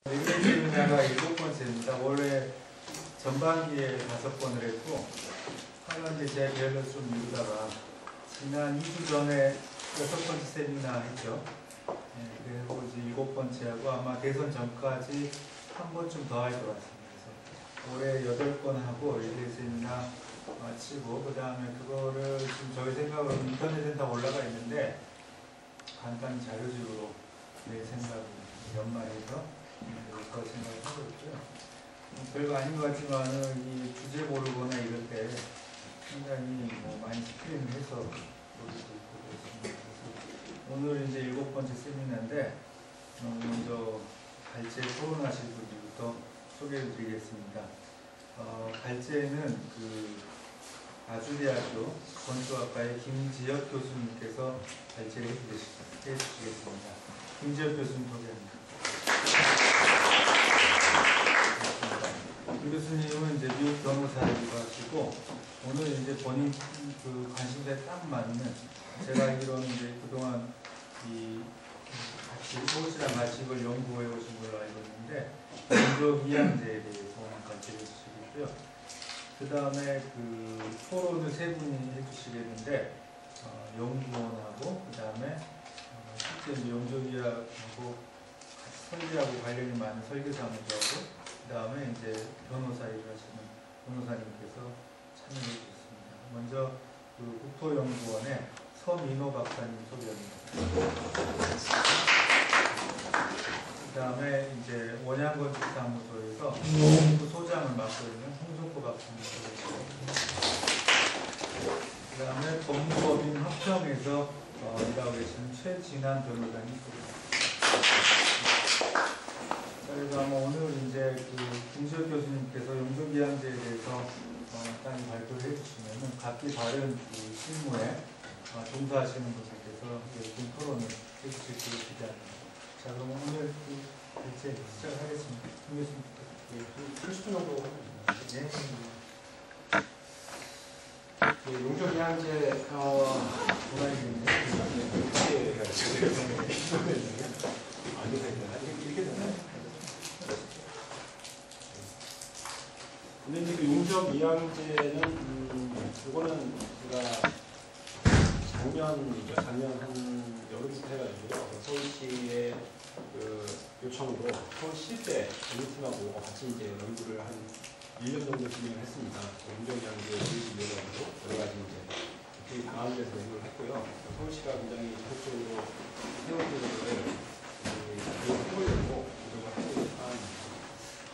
릴레이가 7번째입니다. 올해 전반기에 5번을 했고, 하반기 제 계획을 좀 미루다가 지난 2주 전에 6번째 세미나 했죠. 그리고 이제 7번째하고 아마 대선 전까지 한 번쯤 더 할 것 같습니다. 그래서 올해 8번 하고 릴레이 세미나 마치고, 그 다음에 그거를 지금 저희 생각으로 인터넷에 다 올라가 있는데 간단히 자료집으로 내 생각을 연말해서 그걸 생각을 하고 있고요. 별거 아닌 것 같지만은 이 주제 고르거나 이럴 때 상당히 많이 스크린해서 보기도 있고 그렇습니다. 오늘 이제 7번째 세미나인데 먼저 발제 토론하실 분들부터 소개해 드리겠습니다. 발제는 아주대학교 건축학과의 김지혁 교수님께서 발제를 해주시겠습니다. 김지혁 교수님 소개합니다. 김 교수님은 이제 미국 변호사이기도 하시고, 오늘 이제 본인 관심사에 딱 맞는, 제가 알기로는 이제 그동안 같이 서울시랑 같이 이걸 연구해 오신 걸로 알고 있는데, 민족 이양제에 대해서 같이 해주시겠고요. 그 다음에 토론을 3분이 해주시겠는데, 연구원하고, 그 다음에 실제 용접이하고 설계하고 관련이 많은 설계사무소하고, 그 다음에 이제 변호사 일을 하시는 변호사님께서 참여해 주셨습니다. 먼저 국토연구원의 서민호 박사님 소개합니다. 그 다음에 이제 원양건축사무소에서 소장을 맡고 있는 홍성구 박사님 소개합니다. 그 다음에 법무법인 합평에서 일하고 계시는 최진한 변호사님 소개합니다. 그래서 아마 오늘 이제 김지혁 교수님께서 용접이양제에 대해서 간단히 발표를 해주시면은 각기 다른 실무에 종사하시는 분들께서 좀 토론을 해주실 것을 기대합니다. 자, 그럼 오늘 발제 시작하겠습니다. 김 교수님. 네, 30분 정도. 네. 용접이양제 이렇게 되나요? 근데 이제 용접 이양제는 이거는 제가 작년 한 여름부터 해가지고요. 서울시의 요청으로 서울시대 연구팀하고 같이 이제 연구를 한 1년 정도 진행을 했습니다. 용접 이양제 도입을 위해서 여러 가지 이제 방안을 해서 연구를 했고요. 서울시가 굉장히 적극적으로 세워주는 해보려고 노력을 하고 있는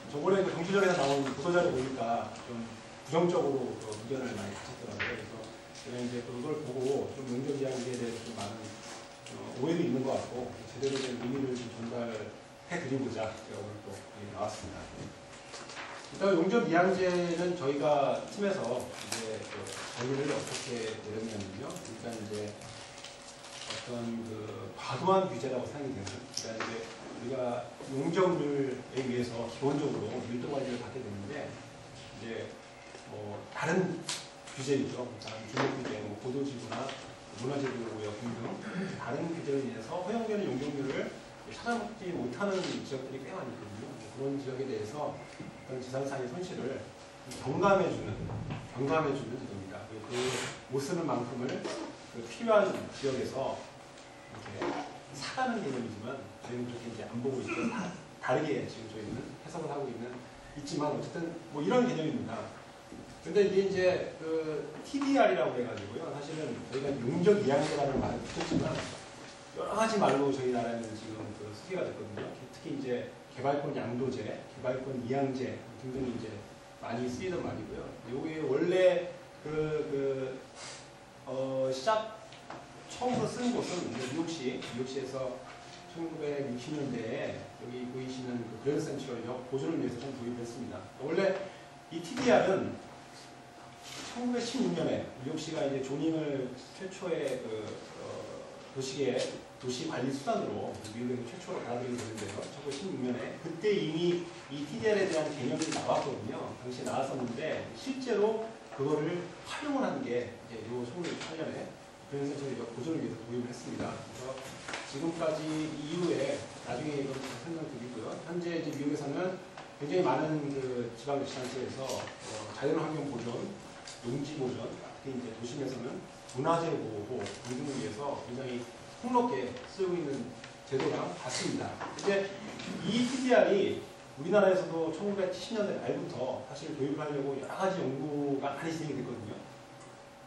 저번에 경실련에서 나온 보도자료 보니까 좀 부정적으로 의견을 많이 가셨더라고요. 그래서 제가 이제 그걸 보고 좀 용접 이양제에 대해서 좀 많은 오해도 있는 것 같고 제대로 된 의미를 좀 전달해드리고자 제가 오늘 또 나왔습니다. 일단 용접 이양제는 저희가 팀에서 이제 정의를 어떻게 내렸냐면요. 일단 이제 어떤 과도한 규제라고 생각이 되는, 그러니까 이제 우리가 용적률에 의해서 기본적으로 밀도 관리를 받게 되는데, 이제 다른 규제이죠. 주목 규제, 보도지구나 문화재구역 등등 다른 규제에 의해서 허용되는 용적률을 찾아먹지 못하는 지역들이 꽤 많이 있거든요. 그런 지역에 대해서 어떤 지상상의 손실을 경감해주는 제도입니다. 못 쓰는 만큼을 필요한 지역에서 이렇게 사가는 개념이지만 저희는 그렇게 이제 안 보고 있죠. 다르게 지금 저희는 해석을 하고 있지만 어쨌든 이런 개념입니다. 근데 이게 이제 TDR이라고 해가지고요. 사실은 저희가 용접 이양제라는 말을 붙였지만 여러 가지 말로 저희 나라에는 지금 쓰기가 됐거든요. 특히 이제 개발권 양도제, 개발권 이양제 등등이 이제 많이 쓰이던 말이고요. 요게 원래 처음으로 쓴 곳은 뉴욕시에서 1960년대에 여기 보이시는 그랜드 센츄럴역 보존을 위해서 좀 도입했습니다. 원래 이 TDR은 1916년에 뉴욕시가 이제 조닝을 최초의 도시 관리 수단으로 미국에서 최초로 받아들이게 되는데요. 1916년에 그때 이미 이 TDR에 대한 개념이 나왔거든요. 당시에 나왔었는데 실제로 그거를 활용을 한 게 이제 요 1968년에 그래서 저희 보존을 위해서 도입을 했습니다. 그래서 지금까지 이후에 나중에 이걸 설명드리고요. 현재 이제 미국에서는 굉장히 많은 그 지방자치단체에서 자연환경 보존, 농지 보존, 특히 이제 도심에서는 문화재 보호 등등을 위해서 굉장히 폭넓게 쓰고 있는 제도랑 같습니다. 이제 이 TDR이 우리나라에서도 1970년대 말부터 사실 도입을 하려고 여러 가지 연구가 많이 진행이 됐거든요.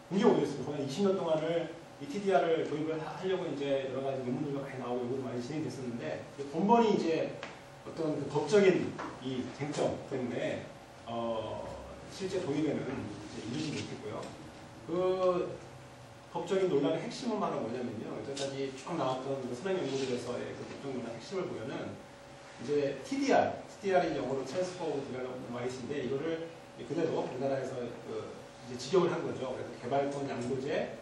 굉장히 오래됐습니다. 거의 20년 동안을 이 TDR을 도입을 하려고 이제 여러 가지 논문들도 많이 나오고 연구도 많이 진행됐었는데 번번이 이제 어떤 그 법적인 이 쟁점 때문에 실제 도입에는 이제 이르지 못했고요. 그 법적인 논란의 핵심은 바로 뭐냐면요. 여태까지 쭉 나왔던 그 선행 연구들에서의 그 법적 논란 핵심을 보면은 이제 TDR이 영어로 Transfer of Development Rights인데 이거를 그대로 우리나라에서 그 이제 직역을 한 거죠. 그래서 개발권 양도제,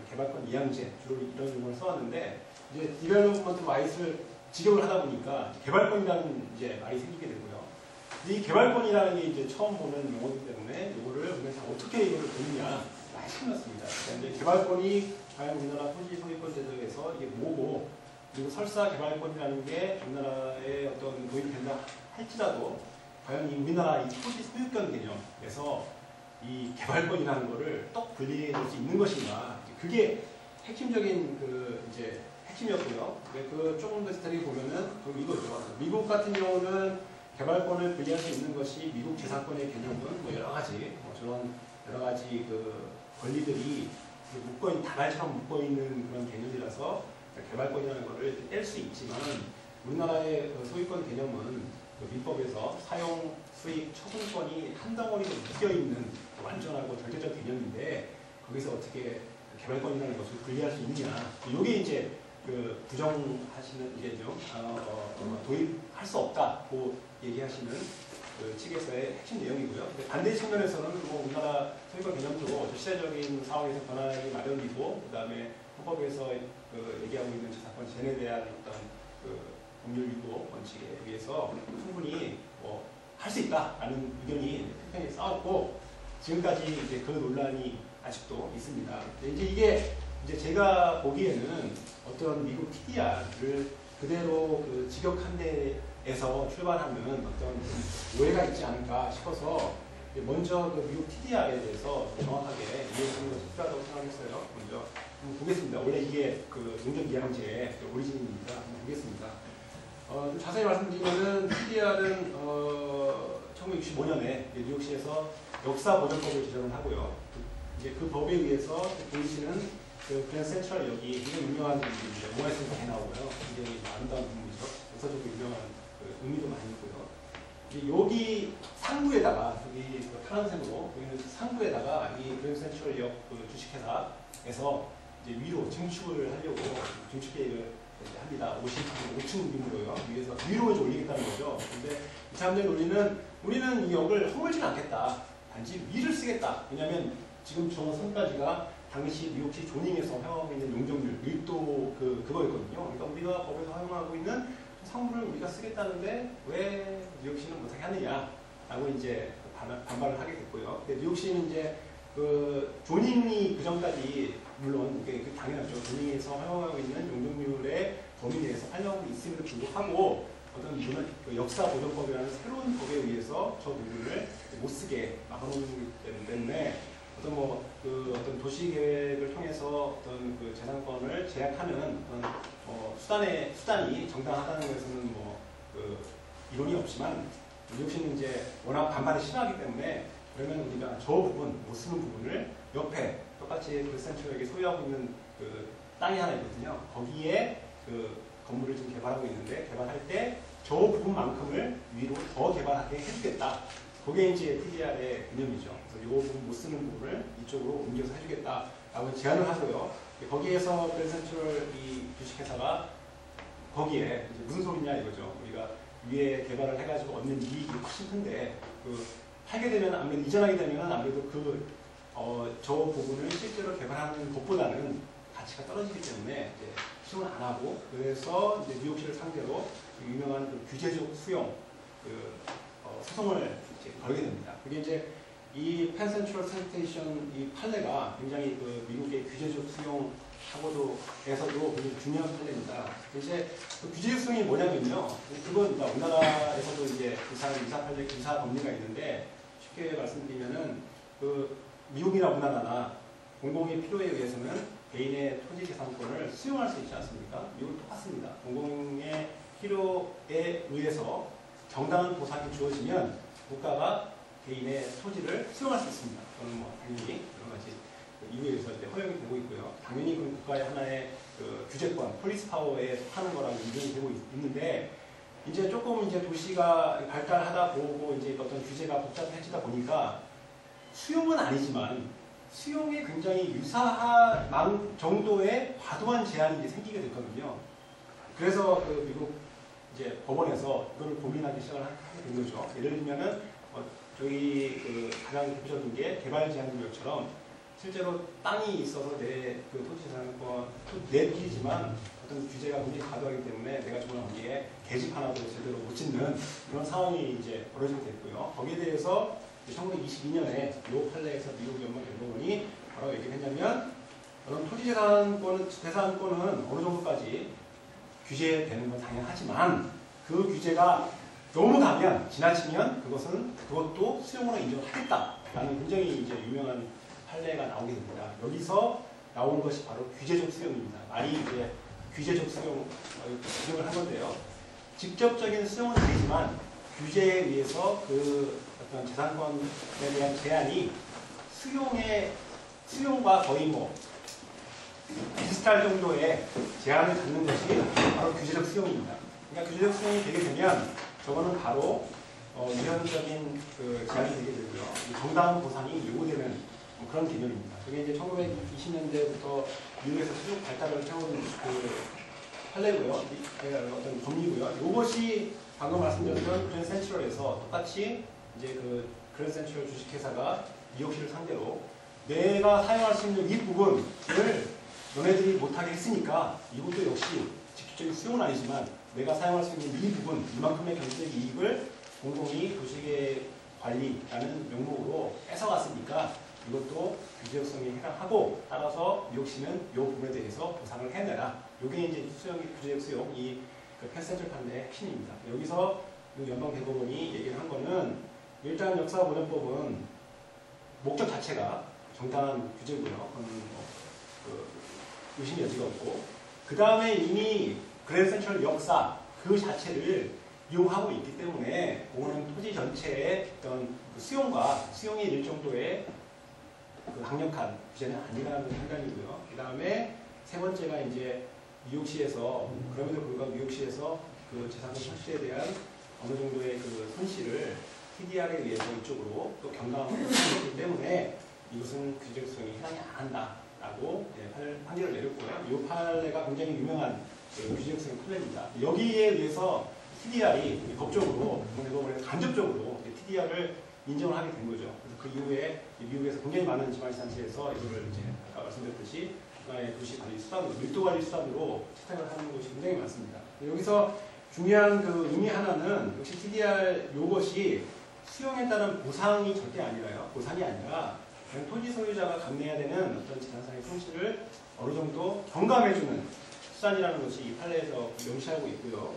개발권 이양제 주로 이런 용어를 써왔는데 이제 Development Rights를 직역을 하다 보니까 개발권이라는 이제 말이 생기게 되고요. 이 개발권이라는 게 이제 처음 보는 용어이기 때문에 이거를 우리가 어떻게 이거를 보느냐 핵심이었습니다. 그러니까 개발권이 과연 우리나라 토지 소유권 제도에서 이게 뭐고 그리고 설사 개발권이라는 게 우리나라에 어떤 도입이 된다 할지라도 과연 이 우리나라 이 토지 소유권 개념에서 이 개발권이라는 거를 똑 분리해줄 수 있는 것인가 그게 핵심적인 그 이제 핵심이었고요. 그 조금 더 디테일하게 보면은 그럼 이거죠. 미국 같은 경우는 개발권을 분리할 수 있는 것이 미국 재산권의 개념은 뭐 여러 가지 저런 여러 가지 그 권리들이 묶어있는 다발처럼 묶어있는 그런 개념이라서 개발권이라는 것을 뗄 수 있지만 우리나라의 그 소유권 개념은 그 민법에서 사용, 수익, 처분권이 한 덩어리로 묶여있는 완전하고 절대적 개념인데 거기서 어떻게 개발권이라는 것을 분리할 수 있느냐 이게 이제 그 부정하시는 이게죠. 도입할 수 없다고 얘기하시는 그 측에서의 핵심 내용이고요. 반대 측면에서는 뭐 우리나라 소유권 개념도 시대적인 상황에서 변화하기 마련이고, 그 다음에 헌법에서 그 얘기하고 있는 저작권 제한에 대한 어떤 그 법률 유도 원칙에 의해서 충분히 뭐 할 수 있다라는 의견이 팽팽히 싸웠고, 지금까지 이제 그 논란이 아직도 있습니다. 이제 이게 이제 제가 보기에는 어떤 미국 TDR을 그대로 그 직역한 데에서 출발하는 어떤 오해가 있지 않을까 싶어서 먼저 그 미국 TDR에 대해서 정확하게 이해하는 것이 필요하다고 생각했어요. 먼저 한번 보겠습니다. 원래 이게 그 농정기양제의 오리진입니다. 한번 보겠습니다. 좀 자세히 말씀드리면은 TDR은 1965년에 뉴욕시에서 역사보전법을 제정을 하고요. 이제 그 법에 의해서 보이시는 그 그랜드 센트럴역이 굉장히 유명한 부분인데 영화에서도 많이 나오고요. 굉장히 아름다운 부분이죠. 역사적으로 유명한 그 의미도 많이 있고요. 여기 상부에다가 여기 그 파란색으로 보이는 상부에다가 이 그랜드 센트럴역 그 주식회사에서 이제 위로 증축을 하려고 증축 계획을 합니다. 5층 규모로요. 위에서 위로 이제 올리겠다는 거죠. 근데 이 사람들의 논리는 우리는 이 역을 허물지는 않겠다. 단지 위를 쓰겠다. 왜냐하면 지금 저 선까지가 당시 뉴욕시 조닝에서 사용하고 있는 용적률, 밀도 그거였거든요. 그러니까 우리가 법에서 사용하고 있는 상부를 우리가 쓰겠다는데 왜 뉴욕시는 못하게 하느냐라고 이제 반발을 하게 됐고요. 근데 뉴욕시는 이제 그 조닝이 그 전까지 물론 그게 당연하죠. 조닝에서 활용하고 있는 용적률의 범위 내에서 활용하고 있음에도 불구하고 어떤 그 역사보존법이라는 새로운 법에 의해서 저 부분을 못 쓰게 막아놓는 때문에 어떤 어떤 도시 계획을 통해서 어떤 그 재산권을 제약하는 어떤 수단이 정당하다는 것에서는 그 이론이 없지만 뉴욕시는 이제 워낙 반발이 심하기 때문에 그러면 우리가 저 부분 못 쓰는 부분을 옆에 똑같이 그 센트럴역이 소유하고 있는 그 땅이 하나 있거든요. 거기에 그 건물을 지금 개발하고 있는데 개발할 때 저 부분만큼을 위로 더 개발하게 해주겠다. 그게 이제 TDR의 개념이죠. 그래서 이 부분 못 쓰는 부분을 이쪽으로 옮겨서 해주겠다라고 제안을 하고요. 거기에서 그랜드 센트럴 이 주식회사가 거기에 이제 무슨 소리냐 이거죠. 우리가 위에 개발을 해가지고 얻는 이익이 훨씬 큰데 하게 되면 아무래도 이전하게 되면 아무래도 저 부분을 실제로 개발하는 것보다는 가치가 떨어지기 때문에 이제 수용을 안 하고 그래서 이제 뉴욕시를 상대로 유명한 그 규제적 수용 소송을 이제 걸게 됩니다. 그게 이제 이 펜 센트럴 세니테이션 이 판례가 굉장히 그 미국의 규제적 수용 에서도 굉장히 중요한 판례입니다. 이제 그 규제성이 뭐냐면요. 그건 우리나라에서도 이제 유사 법리가 있는데 쉽게 말씀드리면은 그 미국이나 우리나라나 공공의 필요에 의해서는 개인의 토지 재산권을 수용할 수 있지 않습니까? 미국은 똑같습니다. 공공의 필요에 의해서 정당한 보상이 주어지면 국가가 개인의 토지를 수용할 수 있습니다. 그건 뭐 당연히 여러 가지 이유에 의해서 허용이 되고 있고요. 당연히 그 국가의 하나의 그 규제권, 폴리스 파워에 속하는 거라고 인정이 되고 있는데 이제 조금 이제 도시가 발달하다 보고 이제 어떤 규제가 복잡해지다 보니까 수용은 아니지만 수용에 굉장히 유사한 정도의 과도한 제한이 이제 생기게 됐거든요. 그래서 그 미국 이제 법원에서 이걸 고민하기 시작을 하게 된 거죠. 예를 들면은 저희 그 가장 대표적인 게 개발 제한 구역처럼 실제로 땅이 있어서 내 그 토지 재산권 내 토지지만 어떤 규제가 굉장히 과도하기 때문에 내가 정말 거기에 계집 하나도 제대로 못 짓는 그런 상황이 이제 벌어지게 됐고요. 거기에 대해서 1922년에 요 판례에서 미국 연방대법원이 뭐라고 얘기를 했냐면 그런 토지 재산권은 어느 정도까지 규제되는 건 당연하지만 그 규제가 너무 가면 지나치면 그것도 수용으로 인정하겠다라는 굉장히 이제 유명한 판례가 나오게 됩니다. 여기서 나온 것이 바로 규제적 수용입니다. 말이 이제 규제적 수용 규정을 한 건데요. 직접적인 수용은 아니지만 규제에 의해서 그 어떤 재산권에 대한 제한이 수용과 거의 뭐 비슷할 정도의 제한을 갖는 것이 바로 규제적 수용입니다. 그러니까 규제적 수용이 되게 되면 저거는 바로 위헌적인 그 제한이 되게 되고요. 정당한 보상이 요구되는 그런 개념입니다. 그게 이제 1920년대부터 미국에서 쭉 발달을 해온 그 판례고요. 어떤 법리고요. 이것이 방금 말씀드렸던 그랜드 센트럴에서 똑같이 이제 그 그랜드 센트럴 주식회사가 뉴욕시를 상대로 내가 사용할 수 있는 윗부분을 너네들이 못하게 했으니까 이것도 역시 직접적인 수용은 아니지만 내가 사용할 수 있는 이 부분, 이만큼의 경제적 이익을 공공이 도시계 관리라는 명목으로 뺏어갔으니까 이것도 규제성에 해당하고 따라서 뉴욕시는 이 부분에 대해서 보상을 해내라. 이게 이제 규제적 수용, 이 패센트 판례의 핵심입니다. 여기서 연방대법원이 얘기를 한 거는 일단 역사보전법은 목적 자체가 정당한 규제고요. 그건 의심의 여지가 없고 그 다음에 이미 그랜드 센트럴 역사 그 자체를 이용하고 있기 때문에 그거는 토지 전체의 어떤 수용이 일 정도의 그 강력한 규제는 아니라는 판단이고요. 그 다음에 세 번째가 이제 뉴욕시에서 그럼에도 불구하고 뉴욕시에서 그 재산권 손실에 대한 어느 정도의 그 손실을 TDR에 의해서 이쪽으로 또 경감하고 있기 때문에 이것은 규제성이 해당이 안 한다라고 판결을 내렸고요. 이 판례가 굉장히 유명한 규제성 판례입니다. 여기에 의해서 TDR이 법적으로 간접적으로 TDR을 인정을 하게 된 거죠. 그래서 그 이후에 미국에서 굉장히 많은 지방자치에서 이거를 이제 아까 말씀드렸듯이 하나의 도시 관리 수단으로 밀도 관리 수단으로 채택을 하는 곳이 굉장히 많습니다. 여기서 중요한 그 의미 하나는 역시 TDR 요것이 수용에 따른 보상이 절대 아니라요. 보상이 아니라 그냥 토지 소유자가 감내해야 되는 어떤 재산상의 손실을 어느 정도 경감해주는 수단이라는 것이 이 판례에서 명시하고 있고요.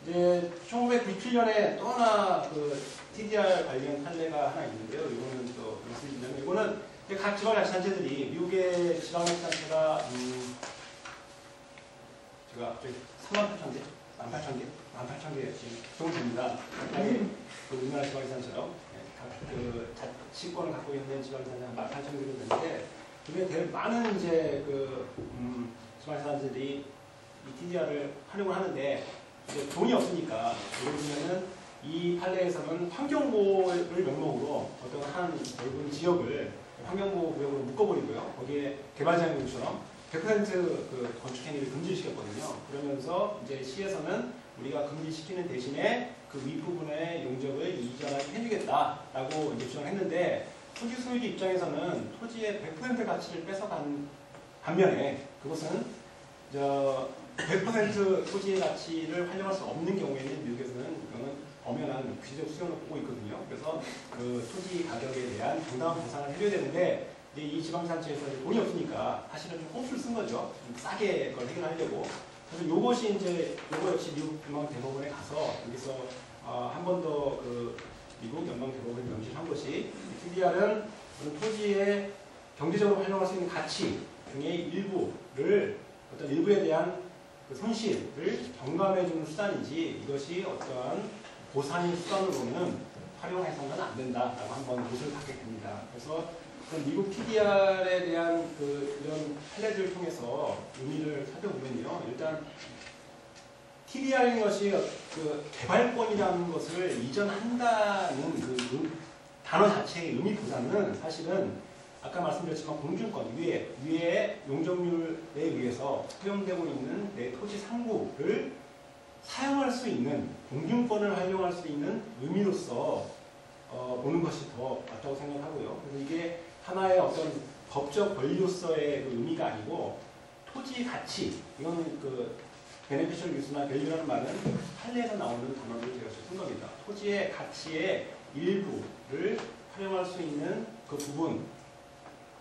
이제 1997년에 또 하나 그 TDR 관련 판례가 하나 있는데요. 이거는 또 말씀드리면 이거는 각 지방자치단체들이 미국의 지방자치단체가 제가 저기 38,000개? 18,000개 정도 됩니다. 그 우리나라 지방자치단체처럼 그 자치권을 갖고 있는 지방자치단체가 18,000개 정도 되는데 그게 되게 많은 이제 그 지방자치단체들이 이 TDR을 활용을 하는데 이제 돈이 없으니까 예를 들면은 이 판례에서는 환경보호를 명목으로 어떤 한 넓은 지역을 환경보호구역으로 묶어버리고요. 거기에 개발자님처럼 100% 그 건축 행위를 금지시켰거든요. 그러면서 이제 시에서는 우리가 금지시키는 대신에 그 윗부분의 용적을 이전하게 해주겠다라고 이제 주장을 했는데 토지 소유주 입장에서는 토지의 100% 가치를 뺏어간 반면에 그것은 100% 토지의 가치를 활용할 수 없는 경우에는 미국에서는 그거는 엄연한 규제적 수용을 보고 있거든요. 그래서 그 토지 가격에 대한 정당한 보상을 해줘야 되는데 이제 이 지방자치에서 이제 돈이 없으니까 사실은 좀 꼼수를 쓴 거죠. 좀 싸게 그걸 해결하려고. 그래서 요것이 이제 요거 역시 미국 연방 대법원에 가서 여기서 한 번 더 그 미국 연방 대법원이 명시한 것이 TDR은 토지의 경제적으로 활용할 수 있는 가치 등의 일부를 어떤 일부에 대한 그 손실을 경감해주는 수단이지 이것이 어떠한 보상의 수단으로는 활용해서는 안 된다라고 한번 못을 받게 됩니다. 그래서 미국 TDR에 대한 이런 판례들을 통해서 의미를 살펴보면요. 일단 TDR인 것이 그 개발권이라는 것을 이전한다는 그 단어 자체의 의미보다는 사실은 아까 말씀드렸지만 공중권 위에 용적률에 의해서 허용되고 있는 내 토지 상부를 사용할 수 있는 공중권을 활용할 수 있는 의미로서 보는 것이 더 맞다고 생각하고요. 그래서 이게 하나의 어떤 법적 권리로서의 그 의미가 아니고 토지 가치 이건 그 베네피셜 유스나 밸류라는 말은 판례에서 나오는 단어를 제가 쓴 겁니다. 토지의 가치의 일부를 활용할 수 있는 그 부분을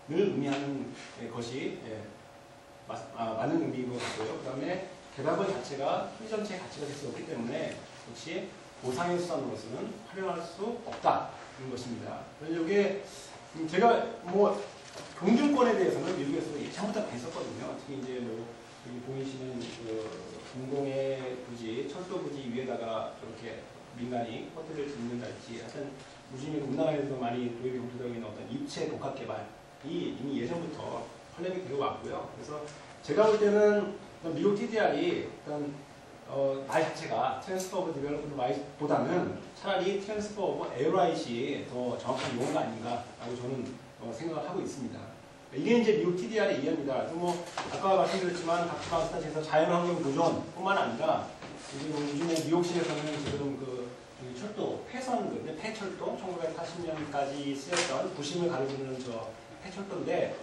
의미하는 것이 맞는 의미인 것 같고요. 그 다음에 개발권 자체가 토지 전체의 가치가 될 수 없기 때문에 역시 보상의 수단으로서는 활용할 수 없다는 것입니다. 이게 제가 뭐 공중권에 대해서는 미국에서 예전부터 했었거든요. 특히 이제 뭐 여기 보이시는 그 공공의 부지, 철도 부지 위에다가 이렇게 민간이 호텔을 짓는달지 하여튼 요즘에 우리나라에서 많이 도입이 검토되고 있는 어떤 입체 복합 개발이 이미 예전부터 판례가 되어 왔고요. 그래서 제가 볼 때는 미국 TDR이 어떤 말 자체가 트랜스퍼 오브 디벨롭먼트 라이트보다는 차라리 트랜스퍼 오브 에어라이트이 더 정확한 용어가 아닌가라고 저는 생각을 하고 있습니다. 이게 이제 미국 TDR의 이해입니다. 뭐 아까 말씀드렸지만 각주간 스타트에서 자연환경 보존뿐만 아니라 요즘에 뉴욕시에서는 지금 그 철도 폐선 폐철도 1940년까지 쓰였던 부심을 가로지르는 저 폐철도인데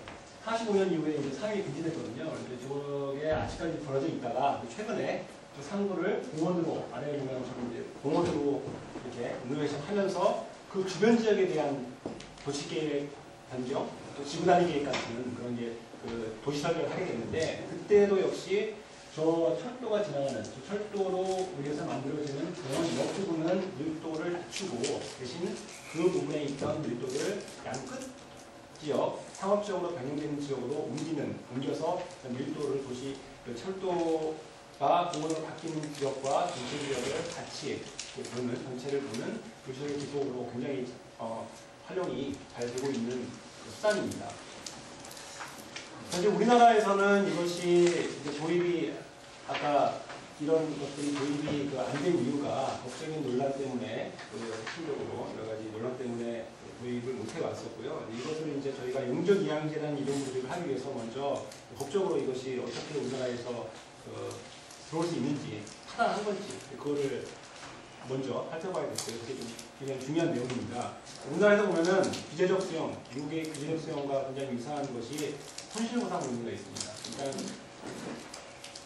45년 이후에 이제 사용이 금지됐거든요. 그런데 저게 아직까지 벌어져 있다가 최근에 그 상부를 공원으로 아래에 보면 이제 공원으로 이렇게 리노베이션하면서 그 주변 지역에 대한 도시계획 변경, 또 지구단위 계획 같은 그런 이제 그 도시 설계를 하게 됐는데 그때도 역시 저 철도가 지나가는 저 철도로 위해서 만들어지는 공원 옆 부분은 밀도를 낮추고 대신 그 부분에 있던 밀도를 양끝 지역, 상업적으로 변경되는 지역으로 옮겨서 밀도를 도시 그 철도가 공원으로 바뀌는 지역과 전체 지역을 같이 보는 전체를 보는 도시의 기속으로 굉장히 활용이 잘 되고 있는 수단입니다. 현재 우리나라에서는 이것이 이제 도입이 아까 이런 것들이 도입이 안 된 이유가 법적인 논란 때문에 핵심적으로 여러 가지 논란 때문에 도입을 못해 왔었고요. 이것을 이제 저희가 용적 이양제라는 이름 도입을 하기 위해서 먼저 법적으로 이것이 어떻게 우리나라에서 들어올 수 있는지 타당한 건지 그거를 먼저 살펴봐야 됐어요. 그게 좀 굉장히 중요한 내용입니다. 우리나라에서 보면은 기재적 수용, 미국의 기재적 수용과 굉장히 유사한 것이 손실보상 문제가 있습니다. 그러니까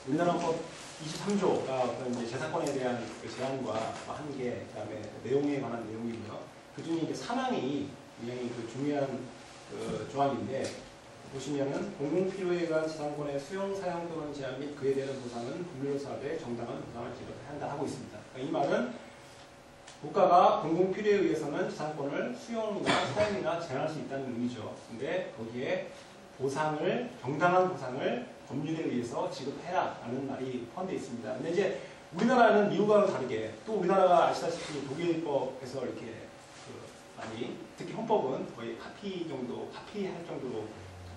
우리나라 법 23조가 어떤 이제 재산권에 대한 그 제한과 한계, 그다음에 내용에 관한 내용이고요. 그 중에 이제 사망이 굉장히 그 중요한 그 조항인데 보시면은 공공 필요에 의한 재산권의 수용, 사용 또는 제한 및 그에 대한 보상은 법률 사업에 정당한 보상을 지급해야 한다 하고 있습니다. 그러니까 이 말은 국가가 공공 필요에 의해서는 재산권을 수용이나 사용이나 제한할 수 있다는 의미죠. 근데 거기에 보상을 정당한 보상을 법률에 의해서 지급해라라는 말이 포함되어 있습니다. 근데 이제 우리나라는 미국과는 다르게 또 우리나라가 아시다시피 독일법에서 이렇게 많이 특히 헌법은 거의 카피할 정도로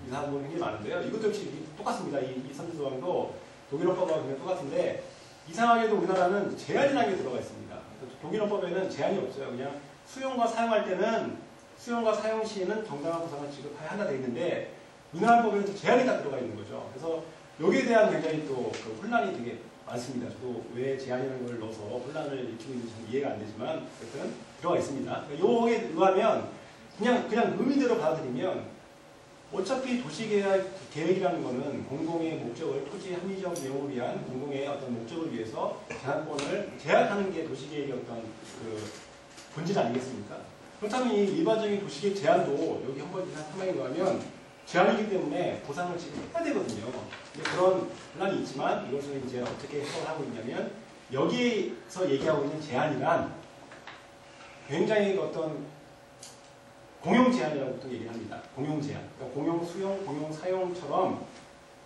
유사한 부분이 굉장히 많은데요. 이것도 역시 똑같습니다. 이 선수조항도 독일 헌법과 그냥 똑같은데 이상하게도 우리나라는 제한이라는 게 들어가 있습니다. 독일 헌법에는 제한이 없어요. 그냥 수용과 사용할 때는 수용과 사용 시에는 정당한 보상을 지급해야 한다 되어 있는데 우리나라 법에는 제한이 다 들어가 있는 거죠. 그래서 여기에 대한 굉장히 또 그 혼란이 되게 많습니다. 저도 왜 제한이라는 걸 넣어서 혼란을 일으키고 있는지 이해가 안 되지만 어쨌든 들어가 있습니다. 여기에 의하면 그냥 의미대로 받아들이면 어차피 도시계획이라는 것은 공공의 목적을 토지 합리적 이용을 위한 공공의 어떤 목적을 위해서 재산권을 제약하는 게 도시계획의 어떤 그 본질 아니겠습니까? 그렇다면 이 일반적인 도시계획 제한도 여기 헌법 3항에 의하면 제한이기 때문에 보상을 지금 해야 되거든요. 근데 그런 논란이 있지만 이것을 이제 어떻게 해석하고 있냐면 여기서 얘기하고 있는 제한이란 굉장히 어떤 공용 제한이라고 보통 얘기를 합니다. 공용 제한. 그러니까 공용 수용, 공용 사용처럼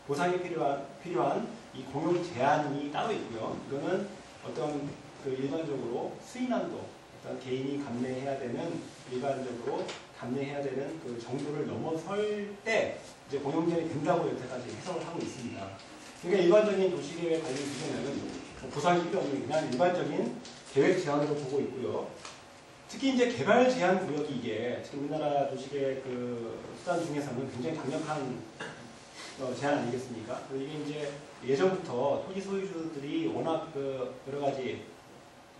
보상이 필요한 이 공용 제한이 따로 있고요. 이거는 어떤 그 일반적으로 수인한도, 어떤 개인이 감내해야 되는 일반적으로 감내해야 되는 그 정도를 넘어설 때 이제 공용 제한이 된다고 여태까지 해석을 하고 있습니다. 그러니까 일반적인 도시계획 관련 기준에는 보상이 필요 없는 그냥 일반적인 계획 제한으로 보고 있고요. 특히 이제 개발 제한 구역이 이게 지금 우리나라 도시계획 그 수단 중에서는 굉장히 강력한 제한 아니겠습니까? 이게 이제 예전부터 토지 소유주들이 워낙 그 여러 가지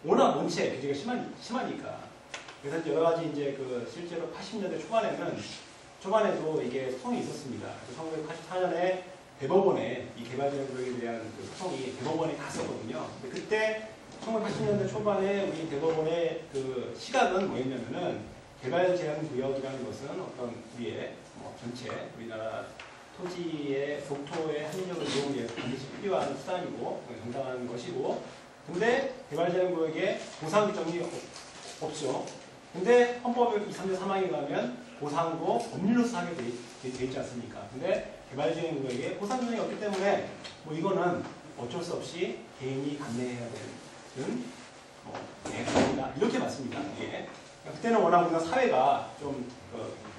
워낙 원체 규제가 심하니까 그래서 여러 가지 이제 그 실제로 80년대 초반에도 이게 소송이 있었습니다. 1984년에 대법원에 이 개발 제한 구역에 대한 그 소송이 대법원에 갔었거든요. 근데 그때 1980년대 초반에 우리 대법원의 그 시각은 뭐였냐면은 개발 제한 구역이라는 것은 어떤 우리의 뭐 전체 우리나라 토지의 국토의 합리적을 이용하기 위해서 반드시 필요한 수단이고 정당한 것이고 근데 개발 제한 구역에 보상 규정이 없죠. 근데 헌법 2, 3조 3항에 가면 보상도 법률로서 하게 돼 있지 않습니까? 근데 개발 제한 구역에 보상 규정이 없기 때문에 뭐 이거는 어쩔 수 없이 개인이 감내해야 되는 내용이다. 이렇게 봤습니다. 예. 그때는 워낙 우리가 사회가 좀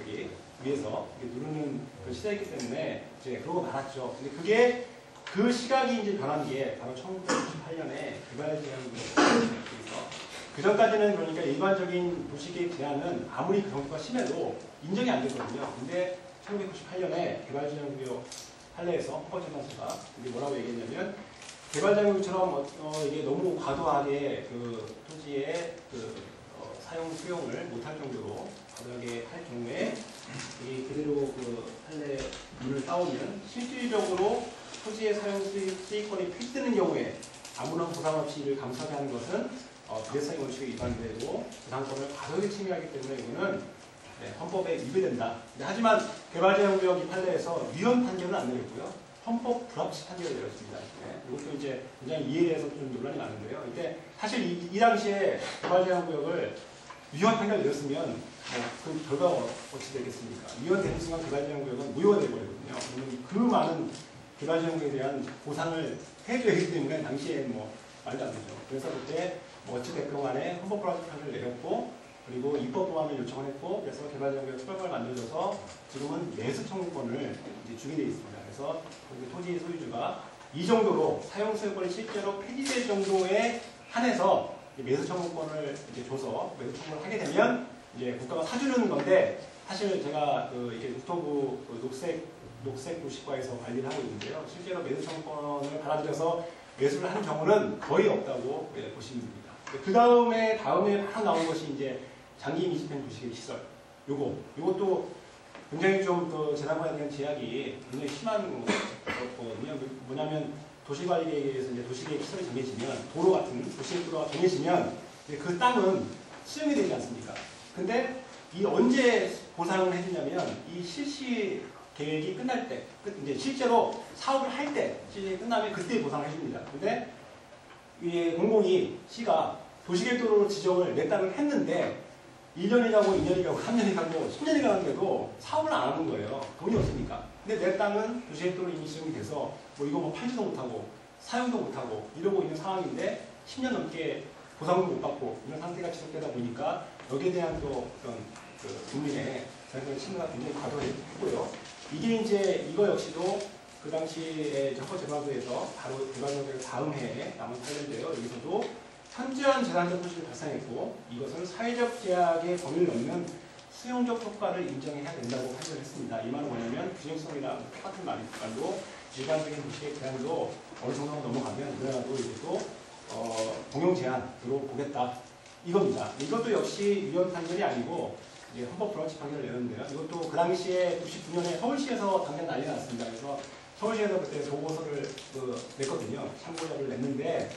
여기 위에서 누르는 그 시대였기 때문에 이제 그러고 말았죠. 근데 그게 그 시각이 이제 변한 게 바로 1998년에 개발 제한구역에서 그 전까지는 그러니까 일반적인 도시계획 제한은 아무리 그 정도가 심해도 인정이 안 됐거든요. 근데 1998년에 개발 제한구역 판례에서 헌법재판소가 이게 뭐라고 얘기했냐면 개발 제한구역처럼 이게 너무 과도하게 그 토지의 그 사용 수용을 못할 정도로 과도하게 할 경우에 이 그대로 그 판례문을 따오면 실질적으로 토지의 사용 수익권이 폐지되는 경우에 아무런 보상 없이 이를 감사하게 하는 것은 비례사용 원칙에 위반되고 보상권을 과도하게 침해하기 때문에 이거는 헌법에 위배된다. 하지만 개발제한구역 이 판례에서 위헌 판결은 안 내렸고요. 헌법 불합치 판결을 내렸습니다. 이것도 이제 굉장히 이해에 대해서 좀 논란이 많은데요. 이때 사실 이 당시에 개발제한구역을 위헌 판결을 내렸으면 그 결과가 어찌 되겠습니까? 위헌되는 순간 개발제한구역은 무효가 되어버리거든요. 그 많은 개발제한구역에 대한 보상을 해줘야 하기 때문에 당시에 뭐 말도 안 되죠. 그래서 그때 뭐 어찌됐건 간에 헌법 불합치 판결을 내렸고 그리고 입법 보완을 요청을 했고 그래서 개발제한구역 특별법을 만들어서 지금은 매수 청구권을 이제 주게 되어 있습니다. 그래서 토지 소유주가 이 정도로 사용 수용권이 실제로 폐지될 정도에 한해서 매수 청구권을 이제 줘서 매수 청구를 하게 되면 이제 국가가 사주는 건데 사실 제가 이렇게 국토부 녹색 도시과에서 관리를 하고 있는데요. 실제로 매수 청구권을 받아들여서 매수를 하는 경우는 거의 없다고 보시면 됩니다. 그 다음에 바로 나온 것이 이제 장기 밀집형 도시계획 시설. 요것도 굉장히 좀 재단과에 대한 제약이 굉장히 심한 거거든요. 뭐냐면 도시관리계획에 의해서 이제 도시계획 시설이 정해지면 도로 같은 도시계획 도로가 정해지면 그 땅은 수용이 되지 않습니까? 근데 이 언제 보상을 해주냐면 이 실시 계획이 끝날 때, 이제 실제로 사업을 할 때, 실제 끝나면 그때 보상을 해줍니다. 근데 이 공공이 시가 도시계획도로 지정을 내 땅을 했는데 1년이 가고 2년이 가고 3년이 가고 10년이 가는데도 사업을 안 하는 거예요. 돈이 없으니까. 근데 내 땅은 도시계획도로 이미 지정이 돼서 뭐 이거 뭐 팔지도 못하고 사용도 못하고 이러고 있는 상황인데 10년 넘게 보상도 못 받고 이런 상태가 지속되다 보니까 여기에 대한 또 어떤 그 국민의 자기의 침해가 굉장히 과도했고요. 이게 이제 이거 역시도 그 당시에 헌법재판소에서 바로 개발정책 다음 해에 남은 판례인데요. 여기서도 현저한 재산적 손실을 발생했고 이것은 사회적 제약의 범위를 넘는 수용적 효과를 인정해야 된다고 판결했습니다. 이 말은 뭐냐면 균형성이랑 똑같은 말로 일반적인 도시계획 제한도 어느 정도가 넘어가면 우리나라도 이제 또 공용 제한으로 보겠다 이겁니다. 이것도 역시 위헌 판결이 아니고 이제 헌법 불합치 판결을 내렸는데요. 이것도 그 당시에 99년에 서울시에서 당장 난리가 났습니다. 그래서 서울시에서 그때 보고서를 냈거든요. 참고자를 냈는데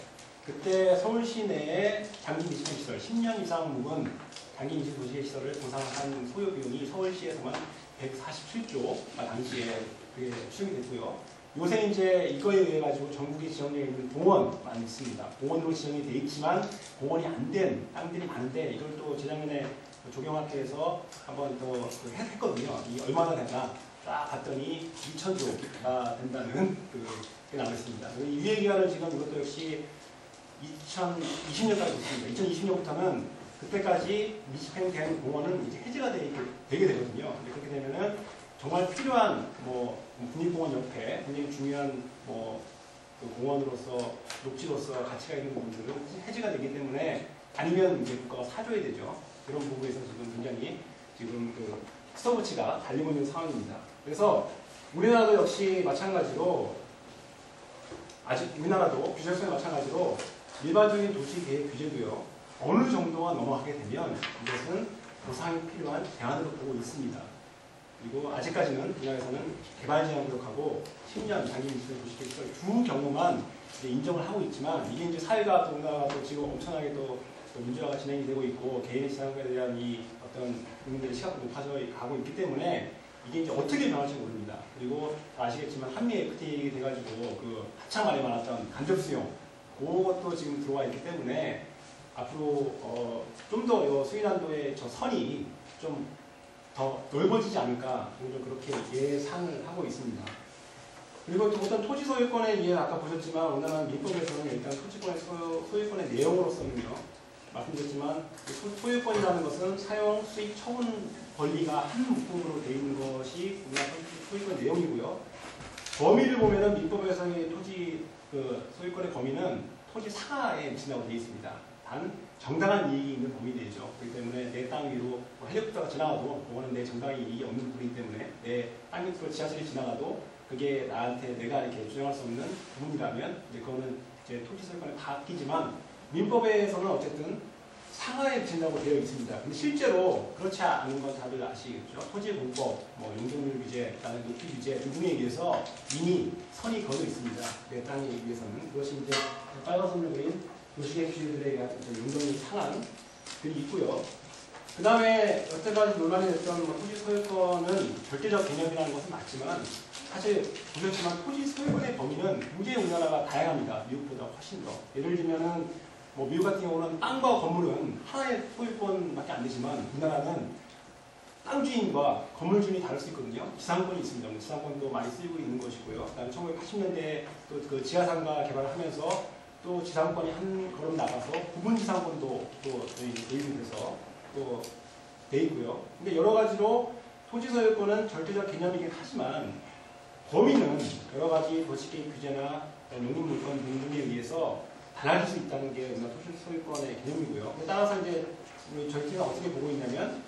그때 서울시 내에 장기 밀집형 시설 10년 이상 묵은 단기 임시 도시계 시설을 보상한 소요 비용이 서울시에서만 147조 당시에 그게 추정이 됐고요. 요새 이제 이거에 의해 가지고 전국에 지정되어 있는 공원만 있습니다. 공원으로 지정이 돼 있지만 공원이 안 된 땅들이 많은데 이걸 또 재작년에 조경학회에서 한번 더 했거든요. 이 얼마나 되나 딱 봤더니 2,000조가 된다는 그게 나와 있습니다. 이 유예 기간은 지금 이것도 역시 2020년까지 있습니다. 2020년부터는 그때까지 미집행된 공원은 이제 해제가 되게 되거든요. 근데 그렇게 되면은 정말 필요한 국립공원 옆에 굉장히 중요한 그 공원으로서 녹지로서 가치가 있는 부분들은 해제가 되기 때문에 아니면 이제 국가가 사줘야 되죠. 그런 부분에서 지금 굉장히 지금 그 스톱워치가 달리고 있는 상황입니다. 그래서 우리나라도 역시 마찬가지로 우리나라도 규제성에 마찬가지로 일반적인 도시 계획 규제도요. 어느 정도가 넘어가게 되면 이것은 보상이 필요한 대안으로 보고 있습니다. 그리고 아직까지는 우리나라에서는 개발 제한으로 가고 10년 장기 임시 도시 계획 두 경우만 이제 인정을 하고 있지만 이게 이제 사회가 또 우리나라도 지금 엄청나게 또 민주화가 진행이 되고 있고 개인의 지상권에 대한 이 어떤 국민들의 시각도 높아져 가고 있기 때문에 이게 이제 어떻게 변할지 모릅니다. 그리고 아시겠지만 한미 FTA가 돼가지고 그 한참 만에 많았던 간접 수용 그것도 지금 들어와 있기 때문에 앞으로 좀 더 수위난도의 저 선이 좀 더 넓어지지 않을까 좀 그렇게 예상을 하고 있습니다. 그리고 또 어떤 토지 소유권에 의해 아까 보셨지만 우리나라 민법에서는 일단 토지권의 소유권의 내용으로서는요 말씀드렸지만 소유권이라는 것은 사용, 수익, 처분 권리가 한 묶음으로 되어 있는 것이 우리나라 소유권 내용이고요. 범위를 보면은 민법에서의 토지 소유권의 범위는 토지 상하에 미친다고 되어 있습니다. 단 정당한 이익이 있는 범위 내죠. 그렇기 때문에 내 땅 위로 헬리콥터가 지나가도 그거는 내 정당한 이익이 없는 부분이기 때문에 내 땅 밑으로 지하철이 지나가도 그게 나한테 내가 이렇게 주장할 수 없는 부분이라면 이제 그거는 이제 토지 소유권에 바뀌지만 민법에서는 어쨌든 상하에 미친다고 되어 있습니다. 근데 실제로 그렇지 않은 건 다들 아시겠죠? 토지공법, 용적률 규제, 그다음에 높이 규제 등등에 의해서 이미 선이 그어져 있습니다. 내 땅에 의해서는 그것이 이제 빨간 선으로 그린 도시계획 규제들에 의한 용적률 상한들이 있고요. 그 다음에 여태까지 논란이 됐던 토지 소유권은 절대적 개념이라는 것은 맞지만 사실 보셨지만 토지 소유권의 범위는 굉장히 우리나라가 다양합니다. 미국보다 훨씬 더. 예를 들면은 미국 같은 경우는 땅과 건물은 하나의 소유권밖에 안 되지만 우리나라는 땅 주인과 건물 주인이 다를 수 있거든요. 지상권이 있습니다. 지상권도 많이 쓰이고 있는 것이고요. 그다음에 1980년대에 또 그 지하상가 개발을 하면서 또 지상권이 한 걸음 나가서 부분 지상권도 또 도입이 돼서 또 돼 있고요. 근데 여러 가지로 토지 소유권은 절대적 개념이긴 하지만 범위는 여러 가지 도시계획 규제나 농림물권 등등에 의해서 달라질 수 있다는 게 우리나라 토지 소유권의 개념이고요. 따라서 이제 저희가 어떻게 보고 있냐면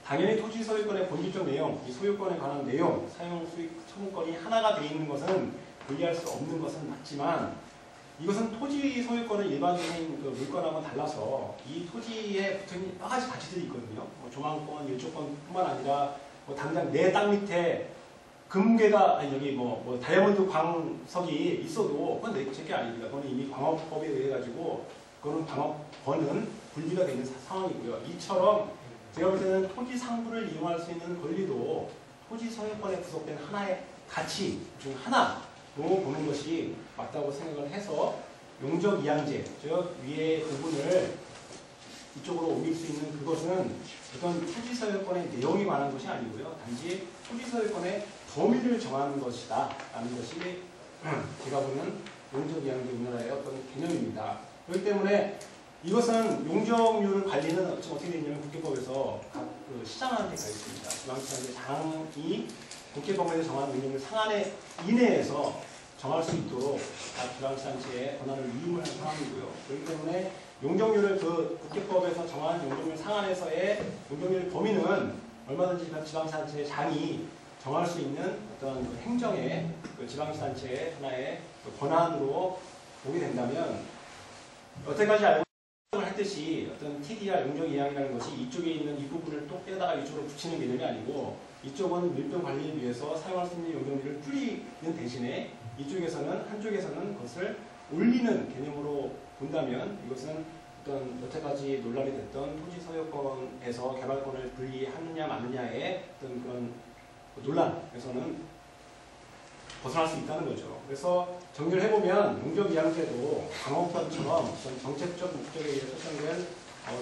당연히 토지 소유권의 본질적 내용, 이 소유권에 관한 내용, 사용, 수익, 처분권이 하나가 되어 있는 것은 분리할 수 없는 것은 맞지만 이것은 토지 소유권은 일반적인 그 물권하고는 달라서 이 토지에 붙어있는 여러 가지 가치들이 있거든요. 조망권, 일조권뿐만 아니라 당장 내 땅 밑에 금괴가 여기 다이아몬드 광석이 있어도 그건 내 게 아닙니다. 그건 이미 광업법에 의해 가지고 그거는 광업권은 분리가 되는 상황이고요. 이처럼 제가 볼 때는 토지 상부를 이용할 수 있는 권리도 토지 소유권에 구속된 하나의 가치 중 하나로 보는 것이 맞다고 생각을 해서 용적 이양제, 즉 위의 부분을 이쪽으로 옮길 수 있는 그것은 어떤 토지 소유권의 내용이 관한 것이 아니고요. 단지 토지 소유권의 범위를 정하는 것이다 라는 것이 제가 보는 용적 이양제 우리나라의 어떤 개념입니다. 그렇기 때문에 이것은 용적률 관리는 지금 어떻게 되냐면 국회법에서 각 시장한테 가 있습니다. 지방시장의 장이 국회법에서 정한 용적률 상한의 이내에서 정할 수 있도록 각 지방시장체에 권한을 위임을 한 상황이고요. 그렇기 때문에 용적률을 그 국회법에서 정한 용적률 상한에서의 용적률 범위는 얼마든지 각 지방시장체의 장이 정할 수 있는 어떤 그 행정의 그 지방시장체의 하나의 그 권한으로 보게 된다면 여태까지 알고 했듯이 어떤 TDR 용적 이양이라는 것이 이쪽에 있는 이 부분을 또 빼다가 이쪽으로 붙이는 개념이 아니고 이쪽은 밀병 관리를 위해서 사용할 수 있는 용적률을 줄이는 대신에 이쪽에서는 한쪽에서는 그것을 올리는 개념으로 본다면 이것은 어떤 여태까지 논란이 됐던 토지 소유권에서 개발권을 분리하느냐 마느냐의 어떤 그런 논란에서는 벗어날 수 있다는 거죠. 그래서 정리를 해보면 용적 이양제도 강원권처럼 어떤 정책적 목적에 의해 설정된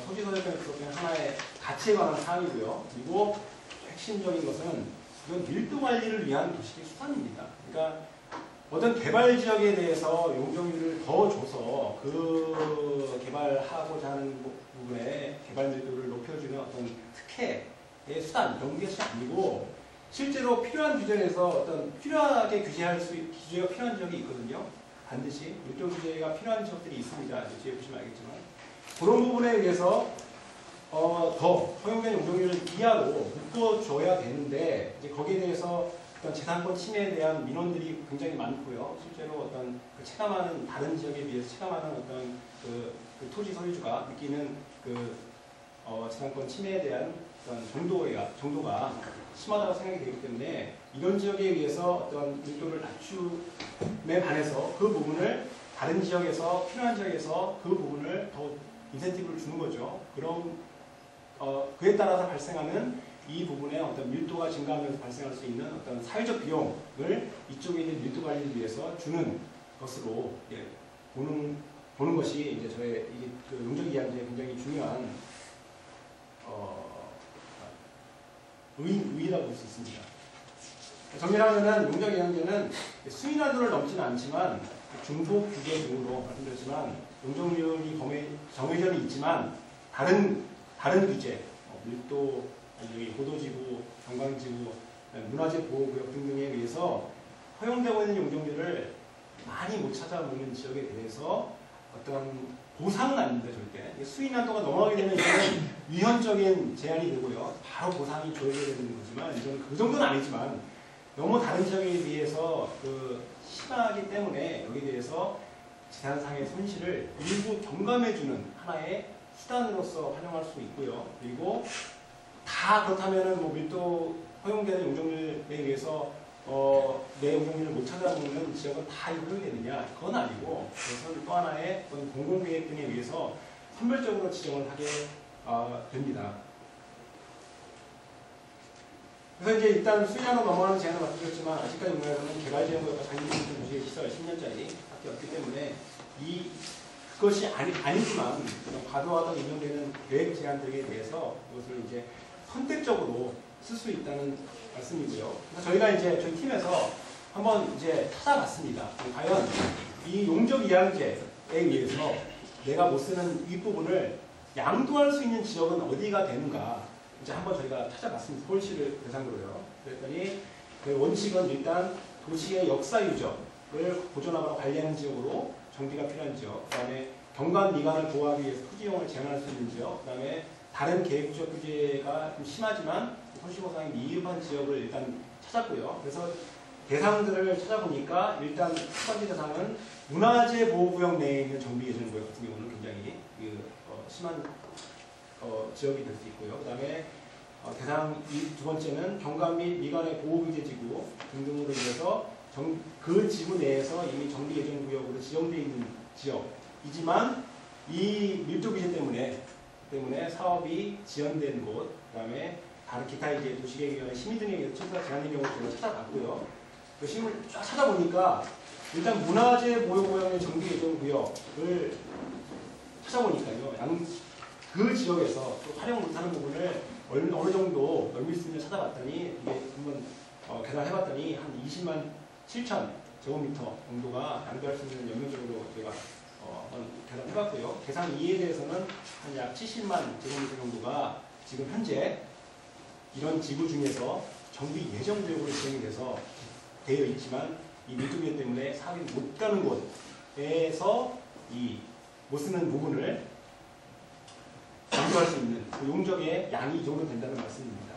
토지 소유권에 비롯된 하나의 가치에 관한 사항이고요. 그리고 핵심적인 것은 이건 밀도 관리를 위한 도시의 수단입니다. 그러니까 어떤 개발 지역에 대해서 용적률을 더 줘서 그 개발하고자 하는 부분에 개발 밀도를 높여주는 어떤 특혜의 수단, 이런 것이 아니고 실제로 필요한 규제에서 어떤 필요하게 규제가 필요한 지역이 있거든요. 반드시 밀도 규제가 필요한 지역들이 있습니다. 뒤에 보시면 알겠지만 그런 부분에 의해서 더 허용된 용적률을 이하로 묶어줘야 되는데 이제 거기에 대해서 어떤 재산권 침해에 대한 민원들이 굉장히 많고요. 실제로 어떤 그 체감하는 다른 지역에 비해서 체감하는 어떤 그 토지 소유주가 느끼는 그 재산권 침해에 대한 어떤 정도가 심하다고 생각이 되기 때문에 이런 지역에 의해서 어떤 밀도를 낮춤에 반해서 그 부분을 다른 지역에서 필요한 지역에서 그 부분을 더 인센티브를 주는 거죠. 그럼 그에 따라서 발생하는 이 부분에 어떤 밀도가 증가하면서 발생할 수 있는 어떤 사회적 비용을 이쪽에 있는 밀도 관리를 위해서 주는 것으로 보는 것이 이제 저의 이게 그 용적 이양제의 굉장히 중요한 의의라고 볼 수 있습니다. 정리하면은 용적 이양제는 수인한도를 넘지는 않지만 중복 규제 등으로 말씀드렸지만 용적률이 정해져는 있지만 다른 규제, 밀도, 여기 고도지구, 관광지구, 문화재 보호구역 등등에 의해서 허용되고 있는 용적률을 많이 못 찾아보는 지역에 대해서 어떤 보상은 아닙니다, 절대. 수인한도가 넘어가게 되면 이거는 위헌적인 제한이 되고요. 바로 보상이 줘야 되는 거지만, 이건 그 정도는 아니지만, 너무 다른 지역에 비해서 심하기 때문에 여기에 대해서 재산상의 손실을 일부 경감해주는 하나의 수단으로서 활용할 수 있고요. 그리고 다 그렇다면은 뭐 밀도 허용되는 용적률에 의해서 내 용적률을 못 찾아보는 지역은 다 허용이 되느냐? 그건 아니고 그것은 또 하나의 공공계획 등에 의해서 선별적으로 지정을 하게 됩니다. 그래서 이제 일단 수인한도 넘어가는 제한을 말씀드렸지만 아직까지 우리나라는 개발지역과 장기적인 도시의 시설 10년짜리 밖에 없기 때문에 그것이 아니지만 과도하게 인용되는 계획 제한들에 대해서 그것을 이제 선택적으로 쓸 수 있다는 말씀이고요. 그래서 저희가 이제 저희 팀에서 한번 이제 찾아봤습니다. 과연 이 용적 이양제에 의해서 내가 못 쓰는 윗부분을 양도할 수 있는 지역은 어디가 되는가 이제 한번 저희가 찾아봤습니다. 서울시를 대상으로요. 그랬더니 그 원칙은 일단 도시의 역사 유적을 보존하거나 관리하는 지역으로 정비가 필요한 지역, 그 다음에 경관 미관을 보호하기 위해서 토지용을 제한할 수 있는 지역, 그 다음에 다른 계획적 규제가 좀 심하지만 손실보상이 미흡한 지역을 일단 찾았고요. 그래서 대상들을 찾아보니까 일단 첫 번째 대상은 문화재 보호구역 내에 있는 정비예전구역 같은 경우는 굉장히 심한 지역이 될 수 있고요. 그 다음에 대상 두 번째는 경관 및 미관의 보호규제지구 등등으로 인해서 그 지구 내에서 이미 정비예전구역으로 지정되어 있는 지역이지만 이 밀도 규제 때문에 사업이 지연된 곳, 그 다음에 다른 기타 이제 도시계획위원회 심의 등에 의해서 청사 제한된 경우를 제가 찾아봤고요. 그 심의를 쫙 찾아보니까 일단 문화재 보호구역의 정비예전구역을 찾아보니까요. 그 지역에서 또 활용 못하는 부분을 어느 정도 넓힐 수 있는 찾아봤더니 이게 한번 계산해봤더니 한 20만 7천 제곱미터 정도가 양도할 수 있는 연면적으로 저희가 한번 계산해봤고요. 계산 이에 대해서는 한 약 70만 제곱미터 정도가 지금 현재 이런 지구 중에서 정비 예정 지역으로 지정이 돼서 되어 있지만 이 밀도규제 때문에 사업이 못 가는 곳에서 이 못 쓰는 부분을 양도할 수 있는 그 용적의 양이 이 정도 된다는 말씀입니다.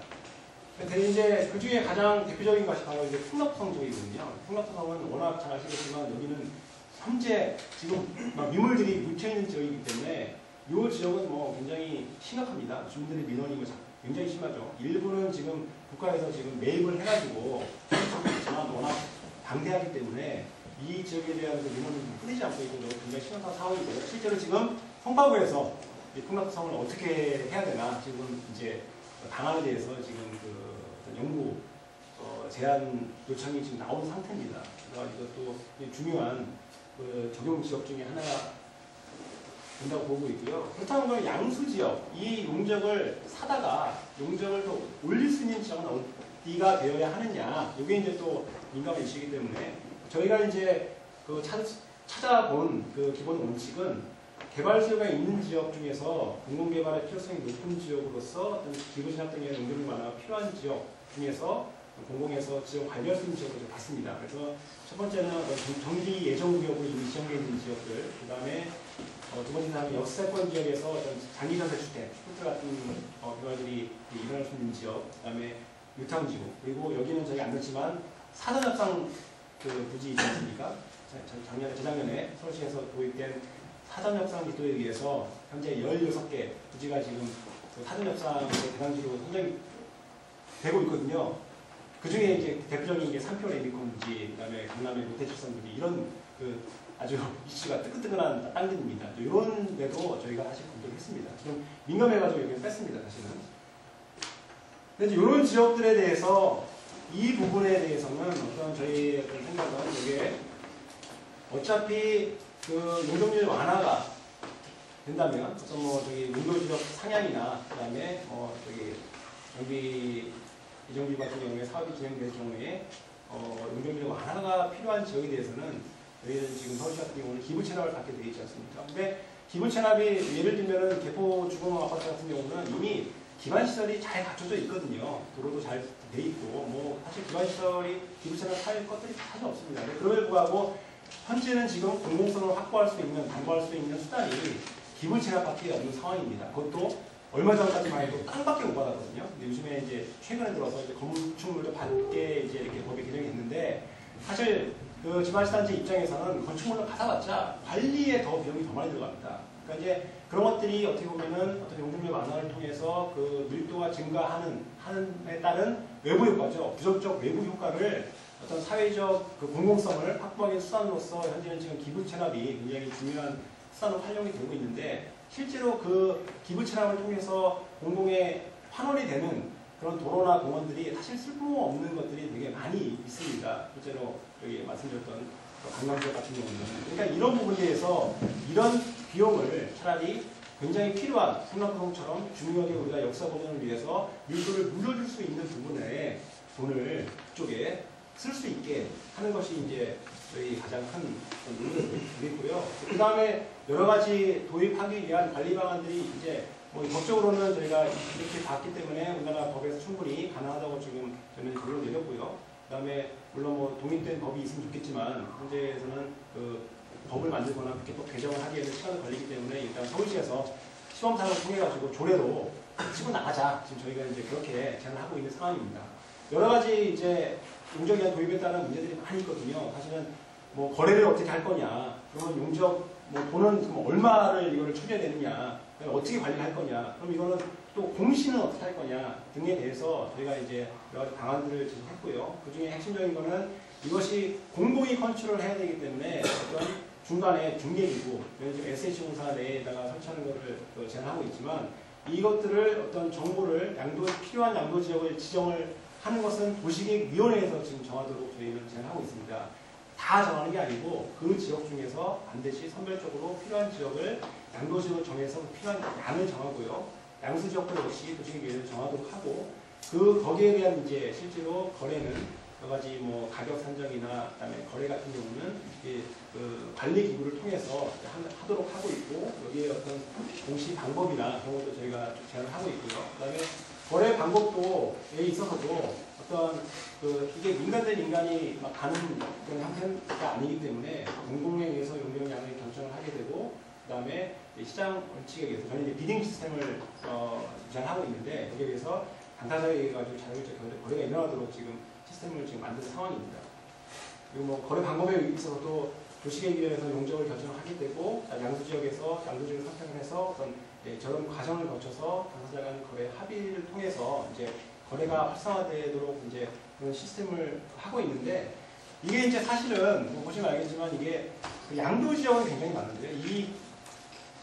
근데 이제 그 중에 가장 대표적인 것이 바로 이제 풍락성 지역이거든요. 풍락성은 워낙 잘 아시겠지만 여기는 현재 지금 막 유물들이 묻혀있는 지역이기 때문에 이 지역은 뭐 굉장히 심각합니다. 주민들의 민원이 굉장히 심하죠. 일부는 지금 국가에서 지금 매입을 해가지고 있지만 워낙 방대하기 때문에 이 지역에 대한 민원이 끊이지 않고 있는 건 굉장히 심각한 상황이고요. 실제로 지금 송파구에서 이 풍락성을 어떻게 해야 되나 지금 이제 방안에 대해서 지금 그 어떤 연구 제안 요청이 지금 나온 상태입니다. 그래서 이것도 중요한 그 적용 지역 중에 하나가 된다고 보고 있고요. 그렇다면 양수 지역, 이 용적을 사다가 용적을 또 올릴 수 있는 지역은 어디가 되어야 하느냐, 이게 이제 또 민감한 이슈이기 때문에 저희가 이제 그 찾아본 그 기본 원칙은 개발 수요가 있는 지역 중에서 공공개발의 필요성이 높은 지역으로서 어떤 기부진학 등의 용적률 완화가 필요한 지역 중에서 공공에서 지역 관리할 수 있는 지역을 좀 봤습니다. 그래서 첫 번째는 정비 예정구역으로 이미 지정되어 있는 지역들, 그 다음에 두 번째는 역세권 지역에서 어떤 장기전세주택, 스포츠 같은 개발들이 일어날 수 있는 지역, 그 다음에 유탕지구, 그리고 여기는 저희 안 넣지만 사전협상 그 부지 있지 않습니까? 재작년에 서울시에서 도입된 사전협상 기도에 의해서 현재 16개 부지가 지금 그 사전협상의 대상지로 선정이 되고 있거든요. 그 중에 이제 대표적인 게 삼표 레미콘 부지, 그 다음에 강남의 롯데칠성 부지, 이런 그 아주 이슈가 뜨끈뜨끈한 땅들입니다. 이런 데도 저희가 사실 검토를 했습니다. 좀 민감해가지고 여기는 뺐습니다, 사실은. 근데 이런 지역들에 대해서 이 부분에 대해서는 어떤 저희의 생각은 이게 어차피 그 용적률 완화가 된다면 어떤 뭐 저기 용도지역 상향이나 그다음에 저기 정비 이정비 같은 경우에 사업이 진행될 경우에 용적률 완화가 필요한 지역에 대해서는 저희는 지금 서울시 같은 경우는 기부 체납을 받게 되어 있지 않습니까? 근데 기부 체납이 예를 들면은 개포 주공 아파트 같은 경우는 이미 기반 시설이 잘 갖춰져 있거든요. 도로도 잘 돼 있고 뭐 사실 기반 시설이 기부 체납할 것들이 사실 없습니다. 그럼에도 불구하고 현재는 지금 공공성을 확보할 수 있는, 담보할 수 있는 수단이 기부 체납밖에 없는 상황입니다. 그것도 얼마 전까지만 해도 땅밖에 못 받았거든요. 근데 요즘에 이제 최근에 들어서 이제 건축물도 받게 이제 이렇게 법이 개정이 됐는데 사실 그 지방시단지 입장에서는 건축물을 받아봤자 관리에 더 비용이 더 많이 들어갑니다. 그러니까 이제 그런 것들이 어떻게 보면은 어떤 용적률 완화를 통해서 그 밀도가 증가하는 에 따른 외부 효과죠. 부정적 외부 효과를 어떤 사회적 그 공공성을 확보하기 수단으로서 현재는 지금 기부 체납이 굉장히 중요한 수단으로 활용이 되고 있는데 실제로 그 기부 체납을 통해서 공공의 환원이 되는 그런 도로나 공원들이 사실 쓸모없는 것들이 되게 많이 있습니다. 실제로 여기 말씀드렸던 관광지역 같은 경우는. 그러니까 이런 부분에 대해서 이런 비용을 차라리 굉장히 필요한 성남구동처럼 중요하게 우리가 역사 보존을 위해서 밀도를 물려줄 수 있는 부분에 돈을 그쪽에 쓸 수 있게 하는 것이 이제 저희 가장 큰 의미가 되겠고요. 그 다음에 여러 가지 도입하기 위한 관리 방안들이 이제 뭐 법적으로는 저희가 이렇게 봤기 때문에 우리나라 법에서 충분히 가능하다고 지금 저는 결론을 내렸고요. 그 다음에 물론 뭐 독립된 법이 있으면 좋겠지만 현재에서는 그 법을 만들거나 그렇게 또 개정을 하기에는 시간이 걸리기 때문에 일단 서울시에서 시범사업을 통해 가지고 조례로 치고 나가자. 지금 저희가 이제 그렇게 제안을 하고 있는 상황입니다. 여러 가지 이제 용적에 대한 도입에 따른 문제들이 많이 있거든요. 사실은 뭐 거래를 어떻게 할 거냐, 그러면 용적 뭐 돈은 뭐 얼마를 이거를 처리해야 되느냐, 어떻게 관리를 할 거냐, 그럼 이거는 또 공시는 어떻게 할 거냐 등에 대해서 저희가 이제 여러 가지 방안들을 제시했고요. 그 중에 핵심적인 거는 이것이 공공이 컨트롤을 해야 되기 때문에 어떤 중간에 중개기구, 지금 SH공사 내에다가 설치하는 것을 제안하고 있지만 이것들을 어떤 정보를 필요한 양도 지역을 지정을 하는 것은 도시계획위원회에서 지금 정하도록 저희는 제안하고 있습니다. 다 정하는 게 아니고 그 지역 중에서 반드시 선별적으로 필요한 지역을 양도지역을 정해서 필요한 양을 정하고요. 양수 지역도 역시 도시계획위원회를 정하도록 하고 거기에 대한 이제 실제로 거래는 여러 가지 뭐 가격 산정이나 그다음에 거래 같은 경우는 그 관리 기구를 통해서 하도록 하고 있고 여기에 어떤 공시 방법이나 그런 것도 저희가 제안을 하고 있고요. 그다음에 거래 방법도에 있어서도 어떤 이게 민간된 인간이 막 가는 그런 형태가 아니기 때문에 공공에 의해서 용적량을 결정을 하게 되고 그다음에 시장 원칙에 의해서 저는 이제 비딩 시스템을 제안하고 있는데 여기에 대해서 당사자에 가지고 자율적 거래가 일어나도록 지금 시스템을 지금 만드는 상황입니다. 그리고 뭐 거래 방법에 있어서도 도시계획위원회에서 용적을 결정하게 되고 양수지역에서 양도지역을 선택을 해서 어떤 저런 과정을 거쳐서 당사자 간 거래 합의를 통해서 이제 거래가 활성화되도록 이제 그런 시스템을 하고 있는데 이게 이제 사실은 뭐 보시면 알겠지만 이게 그 양도지역은 굉장히 많은데요. 이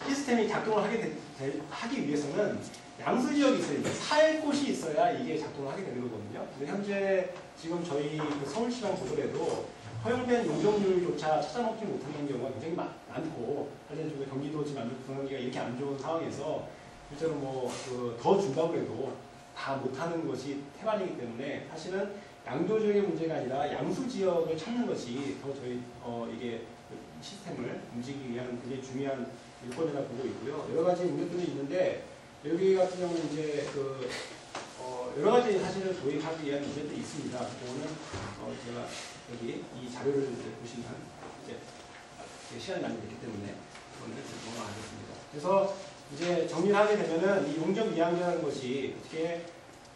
시스템이 작동을 하기 위해서는 양수 지역이 있어야 돼. 살 곳이 있어야 이게 작동을 하게 되는 거거든요. 근데 현재 지금 저희 그 서울시랑 보더라도 허용된 용적률조차 찾아먹지 못하는 경우가 굉장히 많고, 사실 좀 경기도 지금 부동산기가 이렇게 안 좋은 상황에서 실제로 뭐 더 준다고 해도 다 못하는 것이 태반이기 때문에 사실은 양도지역의 문제가 아니라 양수 지역을 찾는 것이 더 저희 이게 시스템을 움직이기 위한 굉장히 중요한 일권이라고 보고 있고요. 여러 가지 문제들이 있는데 여기 같은 경우는 이제 여러 가지 사실을 도입하기 위한 문제들이 있습니다. 그거는 제가 여기 이 자료를 보시면 이제 시간이 많이 됐기 때문에 그거는 넘어가겠습니다. 그래서 이제 정리를 하게 되면은 이 용적 이양제라는 것이 어떻게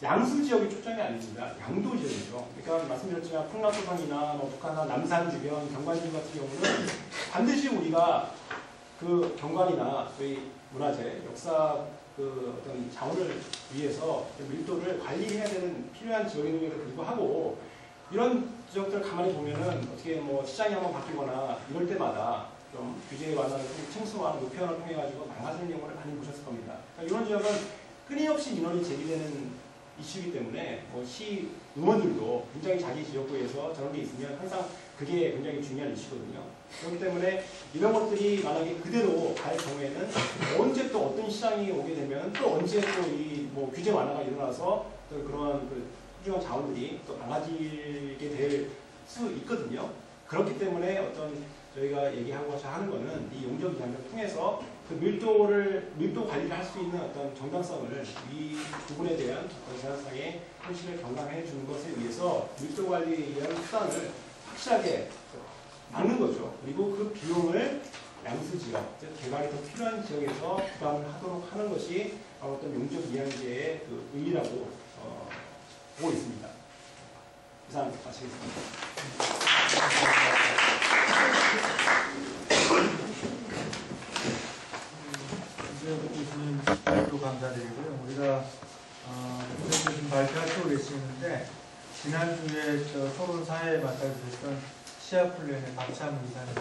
양수 지역이 초점이 아닙니다. 양도 지역이죠. 그러니까 말씀드렸지만 풍락도상이나 뭐 북한이나 남산 주변 경관지구 같은 경우는 반드시 우리가 그 경관이나 저희 문화재, 역사 어떤 자원을 위해서 밀도를 관리해야 되는 필요한 지역임에도 불구하고 이런 지역들 가만히 보면은 어떻게 뭐 시장이 한번 바뀌거나 이럴 때마다 좀 규제 완화를 층수화, 노편을 통해 가지고 망가지는 경우를 많이 보셨을 겁니다. 그러니까 이런 지역은 끊임없이 민원이 제기되는 이슈이기 때문에 뭐 시 의원들도 굉장히 자기 지역구에서 저런 게 있으면 항상 그게 굉장히 중요한 이슈거든요. 그렇기 때문에 이런 것들이 만약에 그대로 갈 경우에는 언제 또 어떤 시장이 오게 되면 또 언제 또 이 뭐 규제 완화가 일어나서 또 그러한 소중한 자원들이 또 망가지게 될 수 있거든요. 그렇기 때문에 어떤 저희가 얘기하고자 하는 거는 이 용적 이양을 통해서 그 밀도 관리를 할 수 있는 어떤 정당성을 이 부분에 대한 어떤 제한상의 현실을 경감해 주는 것에 위해서 밀도 관리에 의한 수단을 확실하게 막는 거죠. 그리고 그 비용을 양수 지역, 즉 개발이 더 필요한 지역에서 부담을 하도록 하는 것이 어떤 용적 이양제의 그 의미라고 보고 있습니다. 이상 마치겠습니다. 교수님 발표 감사드리고요. 우리가 교수님 발표하고 계시는데 지난주에 서울 사회에 맡아주셨던 시아플랜의 박찬우 이사님.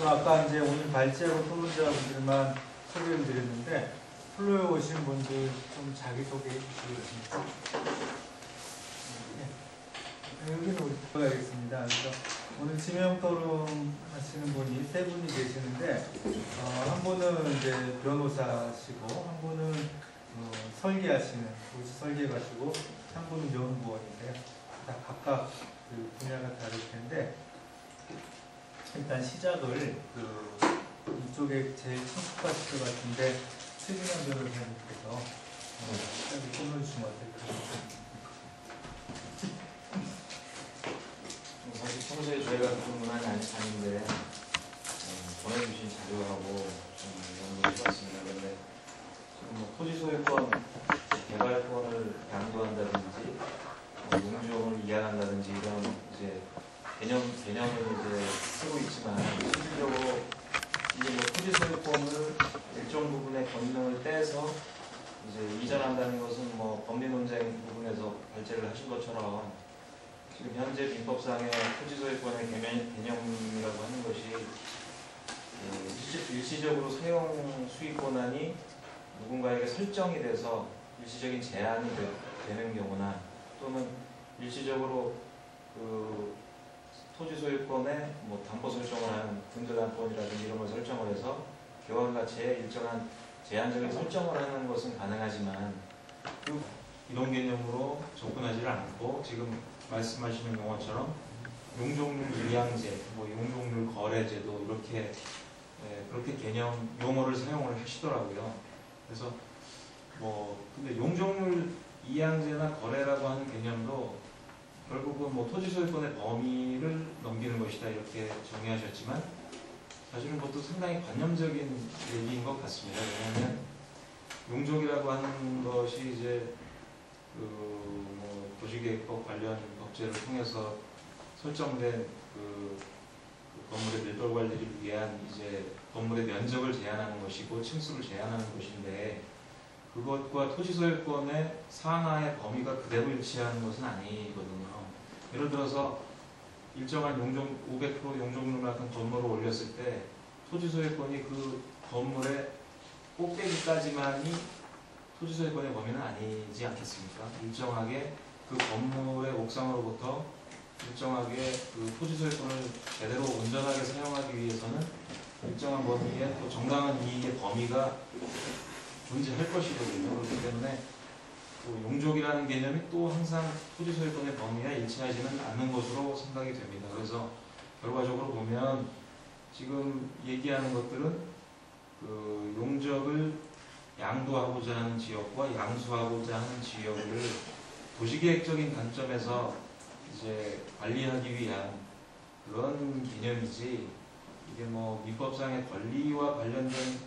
아까 이제 오늘 발제하고 토론자분들만 소개를 드렸는데 플로에 오신 분들 좀 자기소개 해주시겠습니까? 네. 여기는 우리 가겠습니다. 그래서 오늘 지명 토론 하시는 분이 세 분이 계시는데 한 분은 이제 변호사시고 한 분은 설계하시는 도시 설계가시고 한 분은 연구원인데요. 다 각각 그 분야가 다를 텐데 일단 시작을 이쪽에 제일 친숙하실 것 같은데 최진환 변호사님께서 시작을 끊어주시면 어떨까요? 사실 평소에 저희가 그런 문화는 아닌데 보내주신 자료하고 좀 연구해봤습니다. 그런데 지금 뭐 토지소유권 개발권을 양도한다든지 용적을 이양한다든지 이런 이제 개념을 이제 쓰고 있지만 실질적으로 이제 뭐 토지소유권을 일정 부분의 권능을 떼서 이제 이전한다는 것은 뭐 법리 논쟁 부분에서 발제를 하신 것처럼 지금 현재 민법상의 토지소유권의 개념이라고 하는 것이 일시적으로 사용 수익 권한이 누군가에게 설정이 돼서 일시적인 제한이 되는 경우나 또는 일시적으로 그 토지소유권에 뭐 담보 설정을 하는 분들담권이라든지 이런 걸 설정을 해서 교환 가치에 일정한 제한적인 설정을 하는 것은 가능하지만 이런 개념으로 접근하지를 않고 지금 말씀하시는 용어처럼 용적률 이양제, 뭐 용적률 거래제도 이렇게 그렇게 개념 용어를 사용을 하시더라고요. 그래서 뭐 근데 용적률 이양제나 거래라고 하는 개념도 결국은 뭐 토지소유권의 범위를 넘기는 것이다 이렇게 정의하셨지만 사실은 그것도 상당히 관념적인 얘기인 것 같습니다. 왜냐하면 용적이라고 하는 것이 이제 뭐 도시계획법 관련 법제를 통해서 설정된 그 건물의 밀도 관리를 위한 이제 건물의 면적을 제한하는 것이고 층수를 제한하는 것인데 그것과 토지소유권의 상하의 범위가 그대로 일치하는 것은 아니거든요. 예를 들어서 일정한 용적 500% 용적률 같은 건물을 올렸을 때 토지 소유권이 그 건물의 꼭대기까지만이 토지 소유권의 범위는 아니지 않겠습니까? 일정하게 그 건물의 옥상으로부터 일정하게 그 토지 소유권을 제대로 온전하게 사용하기 위해서는 일정한 범위에 또 정당한 이익의 범위가 존재할 것이거든요. 그렇기 때문에 또 용적이라는 개념이 또 항상 토지 소유권의 범위에 일치하지는 않는 것으로 생각이 됩니다. 그래서 결과적으로 보면 지금 얘기하는 것들은 그 용적을 양도하고자 하는 지역과 양수하고자 하는 지역을 도시계획적인 관점에서 이제 관리하기 위한 그런 개념이지, 이게 뭐 민법상의 권리와 관련된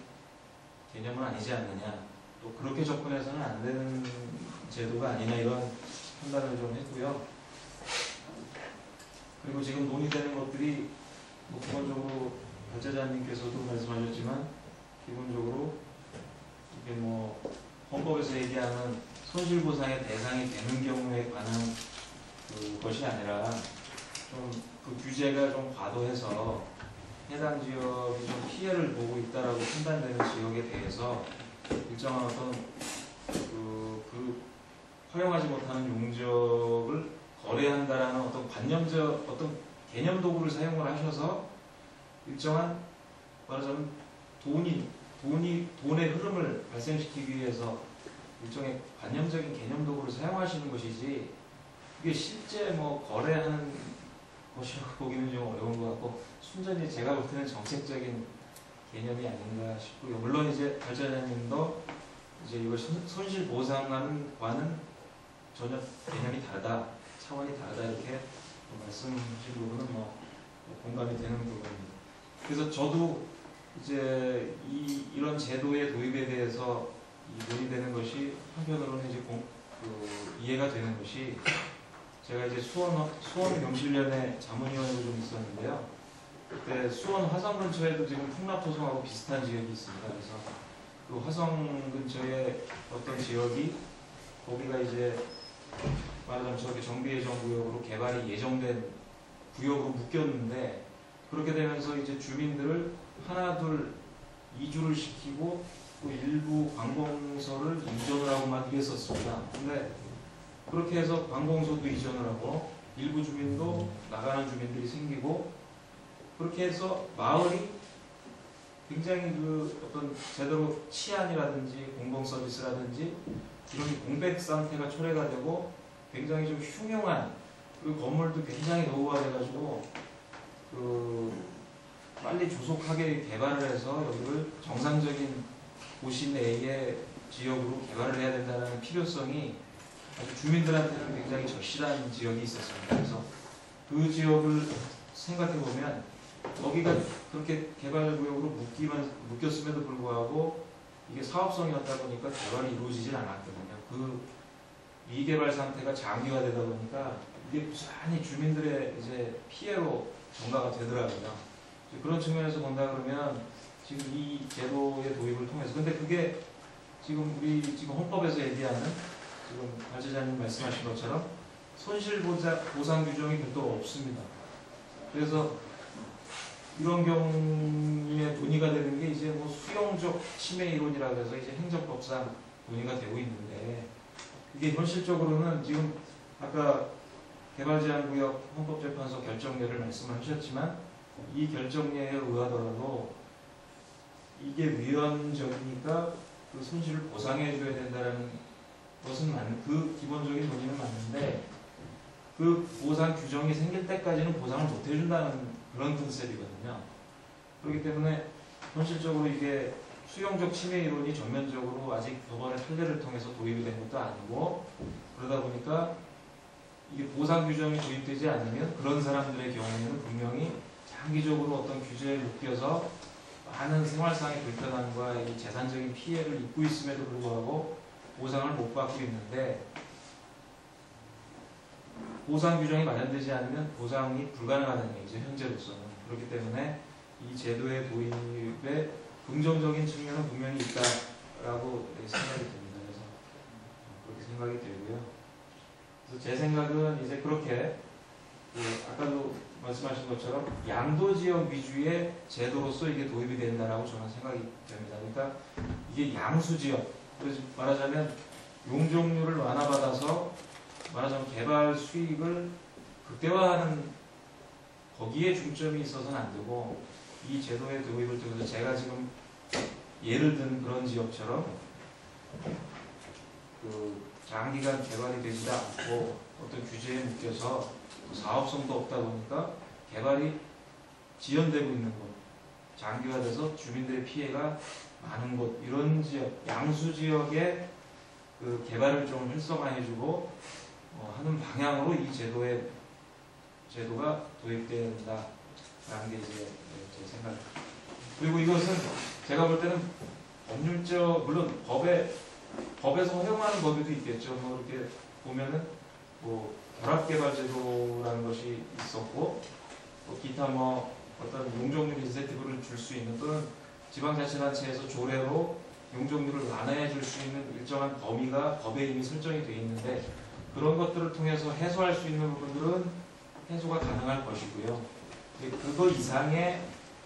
개념은 아니지 않느냐, 또 그렇게 접근해서는 안 되는 제도가 아니냐, 이런 판단을 좀 했고요. 그리고 지금 논의되는 것들이 뭐 기본적으로 발제자님께서도 말씀하셨지만 기본적으로 이게 뭐 헌법에서 얘기하는 손실보상의 대상이 되는 경우에 관한 그것이 아니라 좀 그 규제가 좀 과도해서 해당 지역이 좀 피해를 보고 있다라고 판단되는 지역에 대해서 일정한 어떤 그 허용하지 못하는 용적을 거래한다라는 어떤 관념적 어떤 개념 도구를 사용을 하셔서 일정한 말하자면 돈의 흐름을 발생시키기 위해서 일종의 관념적인 개념 도구를 사용하시는 것이지, 이게 실제 뭐 거래하는 것이라고 보기는 좀 어려운 것 같고, 순전히 제가 볼 때는 정책적인 개념이 아닌가 싶고요. 물론 이제 발전자님도 이제 이걸 손실보상과는 전혀 개념이 다르다, 차원이 다르다, 이렇게 말씀하신 부분은 뭐 공감이 되는 부분입니다. 그래서 저도 이제 이런 제도의 도입에 대해서 논의되는 것이 한편으로는 이제 이해가 되는 것이, 제가 이제 수원경실련의 자문위원으로 좀 있었는데요. 그때 수원 화성 근처에도 지금 풍납토성하고 비슷한 지역이 있습니다. 그래서 그 화성 근처에 어떤 지역이 거기가 이제 말하자면 저기 정비예정구역으로 개발이 예정된 구역으로 묶였는데, 그렇게 되면서 이제 주민들을 하나 둘 이주를 시키고 또 일부 관공서를 이전을 하고 막 이랬었습니다. 근데 그렇게 해서 관공서도 이전을 하고 일부 주민도 나가는 주민들이 생기고, 그렇게 해서 마을이 굉장히 그 어떤 제대로 치안이라든지 공공 서비스라든지 이런 공백 상태가 초래가 되고 굉장히 좀 흉흉한, 그 건물도 굉장히 노후화돼가지고 빨리 조속하게 개발을 해서 여기를 정상적인 도시 내의 지역으로 개발을 해야 된다는 필요성이 아주 주민들한테는 굉장히 절실한 지역이 있었습니다. 그래서 그 지역을 생각해 보면 거기가 그렇게 개발구역으로 묶였음에도 불구하고 이게 사업성이었다 보니까 개발이 이루어지질 않았거든요. 그 미개발 상태가 장기화되다 보니까 이게 부산히 주민들의 이제 피해로 전가가 되더라고요. 그런 측면에서 본다 그러면 지금 이 제도의 도입을 통해서, 근데 그게 지금 우리 지금 헌법에서 얘기하는 지금 발제자님 말씀하신 것처럼 손실보상 규정이 별도로 없습니다. 그래서 이런 경우에 논의가 되는 게 이제 뭐 수용적 침해 이론이라고 해서 이제 행정법상 논의가 되고 있는데, 이게 현실적으로는 지금 아까 개발제한구역 헌법재판소 결정례를 말씀하셨지만 이 결정례에 의하더라도 이게 위헌적이니까 그 손실을 보상해줘야 된다는 것은 그 기본적인 논의는 맞는데, 그 보상 규정이 생길 때까지는 보상을 못 해준다는 그런 컨셉이거든요. 그렇기 때문에 현실적으로 이게 수용적 침해 이론이 전면적으로 아직 법원의 판례를 통해서 도입이 된 것도 아니고, 그러다 보니까 이게 보상 규정이 도입되지 않으면 그런 사람들의 경우에는 분명히 장기적으로 어떤 규제에 묶여서 많은 생활상의 불편함과 이 재산적인 피해를 입고 있음에도 불구하고 보상을 못 받고 있는데, 보상 규정이 마련되지 않으면 보상이 불가능하다는 얘기죠, 현재로서는. 그렇기 때문에 이 제도의 도입에 긍정적인 측면은 분명히 있다라고 생각이 듭니다. 그래서 그렇게 생각이 들고요. 그래서 제 생각은 이제 그렇게 아까도 말씀하신 것처럼 양도 지역 위주의 제도로서 이게 도입이 된다라고 저는 생각이 됩니다. 그러니까 이게 양수 지역, 그래서 말하자면 용적률을 완화받아서 말하자면 개발 수익을 극대화하는 거기에 중점이 있어서는 안 되고 이 제도의 도입을 통해서 제가 지금 예를 든 그런 지역처럼 그 장기간 개발이 되지 않고 어떤 규제에 묶여서 사업성도 없다 보니까 개발이 지연되고 있는 곳, 장기화돼서 주민들의 피해가 많은 곳, 이런 지역, 양수 지역의 그 개발을 좀 활성화해주고 하는 방향으로 이 제도가 도입된다라는 게 이제 제 생각입니다. 그리고 이것은 제가 볼 때는 법률적, 물론 법에서 허용하는 법에도 있겠죠. 뭐 이렇게 보면은 뭐 결합개발제도라는 것이 있었고, 또 기타 뭐 어떤 용적률 인센티브를 줄 수 있는, 또는 지방자치단체에서 조례로 용적률을 완화해 줄 수 있는 일정한 범위가 법에 이미 설정이 되어 있는데, 그런 것들을 통해서 해소할 수 있는 부분들은 해소가 가능할 것이고요. 그거 이상의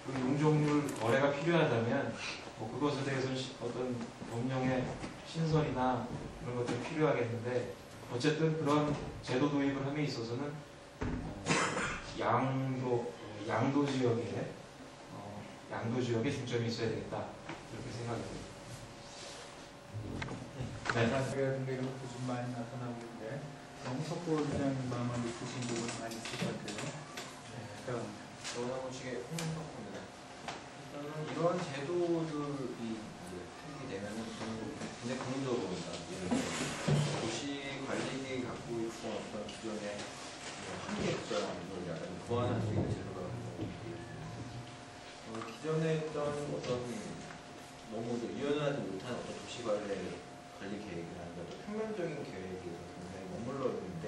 그 용적률 거래가 필요하다면 뭐 그것에 대해서는 어떤 법령의 신설이나 그런 것들이 필요하겠는데, 어쨌든 그런 제도 도입을 함에 있어서는 양도 지역에 중점이 있어야 되겠다, 이렇게 생각합니다. 네. 이런 부분 많이 나타나고 있는데 너무 속보 위원장님 마음을 느끼신 부분 많이 있을 것 같아요. 전화고시계 홍석호입니다. 일단은 이런 제도들이 하게 되면은 저는 굉장히 긍정적으로 봅니다. 도시 관리계획이 갖고 있던 어떤 기존의 한계점, 이걸 약간 보완할 수 있는 제도가 기존에 있던 어떤 너무 유연하지 못한 어떤 도시 관리 계획이라는 것도 평면적인 계획에서 굉장히 머물러 있는데,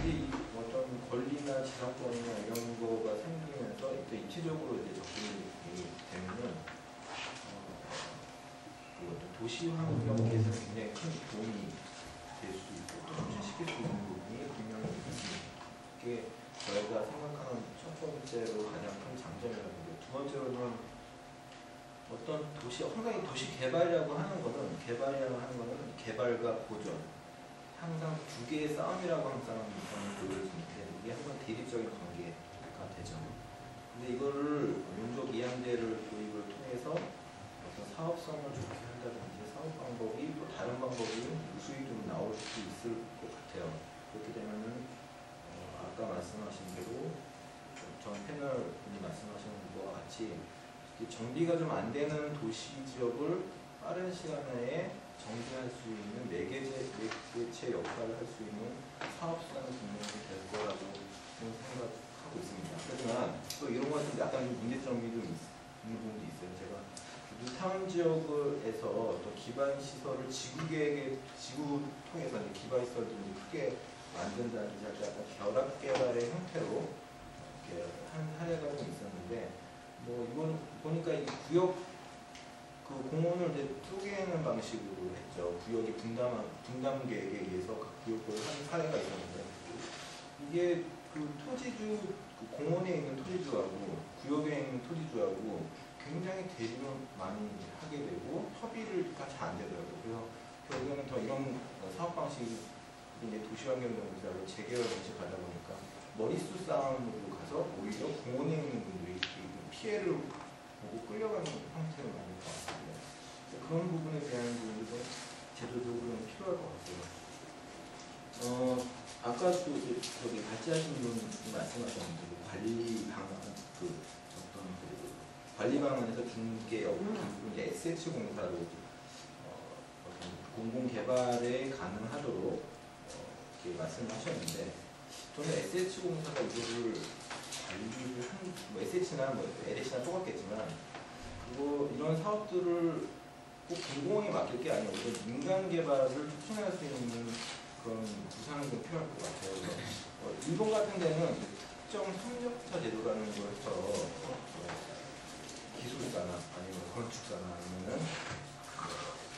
이 어떤 권리나 지상권이나 이런 거가 생기면서 또 입체적으로 이제 접근이 되면은 그 어떤 도시 환경에서 굉장히 큰 도움이 될 수 있고 또 촉진시킬 수 있는 부분이 분명히 있습니다. 그게 저희가 생각하는 첫 번째로 가장 큰 장점이라는 거고, 두 번째로는 어떤 상당히 도시 개발이라고 하는 거는 개발과 보존, 항상 두 개의 싸움이라고 항상 저는 보여지는데, 이게 항상 대립적인 관계가 되죠. 근데 이거를 용적 이양제를 도입을 통해서 어떤 사업성을 좋게 한다든지 사업 방법이 또 다른 방법이 무수히 좀 나올 수 있을 것 같아요. 그렇게 되면은 아까 말씀하신 대로 전 패널분이 말씀하신 것과 같이 정비가 좀 안 되는 도시 지역을 빠른 시간 내에 정비할 수 있는 매개체 역할을 할 수 있는 사업수단은 분명히 될 거라고 생각하고 있습니다. 하지만 또 이런 것은 약간 문제점이 좀 있는 부분도 있어요. 제가 뉴타운 지역에서 또 기반 시설을 지구 통해서 이제 기반 시설을 크게 만든다든지 약간 결합 개발의 형태로 이렇게 한 사례가 좀 있었는데, 뭐 이건 보니까 이 구역 그 공원을 이제 쪼개는 방식으로 했죠. 구역이 분담 계획에 의해서 각 구역을 한 사례가 있었는데, 이게 그 토지주, 그 공원에 있는 토지주하고 구역에 있는 토지주하고 굉장히 대립을 많이 하게 되고 협의를 잘 안 되더라고요. 그래서 결국에는 더 이런 사업 방식이 이제 도시환경정비사를 재개발 방식하다 보니까 머릿수 싸움으로 가서 오히려 공원에 있는 분들이 피해를 보고 끌려가는 형태로 많이 나왔습니다. 그런 부분에 대한 부분도 제도적으로 필요할 것 같아요. 아까 또 저기 같이 하신 분이 말씀하셨는데 관리 방안에서 중개 이제 SH 공사로 어떤 공공 개발에 가능하도록 이렇게 말씀하셨는데, 저는 SH 공사가 이거를 관리를 뭐 SH나 뭐 LH나 똑같겠지만 이런 사업들을 꼭 공공에 맡길 게 아니라 오히려 민간 개발을 촉진할 수 있는 그런 구상이 좀 필요할 것 같아요. 그래서 일본 같은 데는 특정 협력자 제도라는 걸 해서 기술사나 아니면 건축사나 아니면은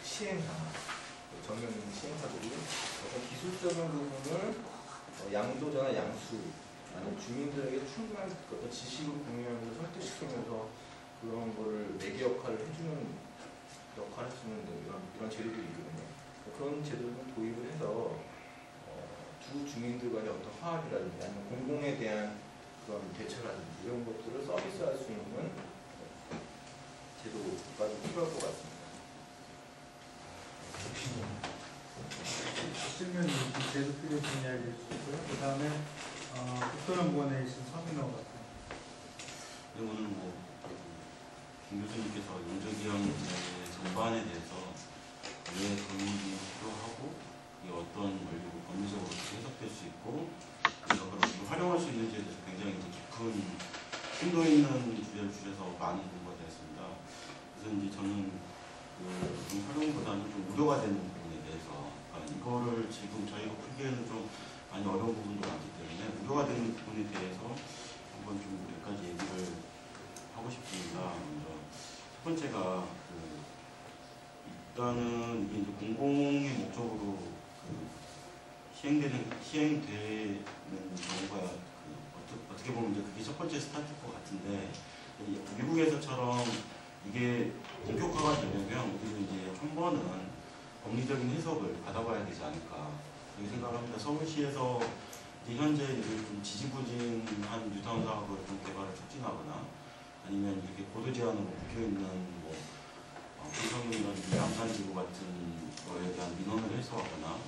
시행사나 전면 있는 시행사들이 어떤 기술적인 부분을 양도자나 양수 아니 주민들에게 충분한 어떤 지식을 공유하면서 설득시키면서 그런 거를 매개 역할을 해주는 역할을 해주는 이런 제도들이 있거든요. 그런 제도를 도입을 해서 두 주민들 간의 어떤 화합이라든지 아니면 공공에 대한 그런 대처라든지 이런 것들을 서비스할 수 있는 제도가 좀 필요할 것 같습니다. 실면 제도 필요성 이야기해 주시고요. 그 다음에 국토연구원에 계신 서민호 같은. 오늘 김 교수님께서 용적이양제 전반에 대해서 왜 도입이 필요하고 이게 어떤 원리고 법리적으로 어떻게 해석될 수 있고 그래서 그걸 활용할 수 있는지에 대해서 굉장히 이제 깊은 심도 있는 주제를 주셔서 많은 공부가 되었습니다. 그래서 이제 저는 좀 활용보다는 좀 우려가 되는 부분에 대해서 이거를 지금 저희가 풀기에는 좀 많이 어려운 부분도 많기 때문에 우려가 되는 부분에 대해서 한번 좀 몇 가지 얘기를 하고 싶습니다. 먼저 첫 번째가 일단은 이게 이제 공공의 목적으로 시행되는 경우가 어떻게 보면 이제 그게 첫 번째 스타트일 것 같은데 미국에서처럼 이게 본격화가 되려면 우리는 이제 첨번은 법리적인 해석을 받아봐야 되지 않을까 그렇게 생각을 합니다. 서울시에서 이제 현재 이제 좀 지지부진한 뉴타운 사업을 좀 개발을 촉진하거나 아니면 이렇게 고도 제한으로 묶여있는 불성용이라든지 양산지구 같은 거에 대한 민원을 해소하거나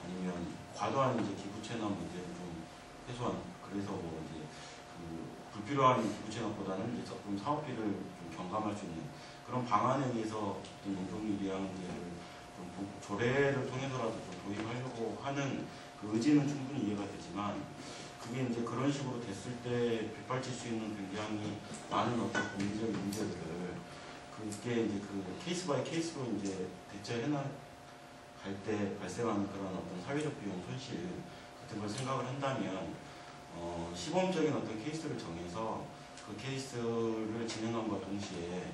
아니면 과도한 이제 기부 체납 문제를 좀 해소한 그래서 이제 불필요한 기부 체납보다는 이제 조금 사업비를 좀 경감할 수 있는 그런 방안에 의해서 어떤 용적률이양제를 좀 조례를 통해서라도 좀 도입하려고 하는 그 의지는 충분히 이해가 되지만 그게 이제 그런 식으로 됐을 때 빗발칠 수 있는 굉장히 많은 어떤 법리적인 문제들을 그게 이제 케이스 바이 케이스로 이제 대처해 나갈 때 발생하는 그런 어떤 사회적 비용 손실 같은 걸 생각을 한다면 시범적인 어떤 케이스를 정해서 그 케이스를 진행함과 동시에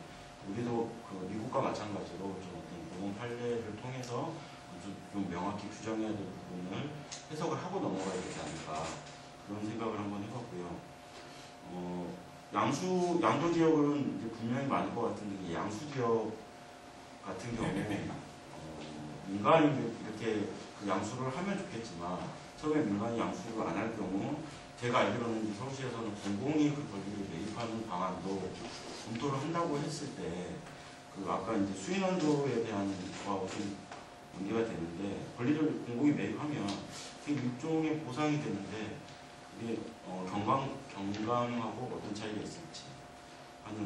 우리도 미국과 마찬가지로 좀 어떤 공공 판례를 통해서 좀 명확히 규정해야 될 부분을 해석을 하고 넘어가야 되지 않을까 그런 생각을 한번 해봤고요. 양도 지역은 이제 분명히 많을 것 같은데 양수 지역 같은 경우에 민간이 이렇게 양수를 하면 좋겠지만 처음에 민간이 양수를 안 할 경우 제가 알기로는 서울시에서는 공공이 그 권리를 매입하는 방안도 검토를 한다고 했을 때 아까 이제 수인 원도에 대한 조합이 문제가 되는데 권리를 공공이 매입하면 그게 일종의 보상이 되는데 이게 경감하고 어떤 차이가 있을지 하는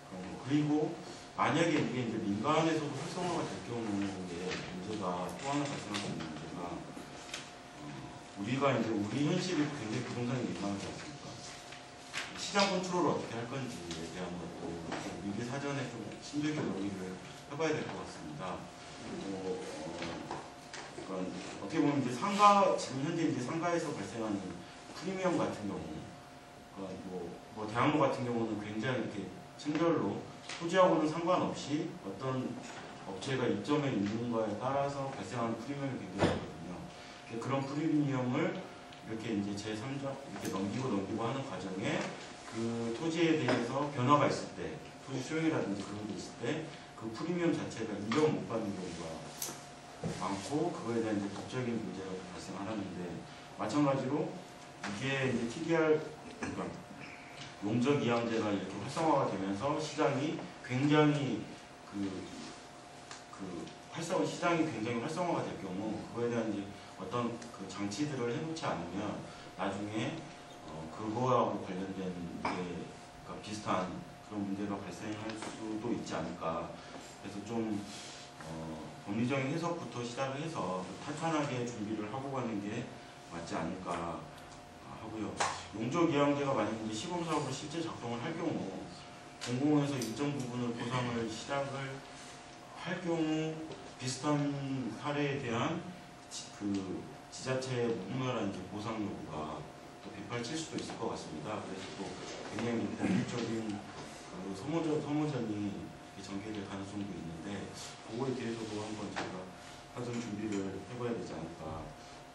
그런 거. 그리고 만약에 이게 이제 민간에서도 활성화가 될 경우에 문제가 또 하나 발생할 수 있는 문제가 우리가 이제 우리 현실이 굉장히 부동산이 민감하지 않습니까? 시장 컨트롤을 어떻게 할 건지에 대한 것도 미리 사전에 좀 심도있게 논의를 해봐야 될 것 같습니다. 그러니까 어떻게 보면 이제 지금 현재 이제 상가에서 발생하는 프리미엄 같은 경우, 그러니까 대학로 같은 경우는 굉장히 이렇게 층별로 토지하고는 상관없이 어떤 업체가 입점해 있는가에 따라서 발생하는 프리미엄이 굉장히 많거든요. 그런 프리미엄을 이렇게 이제 제3자 이렇게 넘기고 하는 과정에 그 토지에 대해서 변화가 있을 때, 토지 수용이라든지 그런 게 있을 때 그 프리미엄 자체가 인정을 못 받는 경우가 많고 그거에 대한 이제 법적인 문제가 발생하는데 마찬가지로 이게 이제 TDR 그러니까 용적이양제가 이렇게 활성화가 되면서 시장이 굉장히 시장이 굉장히 활성화가 될 경우 그거에 대한 이제 어떤 그 장치들을 해놓지 않으면 나중에 그거하고 관련된 그러니까 비슷한 그런 문제가 발생할 수도 있지 않을까. 그래서 좀 법리적인 해석부터 시작을 해서 탄탄하게 준비를 하고 가는 게 맞지 않을까 하고요. 용적이양제가 만약 이제 시범사업으로 실제 작동을 할 경우 공공에서 일정 부분을 보상을 시작을 할 경우 비슷한 사례에 대한 지자체의 무분별한 보상 요구가 또 빗발칠 수도 있을 것 같습니다. 그래서 또 굉장히 법률적인 소모전이 전개될 가능성도 있는데 그거에 대해서도 한번 제가 사전 준비를 해봐야 되지 않을까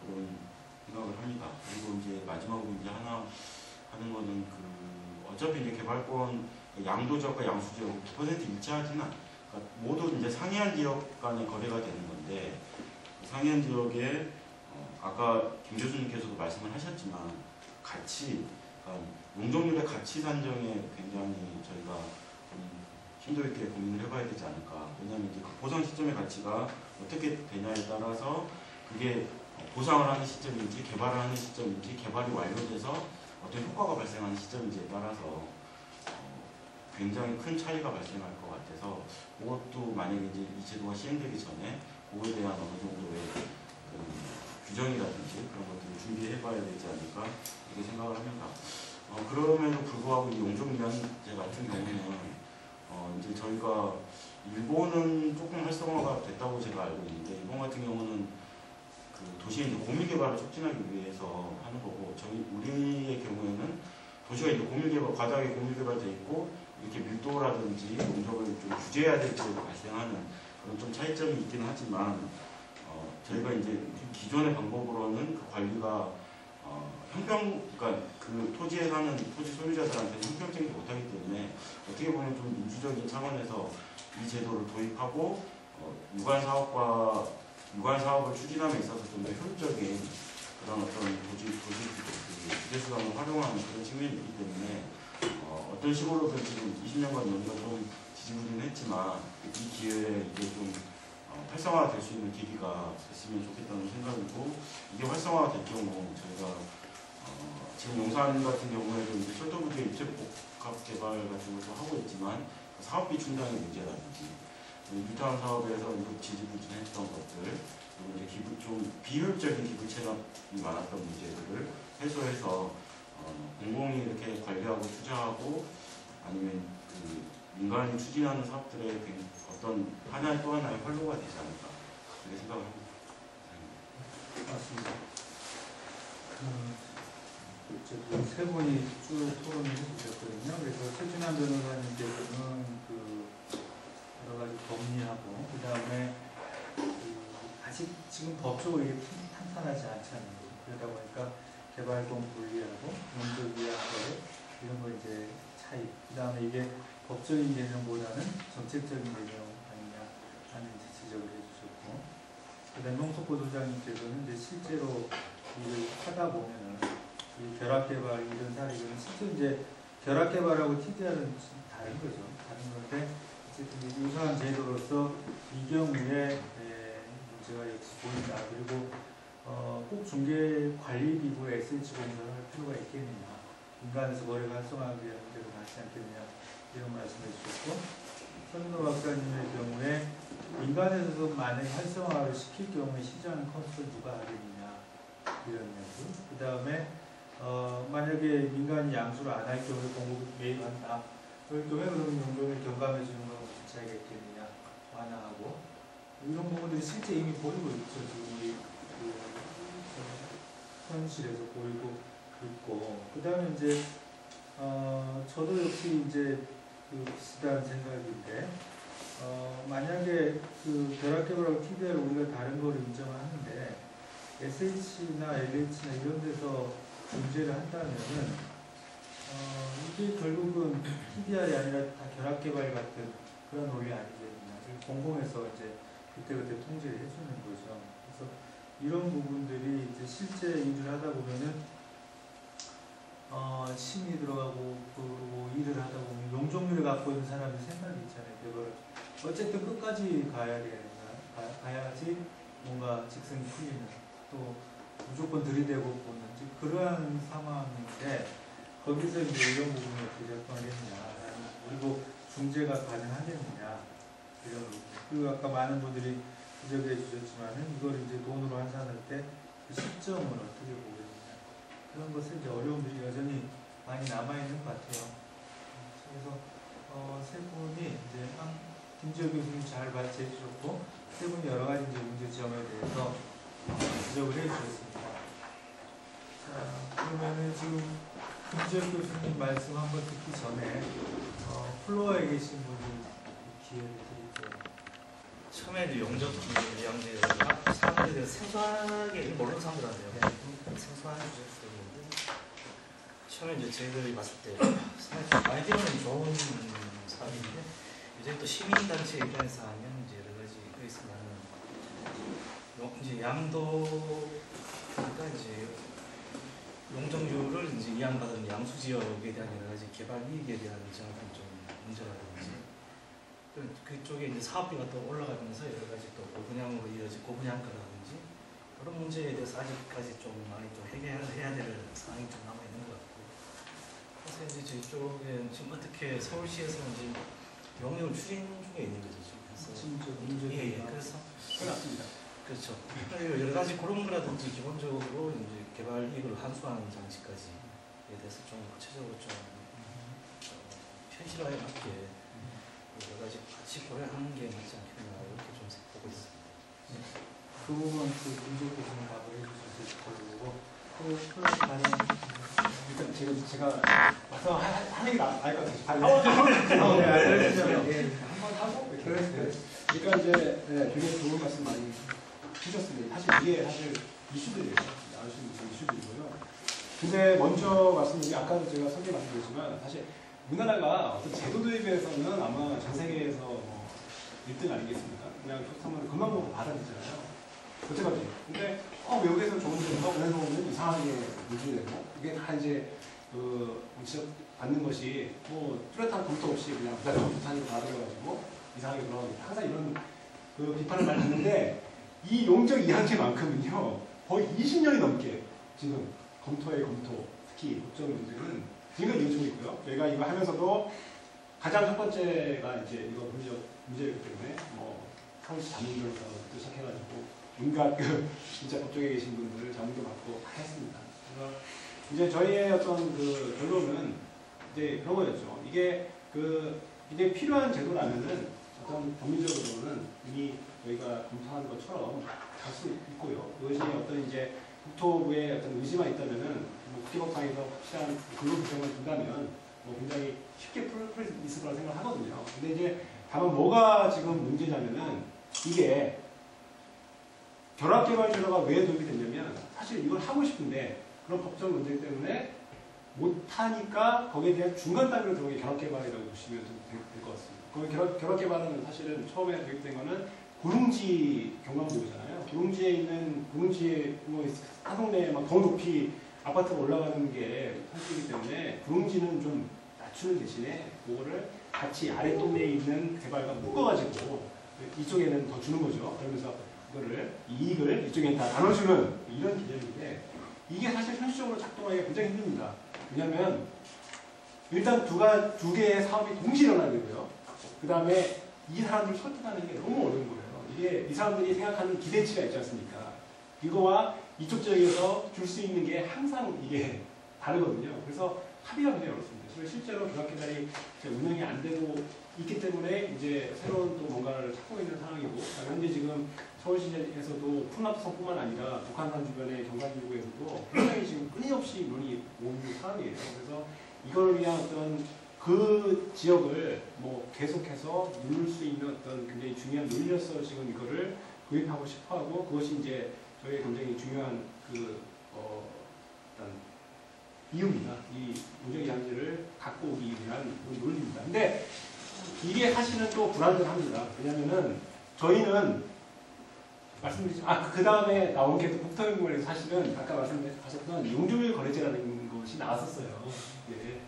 그런 생각을 생각을 합니다. 그리고 이제 마지막으로 이제 하나 하는 거는 그 어차피 이제 개발권 양도지역과 양수지역 100% 일치하지는 그러니까 모두 이제 상해안 지역 간의 거래가 되는 건데 상해안 지역에 아까 김 교수님께서도 말씀을 하셨지만 가치, 그러니까 용적률의 가치 산정에 굉장히 저희가 좀 심도 있게 고민을 해봐야 되지 않을까. 왜냐하면 이제 그 보상 시점의 가치가 어떻게 되냐에 따라서 그게 보상을 하는 시점인지 개발을 하는 시점인지 개발이 완료돼서 어떤 효과가 발생하는 시점인지에 따라서 굉장히 큰 차이가 발생할 것 같아서 그것도 만약에 이제 이 제도가 시행되기 전에 그거에 대한 어느 정도의 규정이라든지 그런 것들을 준비해봐야 되지 않을까 이렇게 생각을 합니다. 그럼에도 불구하고 이 용적미완제 같은 경우는 이제 저희가 일본은 조금 활성화가 됐다고 제가 알고 있는데 일본 같은 경우는 그 도시의 이제 공유개발을 촉진하기 위해서 하는 거고 우리의 경우에는 도시가 이제 공유개발 과다하게 공유개발돼 있고 이렇게 밀도라든지 용적을 좀 규제해야 될 지역이 발생하는 그런 좀 차이점이 있긴 하지만 저희가 이제 기존의 방법으로는 그 관리가 그러니까 그 토지에 사는 토지 소유자들한테 형평성이 못하기 때문에 어떻게 보면 좀 민주적인 차원에서 이 제도를 도입하고 유관 사업을 추진함에 있어서 좀 더 효율적인 그런 어떤 도시 규제 수단을 활용하는 그런 측면이 있기 때문에 어떤 식으로든 지금 20년간 논의가 좀 지지부진했지만 이 기회에 이게 좀 활성화가 될 수 있는 계기가 됐으면 좋겠다는 생각이고 이게 활성화가 될 경우 저희가 지금 용산 같은 경우에도 이제 철도부지 입체복합 개발 같은 것도 하고 있지만 사업비 충당의 문제라든지 뉴타운 사업에서 지지부진했던 것들 그리고 이제 좀 비효율적인 기부 체납이 많았던 문제들을 해소해서 공공이 이렇게 관리하고 투자하고 아니면 그 민간이 추진하는 사업들의 어떤 하나의 또 하나의 활로가 되지 않을까 그렇게 생각을 합니다. 맞습니다. 세 분이 쭉 토론을 해주셨거든요. 그래서 최준환 변호사님께서는 그 여러 가지 법리하고 그 다음에 아직 지금 법적으로 이게 탄탄하지 않잖아요. 그러다 보니까 개발권 분리하고 용적위한 거래 이런 거 이제 차이. 그 다음에 이게 법적인 개념보다는 정책적인 개념 아니냐 하는 지적을 해주셨고, 그다음에 농속보도장님께서는 이제 실제로 일을 하다 보면은 이 결합개발 이런 사례는 실제 이제 결합개발하고 TDR은 다른 거죠. 다른 건데 어쨌든 유사한 제도로서 이 경우에 문제가 역시 보인다. 그리고 꼭 중개관리기구 SH 공사를 할 필요가 있겠느냐. 민간에서 거래가 활성화하기 위한 문제가 낫지 않겠느냐. 이런 말씀해 주셨고, 손인호 박사님의 경우에 민간에서도 만약에 활성화를 시킬 경우에 시장 컨트롤 누가 하겠느냐. 이런 이야기. 그 다음에 만약에 민간이 양수를 안 할 경우에 공급을 매입한다. 그럴 경우에 그러면 용적을 경감해 주는 건 어떻게 하겠느냐. 완화하고. 이런 부분들이 실제 이미 보이고 있죠. 지금 우리 현실에서 보이고 있고. 그 다음에 이제 저도 역시 이제 비슷한 생각인데, 만약에 그 결합개발하고 TDR을 우리가 다른 걸 인정을 하는데, SH나 LH나 이런 데서 중재를 한다면은, 이게 결국은 TDR이 아니라 다 결합개발 같은 그런 논리 아니겠느냐. 공공에서 이제 그때그때 통제를 해주는 거죠. 그래서 이런 부분들이 이제 실제 일을 하다 보면은, 심이 들어가고, 그리고 일을 하다 보면 용적률을 갖고 있는 사람들 생각이 있잖아요. 그걸 어쨌든 끝까지 가야지 뭔가 직성이 풀리는, 또 무조건 들이대고 보는 그러한 상황인데, 거기서 이제 이런 부분이 어떻게 작동하겠느냐, 그리고 중재가 가능하겠느냐, 이런 부분. 그리고 아까 많은 분들이 지적해 주셨지만은, 이걸 이제 돈으로 환산할 때 그 시점을 어떻게 보겠느냐. 그런 것에 이제 어려움들이 여전히 많이 남아있는 것 같아요. 그래서 세 분이 이제 김지혁 교수님 잘 발제해 주셨고, 세 분이 여러 가지 이제 문제점에 대해서 지적을 해 주셨습니다. 자, 그러면은 지금 김지혁 교수님 말씀 한번 듣기 전에 플로어에 계신 분들 기회를 드릴게요. 처음에 이제 용적, 양재, 사람들에 대해서 생소하게 모르는 사람들한테요. 생소한 주제였는데 처음에 이제 저희들이 봤을 때 상당히 많이 들으면 좋은 사업인데 요즘 또 시민단체 입장에서 하면 이제 여러 가지 여기서 나는 이제 양도니까 이제 용적률을 이제 이양받은 양수지역에 대한 여러 가지 개발 이익에 대한 정확한 좀 문제라든지 그쪽에 이제 사업비가 또 올라가면서 여러 가지 또 고분양으로 이어진 고분양가라든지 그런 문제에 대해서 아직까지 좀 많이 좀 해결해야 될 상황이 좀 남아 있는 것 같고 그래서 이제 저희 쪽에 지금 어떻게 서울시에서 이제 용역을 추진 중에 있는 거죠 지금. 예, 그래서 끝났습니다. 그렇죠. 여러 가지 그런 거라든지 기본적으로 이제 개발 이익을 환수하는 장치까지에 대해서 좀 구체적으로 좀 현실화에 맞게 여러 가지 같이 고려하는 게 맞지 않겠나 이렇게 좀 보고 있습니다. 그 부분 그 문제에 대해서 답을 해주실 거고 플러스 다른 일단 지금 제가 와서 하는 게 나을 것 네, 같아요. 한번 하고 그러니까 이제 되게 좋은 말씀 많이 주셨습니다. 사실 이게 사실 이슈들이에요. 나오시는 이슈들이고요. 근데 먼저 말씀드린 아까도 제가 선생님 말씀드렸지만 사실 우리나라가 어떤 제도 도입에서는 아마 전 세계에서 뭐 1등 아니겠습니까? 그냥 좋다면 그만 보고 받아들이잖아요. 어쩌지? 근데 외국에서 좋은 제도가 은행에 오면 이상하게 문제되고 이게 다 이제 지적 받는 것이 뭐 뚜렷한 검토 없이 그냥 부담이 부탄이 받아들여가지고 이상하게 돌아갑니다. 항상 이런 그 비판을 많이 듣는데 이 용적 이항제만큼은요 거의 20년이 넘게 지금 검토, 특히 법적 문제는 지금까지 이어지고 있고요. 저희가 이거 하면서도 가장 첫 번째가 이제 이거 문제이기 때문에 뭐 서울시 자문변호사부터 시작해가지고 온갖 진짜 법조계에 계신 분들 자문도 받고 다 했습니다. 그래서 이제 저희의 어떤 그 결론은 이제 그런 거였죠. 이게 이게 필요한 제도라면은 어떤 법리적으로는 이미 저희가 검토한 것처럼 갈 수 있고요. 그것이 어떤 이제 국토부의 어떤 의지만 있다면은 뭐 국회법상에서 확실한 근로규정을 둔다면 뭐 굉장히 쉽게 풀 수 있을 거라 생각하거든요. 근데 이제 다만 뭐가 지금 문제냐면은 이게 결합개발제도가 왜 도입이 됐냐면 사실 이걸 하고 싶은데 그런 법적 문제 때문에 못하니까 거기에 대한 중간 단계로 들어오게 결합개발이라고 보시면 될 것 같습니다. 거기 결합개발은 사실은 처음에 도입된 거는 구릉지 경광도잖아요. 구릉지에 뭐 한 동네에 막 더 높이 아파트가 올라가는 게 현실이기 때문에 구릉지는 좀 낮추는 대신에 그거를 같이 아래 동네에 있는 개발과 묶어가지고 이쪽에는 더 주는 거죠. 그러면서 그거를 이익을 이쪽에 다 나눠주는 이런 개념인데 이게 사실 현실적으로 작동하기가 굉장히 힘듭니다. 왜냐하면 일단 두 개의 사업이 동시에 일어나야 되고요. 그 다음에 이 사람들을 설득하는 게 너무 어려운 거예요. 이게 이 사람들이 생각하는 기대치가 있지 않습니까? 이거와 이쪽 지역에서 줄 수 있는 게 항상 이게 다르거든요. 그래서 합의가 굉장히 어렵습니다. 그래서 실제로 결합개발이 운영이 안 되고 있기 때문에 이제 새로운 또 뭔가를 찾고 있는 상황이고 현재 지금 서울시에서도 풍납성뿐만 아니라 북한산 주변의 경관지구에서도 굉장히 지금 끊임없이 논의 오는 상황이에요. 그래서 이걸 위한 어떤 그 지역을 뭐 계속해서 누를 수 있는 어떤 굉장히 중요한 논리로서 지금 이거를 도입하고 싶어하고 그것이 이제 저희의 굉장히 중요한 일단 이유입니다. 이 용적 이항제를 갖고 오기 위한 논리입니다. 근데 이게 사실은 또 불안정합니다. 왜냐면은 저희는 말씀드리죠. 그 다음에 나온 게 국토연구원에서 사실은 아까 말씀하셨던 용적률 거래제라는 것이 나왔었어요. 예.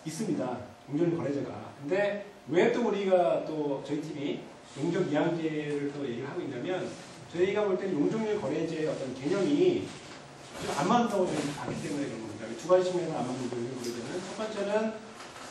있습니다. 용적률 거래제가. 근데 왜 또 우리가 또 저희 팀이 용적 이항제를 또 얘기를 하고 있냐면 저희가 볼 때는 용적률 거래제의 어떤 개념이 좀 안 맞다고 저희는 봤기 때문에 그런 겁니다. 두 가지 측면에서 안 맞는 용적률 거래제는 첫 번째는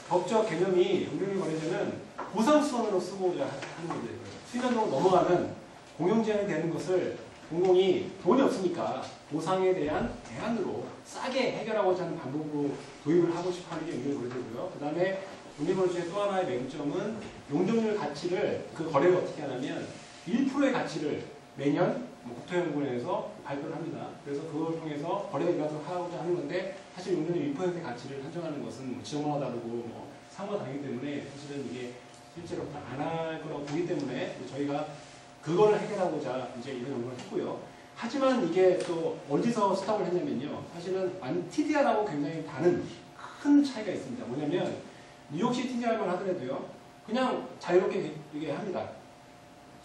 법적 개념이 용적률 거래제는 보상수단으로 쓰고자 하는 문제예요. 수년도로 넘어가는 공용제한이 되는 것을 공공이 돈이 없으니까 보상에 대한 대안으로 싸게 해결하고자 하는 방법으로 도입을 하고 싶어 하는 게 용적률 거래제고요. 그 다음에 용적률 거래제의 또 하나의 맹점은 용적률 가치를 그 거래를 어떻게 하냐면 1%의 가치를 매년 국토연구원에서 발표를 합니다. 그래서 그걸 통해서 거래를 하고자 하는 건데 사실 용적률 1%의 가치를 산정하는 것은 지역마다 다르고 뭐 상호가 다르기 때문에 사실은 이게 실제로 안 할 거라고 보기 때문에 저희가 그거를 해결하고자 이제 이런 연구를 했고요. 하지만 이게 또 어디서 스탑을 했냐면요. 사실은 TDR하고 굉장히 다른 큰 차이가 있습니다. 뭐냐면 뉴욕시 TDR만 하더라도요. 그냥 자유롭게 이게 합니다.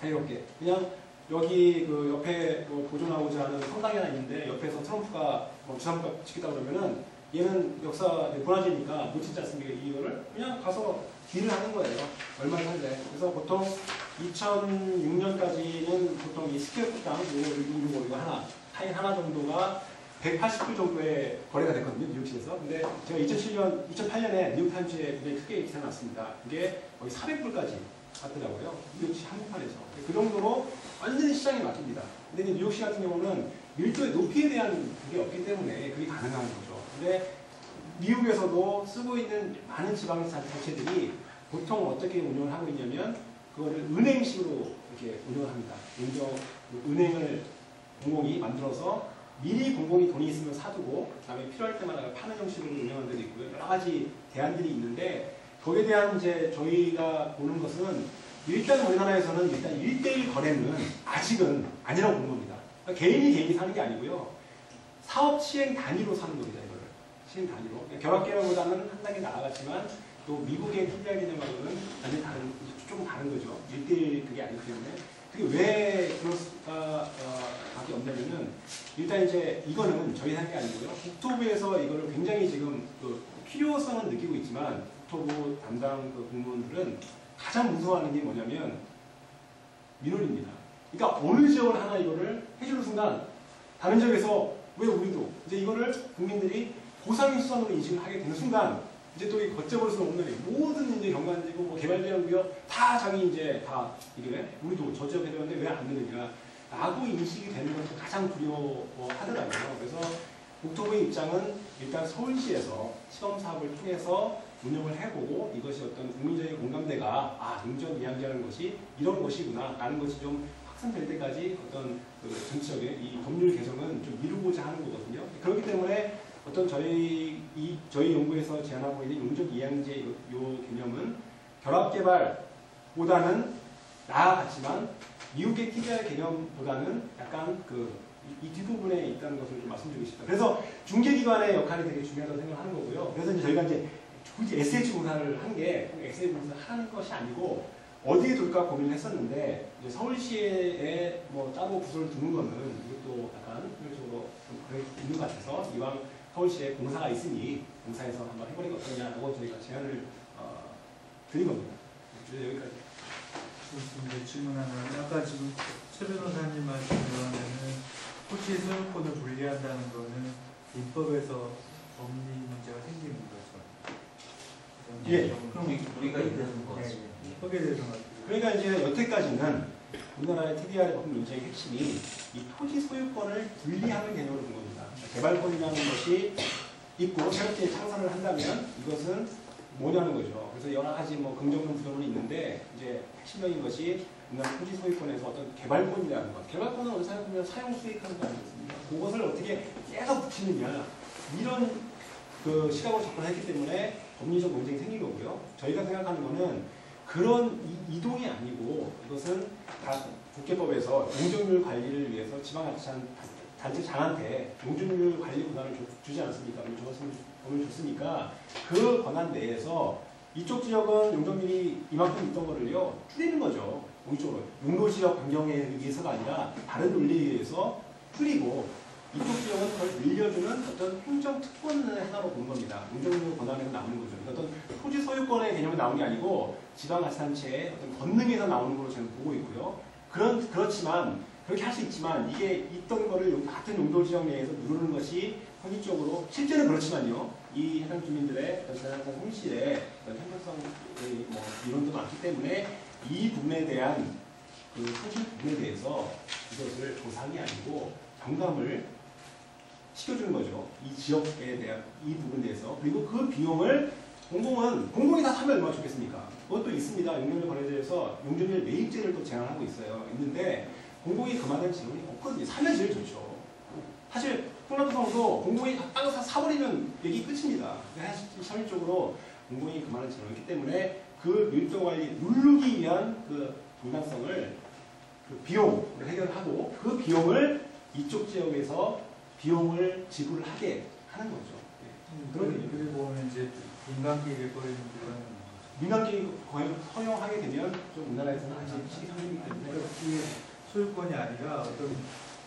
자유롭게. 그냥 여기 그 옆에 뭐 보존하고자 하는 성당이 하나 있는데 옆에서 트럼프가 뭐 주상법 지키다 그러면은 얘는 역사 문화재니까 못 짓지 않습니까? 이거를 그냥 가서 딜을 하는 거예요. 얼마나 할래. 그래서 보통 2006년까지는 보통 이 스퀘어풋당 이거 하나 타인 하나 정도가 180불 정도의 거래가 됐거든요. 뉴욕시에서. 근데 제가 2008년에 뉴욕타임즈에 굉장히 크게 기사가 났습니다. 이게 거의 400불까지 갔더라고요. 뉴욕시 한복판에서. 그 정도로 완전히 시장이 막힙니다. 근데 뉴욕시 같은 경우는 밀도의 높이에 대한 그게 없기 때문에 그게 가능한 거죠. 근데 미국에서도 쓰고 있는 많은 지방자치들이 보통 어떻게 운영을 하고 있냐면 그거를 은행식으로 이렇게 운영을 합니다. 은행을 공공이 만들어서 미리 공공이 돈이 있으면 사두고 그다음에 필요할 때마다 파는 형식으로 운영하는 데도 있고요. 여러 가지 대안들이 있는데 거기에 대한 이제 저희가 보는 것은 일단 우리나라에서는 일단 1대1 거래는 아직은 아니라고 보는 겁니다. 그러니까 개인이 사는 게 아니고요. 사업 시행 단위로 사는 겁니다. 이거를. 시행 단위로. 결합계열보다는 한 단계 나아갔지만 또 미국의 TDR 개념하고는 완전히 다른, 조금 다른 거죠. 1대1 그게 아니기 때문에. 그게 왜 그럴 수가 밖에 없냐면은 일단 이제 이거는 저희 할 게 아니고요. 국토부에서 이거를 굉장히 지금 그 필요성은 느끼고 있지만 국토부 담당 그 공무원들은 가장 무서워하는 게 뭐냐면 민원입니다. 그러니까 어느 지역을 하나 이거를 해주는 순간 다른 지역에서 왜 우리도 이제 이거를 국민들이 보상 수단으로 인식을 하게 되는 순간 이제 또 이 걷잡을 수는 없는 모든 이제 경관지고 뭐 개발지역이요 다 자기 이제 다 이게 우리도 저 지역에 되는데 왜 안 되느냐 라고 인식이 되는 것도 가장 두려워하더라고요. 그래서 국토부의 입장은 일단 서울시에서 시범 사업을 통해서 운영을 해보고 이것이 어떤 국민적인 공감대가 용적 이야기하는 것이 이런 것이구나 라는 것이 좀 확산될 때까지 어떤 그 전체적인 이 법률 개정은 좀 미루고자 하는 거거든요. 그렇기 때문에 어떤 저희 연구에서 제안하고 있는 용적 이양제 요 개념은 결합개발보다는 나아갔지만 미국의 TDR 개념보다는 약간 이 뒷부분에 있다는 것을 좀 말씀드리고 싶다. 그래서 중개기관의 역할이 되게 중요하다고 생각하는 거고요. 그래서 이제 저희가 이제 굳이 SH 공사를 한 게 SH 공사를 하는 것이 아니고 어디에 둘까 고민을 했었는데 이제 서울시에 뭐 따로 부서를 두는 거는 이것도 약간 효율적으로 좀 그래 있는 것 같아서 이왕 서울시에 공사가 있으니 공사에서 한번 해보니까 어떠냐고 저희가 제안을 드린 겁니다. 여기까지. 좋습니다. 질문 하나. 아까 지금 최 변호사님 말씀드리면은 토지 소유권을 분리한다는 거는 민법에서 법리 문제가 생기는 거죠. 예. 그럼 우리가 있는 거 같습니다. 거기에 대해서 그러니까 이제 여태까지는 우리나라의 TDR 법 문제의 핵심이 이 토지 소유권을 분리하는 개념으로 본 겁니다. 개발권이라는 것이 있고 새롭게 창설을 한다면 이것은 뭐냐는 거죠. 그래서 여러 가지 뭐 긍정론 부정론이 있는데 이제 핵심적인 것이 우리나라 토지 소유권에서 어떤 개발권이라는 것. 개발권은 어느 사람보면 사용 수익하는 거 아니겠습니까? 그것을 어떻게 계속 붙이느냐 이런 그 시각으로 접근했기 때문에 법리적 논쟁이 생긴 거고요. 저희가 생각하는 거는 그런 이동이 아니고 이것은 다 국회법에서 용적률 관리를 위해서 지방자치단체 장한테 용적률 관리 권한을 주지 않습니까? 법을 줬으니까 그 권한 내에서 이쪽 지역은 용적률이 이만큼 있던 거를요 줄이는 거죠. 이쪽으로 용도지역 변경에 의해서가 아니라 다른 논리에 의해서 줄이고 이쪽 지역은 그걸 늘려주는 어떤 행정특권의 하나로 보는 겁니다. 용적률 권한에서 나오는 거죠. 어떤 토지 소유권의 개념이 나오는 게 아니고 지방자치단체의 어떤 권능에서 나오는 걸로 저는 보고 있고요. 그렇지만 그렇게 할 수 있지만 이게 있던 거를 같은 용도지역 내에서 누르는 것이 형식적으로 실제는 그렇지만요. 이 해당 주민들의 어떤 재산상 손실의 어떤 형평성의 뭐 이론도 많기 때문에 이 부분에 대한 그 손실 부분에 대해서 이것을 보상이 아니고 경감을 시켜주는 거죠. 이 지역에 대한 이 부분에 대해서. 그리고 그 비용을 공공이 다 사면 얼마나 좋겠습니까? 그것도 있습니다. 용적률 관리제에서 용적률 매입제를 또 제한하고 있어요. 있는데 공공이 그만한 지원이 없거든요. 사면 제일 좋죠. 사실 풍랑부동도 공공이 땅을 사버리면 얘기 끝입니다. 현실적으로 공공이 그만한 지원이 있기 때문에 그 밀도 관리 누르기 위한 그 분당성을 그 비용을 해결하고 그 비용을 이쪽 지역에서 비용을 지불을 하게 하는 거죠. 그리고 이제 민간기계 거리는 그런 민간기기 허용하게 되면 좀 우리나라에서는 아직 시기 상황이기 때문에 이게 소유권이 아니라 어떤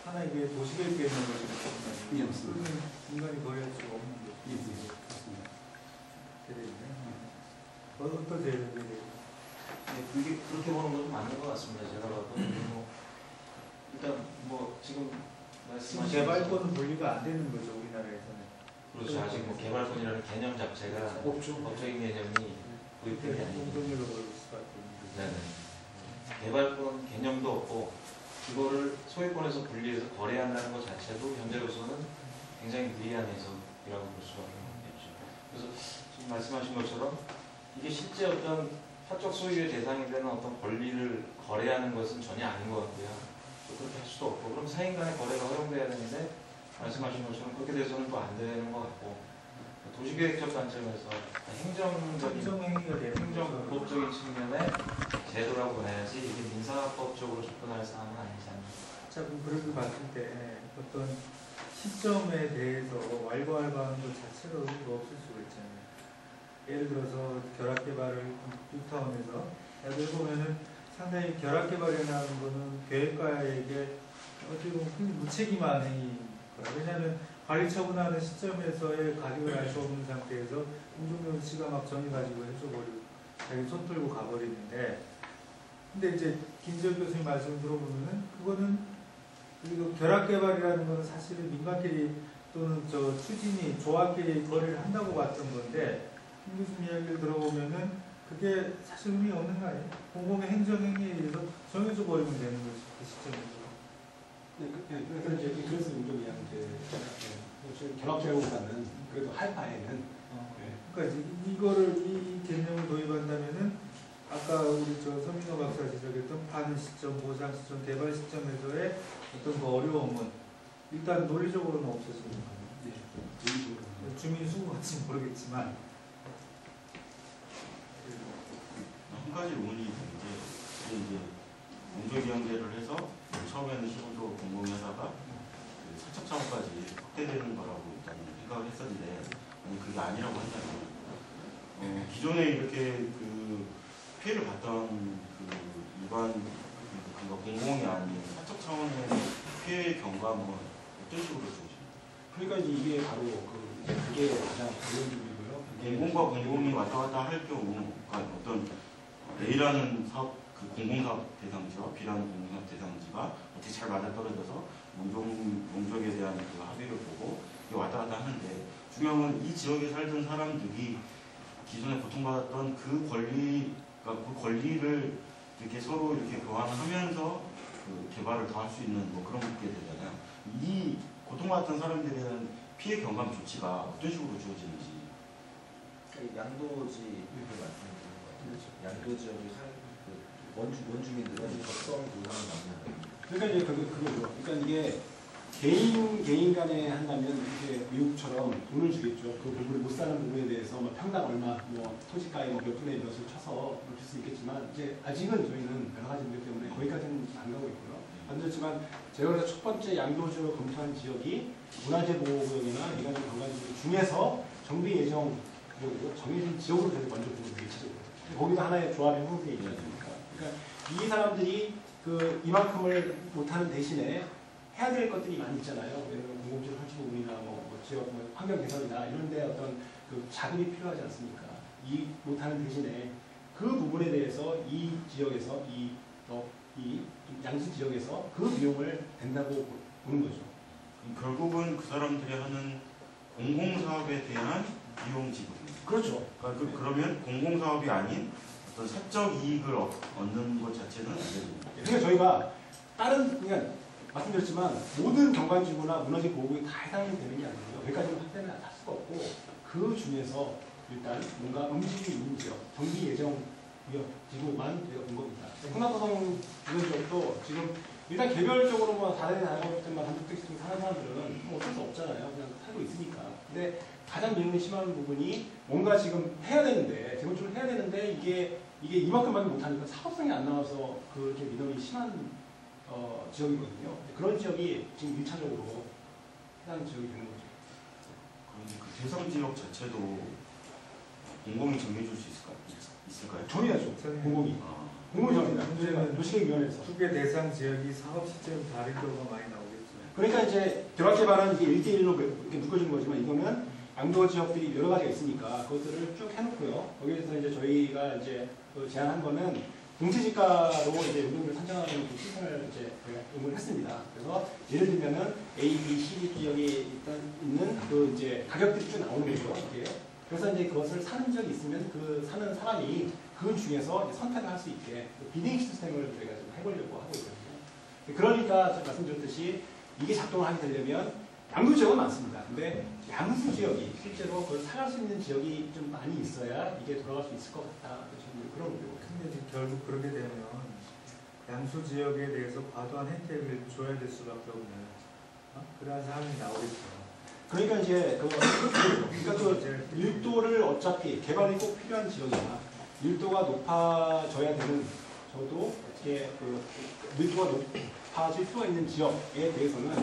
하나 이게 도시계획에 있는 것이기 예, 맞습니다. 인간이 거래할 수가 없는 거죠. 예, 그렇습니다. 어떠세요? 네, 그게 그렇게 보는 것도 맞는 것 같습니다. 제가 봐도 일단 뭐 지금 말씀하신 개발권은 분리가 안 되는 거죠, 우리나라에서는. 그렇죠. 아직 뭐 개발권이라는 개념 자체가 없죠. 법적인 개념이 도입된 게 아니고 공동으로 걸을 수밖에 없는 거죠. 네네. 개발권 개념도 없고 이거를 소유권에서 분리해서 거래한다는 것 자체도 현재로서는 굉장히 무리한 해석이라고 볼 수밖에 없겠죠. 그래서 지금 말씀하신 것처럼 이게 실제 어떤 사적 소유의 대상이 되는 어떤 권리를 거래하는 것은 전혀 아닌 것 같고요. 또 그렇게 할 수도 없고 그럼 사인 간의 거래가 허용돼야 되는데 말씀하신 것처럼 그렇게 돼서는 또 안 되는 것 같고 도시계획적 관점에서 행정적인 행정행위가 되는 행정법적인 측면의 제도라고 봐야지 이게 민사법적으로 접근할 사항은 아니지 않나. 자, 그럼 그렇게 봤을 때 어떤 시점에 대해서 왈가왈부하는 것 자체로 의미가 없을 수가 있잖아요. 예를 들어서 결합개발을 뉴타운에서 여기 보면은 상당히 결합개발이라는 거는 계획가에게 어떻게 보면 큰 무책임한 행위인 거라. 왜냐하면 관리 처분하는 시점에서의 가격을 알 수 없는 상태에서 공중면 씨가 막 정해가지고 해줘버리고 자기 손 들고 가버리는데, 근데 이제 김지혁 교수님 말씀 들어보면은 그거는 그리고 결합개발이라는 거는 사실은 민간끼리 또는 저 추진이 조합끼리 거래를 한다고 봤던 건데 김 교수님 이야기를 들어보면은 그게 사실 의미가 없는 거 아니에요? 공공의 행정행위에 의해서 정해져 버리면 되는 거지 그 시점에서. 그래서 이제 그래서 운동이야 이제 결합제공사는 그래도 할 바에는 그러니까 이제 이거를 이 개념을 도입한다면은 아까 우리 저 서민호 박사 지적했던 파는 시점, 보상 시점, 개발 시점에서의 어떤 그 어려움은 일단 논리적으로는 없었습니다. 주민 수고 같이 모르겠지만 한 가지 의문이 드는 게 이제 공정이양제를 해서 처음에는 15조 공공회사가 사적 자원까지 확대되는 거라고 일단 생각을 했었는데 아니 그게 아니라고 한다면 기존에 이렇게 그 피해를 봤던 그 일반 그 공공이 아닌 사적 차원의 피해 경감은 어떤 식으로 주어집니까? 그러니까 이게 바로 그게 가장 기본적이고요. 공공과 공공이 왔다 갔다 할 경우 그러니까 어떤 A라는 사업 그 공공사업 대상지와 B라는 공공사업 대상지가 어떻게 잘 맞아떨어져서 용적에 대한 그 합의를 보고 이게 왔다 갔다 하는데 중요한 건 이 지역에 살던 사람들이 기존에 고통받았던 그 권리, 그러니까 그 권리를 이렇게 서로 이렇게 교환하면서 그 개발을 더 할 수 있는 뭐 그런 게 되잖아요. 이 고통받았던 사람들에 대한 피해 경감 조치가 어떤 식으로 주어지는지. 양도지를 말씀드리는 것 같아요. 양도 지역이 원주민들은 적성 부분을 남는. 그러니까 이제 그거죠. 그러니까 이게 개인 간에 한다면 이제 미국처럼 돈을 주겠죠. 그 부분을 못 사는 부분에 대해서 뭐 평당 얼마, 뭐 토지가의 뭐 몇 분의 몇을 쳐서 그럴 수 있겠지만 이제 아직은 저희는 여러 가지 문제 때문에 거기까지는 안 가고 있고요. 그렇지만 제가 그래서 첫 번째 양도지역을 검토한 지역이 문화재 보호구역이나 민간적 관광지 중에서 정비 예정 구역이고 정해진 지역으로 계속 먼저 보는 게 일차적이거든요. 거기도 하나의 조합이 형성돼 있지 않습니까? 그러니까 이 사람들이 이만큼을 못하는 대신에 해야 될 것들이 많이 있잖아요. 예를 들면 공공지역 설치 부분이나 뭐 지역 뭐 환경 개선이나 이런데 어떤 그 자금이 필요하지 않습니까? 이 못하는 대신에 그 부분에 대해서 이 지역에서 이 양수 지역에서 그 비용을 댄다고 보는 거죠. 결국은 그 사람들이 하는 공공사업에 대한 비용 지불입니다. 그렇죠. 그러니까 그러면 공공사업이 아닌 어떤 사적 이익을 얻는 것 자체는 안 됩니다. 그러니까 저희가 그러니까 말씀드렸지만 모든 경관지구나 문화재 보호구역이 다 해당이 되는 게 아니고요. 여기까지는 확대는 할 수가 없고 그 중에서 일단 뭔가 움직임이 있는 지역, 정비 예정 구역 지구만 저희가 본 겁니다. 흥남도성 이런 지역도 지금 일단 개별적으로 뭐 다른 것들만 단독택지 사는 사람들은 뭐 어쩔 수 없잖아요. 그냥 살고 있으니까. 근데 가장 민원이 심한 부분이 뭔가 지금 해야 되는데 재건축을 해야 되는데 이게 이만큼밖에 못하니까 사업성이 안 나와서 그렇게 민원이 심한 지역이거든요. 그런 지역이 지금 1차적으로 해당 지역이 되는 거죠. 그런데 그 대상 지역 자체도 공공이 정해줄 수 있을까요? 정해야죠. 정해야죠. 공공이. 아, 공공이 정합니다. 문제는 도시계획위원회에서. 투개 대상 지역이 사업 시점 다른 경우가 많이 나오겠죠. 그러니까 이제 개발은 이게 1대1로 이렇게 묶어진 거지만 이거는 양도 지역들이 여러 가지가 있으니까 그것들을 쭉 해놓고요. 거기에서 이제 저희가 이제 그 제안한 거는 공시지가로 이제 용도를 산정하는 그 시스템을 이제 저희가 요구를 했습니다. 그래서 예를 들면은 A, B, C, D 지역에 일단 있는 그 이제 가격들이 쭉 나오는 거죠. 이게. 그래서 이제 그것을 사는 지역이 있으면 그 사는 사람이 그 중에서 이제 선택을 할 수 있게 비딩 시스템을 저희가 좀 해보려고 하고 있거든요. 그러니까 제가 말씀드렸듯이 이게 작동을 하게 되려면 양도 지역은 많습니다. 근데 양수 지역이 실제로 그걸 살할 수 있는 지역이 좀 많이 있어야 이게 돌아갈 수 있을 것 같다. 그런 거예요. 근데 이제 결국 그렇게 되면 양수 지역에 대해서 과도한 혜택을 줘야 될 수밖에 없는 그러한 상황이 나오겠죠. 그러니까 이제 그러니까 그 밀도를 어차피 개발이 꼭 필요한 지역이나 밀도가 높아져야 되는 저도 어떻게 그 밀도가 높아질 필요가 있는 지역에 대해서는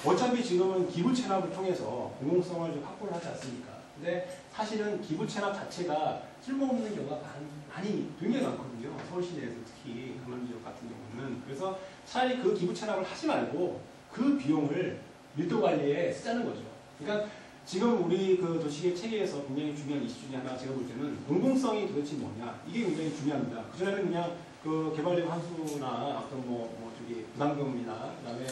어차피 지금은 기부 체납을 통해서 공공성을 좀 확보를 하지 않습니까? 근데 사실은 기부 체납 자체가 쓸모없는 경우가 굉장히 많거든요. 서울시 내에서 특히 강남 지역 같은 경우는. 그래서 차라리 그 기부 체납을 하지 말고 그 비용을 밀도 관리에 쓰자는 거죠. 그러니까 지금 우리 그 도시계획 체계에서 굉장히 중요한 이슈 중에 하나 제가 볼 때는 공공성이 도대체 뭐냐 이게 굉장히 중요합니다. 그전에는 그냥 그 개발료 환수나 어떤 저기 부담금이나 그다음에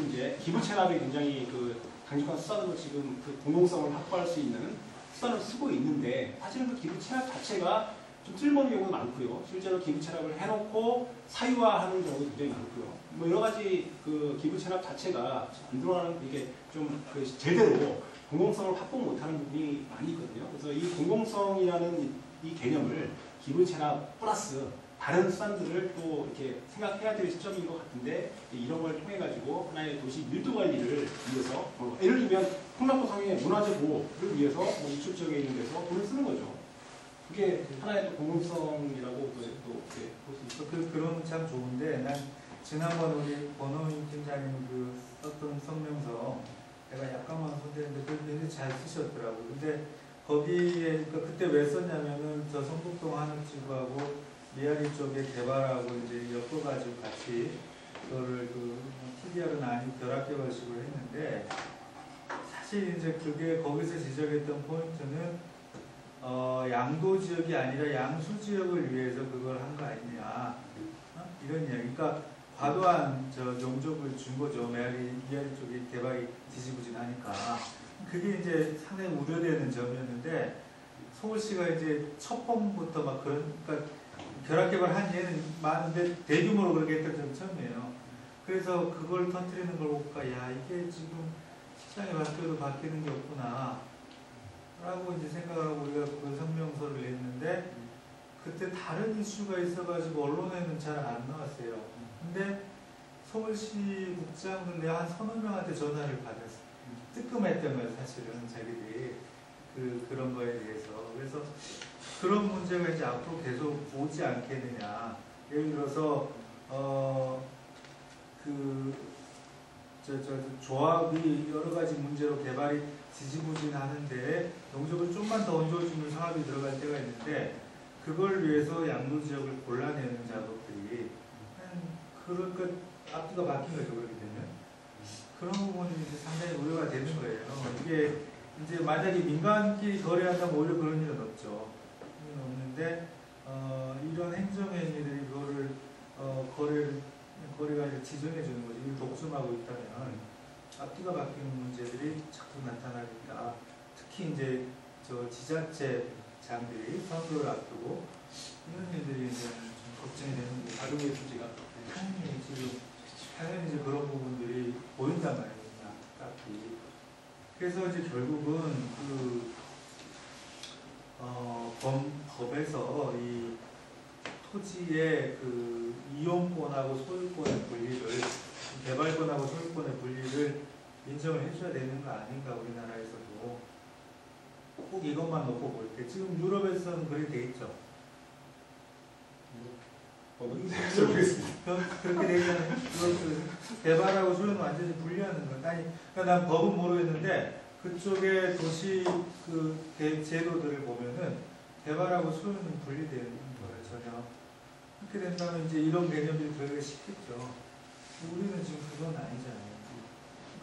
이제 기부 체납이 굉장히 그 강력한 수단으로 지금 그 공공성을 확보할 수 있는 수단을 쓰고 있는데 사실은 그 기부 체납 자체가 좀 쓸모없는 경우도 많고요. 실제로 기부 체납을 해놓고 사유화하는 경우도 굉장히 많고요. 뭐 여러 가지 그 기부 체납 자체가 안 들어가는 이게 좀 그 제대로 공공성을 확보 못하는 부분이 많이 있거든요. 그래서 이 공공성이라는 이 개념을 기부 체납 플러스 다른 수단들을 또 이렇게 생각해야 될 시점인 것 같은데 이런 걸 통해 가지고 하나의 도시 밀도 관리를 위해서 예를 들면 풍남도 상의 문화재 보호를 위해서 이쪽 지역에 있는 데서 돈을 쓰는 거죠. 그게 하나의 또 공공성이라고 또 이렇게 볼 수 있죠. 그럼 참 좋은데 난 지난번 우리 권호인 팀장님 그 썼던 성명서 내가 약간만 손대는데 그걸 굉장히 잘 쓰셨더라고. 근데 거기에 그러니까 그때 왜 썼냐면은 저 성북동 하늘지구하고 미아리 쪽에 개발하고 이제 엮어가지고 같이 그거를 그 TDR은 아닌 결합개발식으로 했는데 사실 이제 그게 거기서 지적했던 포인트는 양도 지역이 아니라 양수 지역을 위해서 그걸 한 거 아니냐 이런 이야기. 그러니까 과도한 용적을 준 거죠. 미아리 쪽에 개발이 지지부진하니까 그게 이제 상당히 우려되는 점이었는데 서울시가 이제 첫 봄부터 막 그러니까 결합개발한 예는 많은데 대규모로 그렇게 했던 점이 처음이에요. 그래서 그걸 터뜨리는 걸 보니까 야 이게 지금 시장이 바뀌어도 바뀌는 게 없구나 라고 이제 생각을 하고 우리가 그 성명서를 냈는데 그때 다른 이슈가 있어가지고 언론에는 잘 안 나왔어요. 근데 서울시 국장들 내가 한 서너 명한테 전화를 받았어. 뜨끔했던 거예요 사실은 자기들이 그런 거에 대해서. 그래서 그런 문제가 이제 앞으로 계속 오지 않겠느냐. 예를 들어서 조합이 여러 가지 문제로 개발이 지지부진하는데 용적을 좀만 더 얹어주는 사업이 들어갈 때가 있는데 그걸 위해서 양도 지역을 골라내는 작업들이 그럴 것 앞뒤가 바뀐 거죠. 그렇게 되면 그런 부분이 이제 상당히 우려가 되는 거예요. 이게 이제 만약에 민간끼리 거래한다면 오히려 그런 일은 없죠. 없는데 이런 행정행위들이 그거를 거래가 이제 지정해 주는 거지. 이걸 독점하고 있다면 앞뒤가 바뀌는 문제들이 자꾸 나타나니까 특히 이제 저 지자체장들이 선거를 앞두고 이런 일들이 이제 좀 걱정이 되는 게 가동의 소지가 당연히 이제 그런 부분들이 보인단 말입니다. 딱히. 그래서 이제 결국은 법에서 이 토지의 그 이용권하고 소유권의 분리를 개발권하고 소유권의 분리를 인정을 해줘야 되는 거 아닌가 우리나라에서도 꼭 이것만 놓고 볼 때 지금 유럽에서는 그렇게 돼 있죠. 그렇게 그렇게 되잖아요. 개발하고 소유는 완전히 분리하는 거야. 아니, 그러니까 난 법은 모르겠는데 그쪽의 도시 그 제도들을 보면은 개발하고 소유는 분리되는 거예요, 전혀. 그렇게 된다면 이제 이런 개념들이 들어가기 쉽겠죠. 우리는 지금 그건 아니잖아요.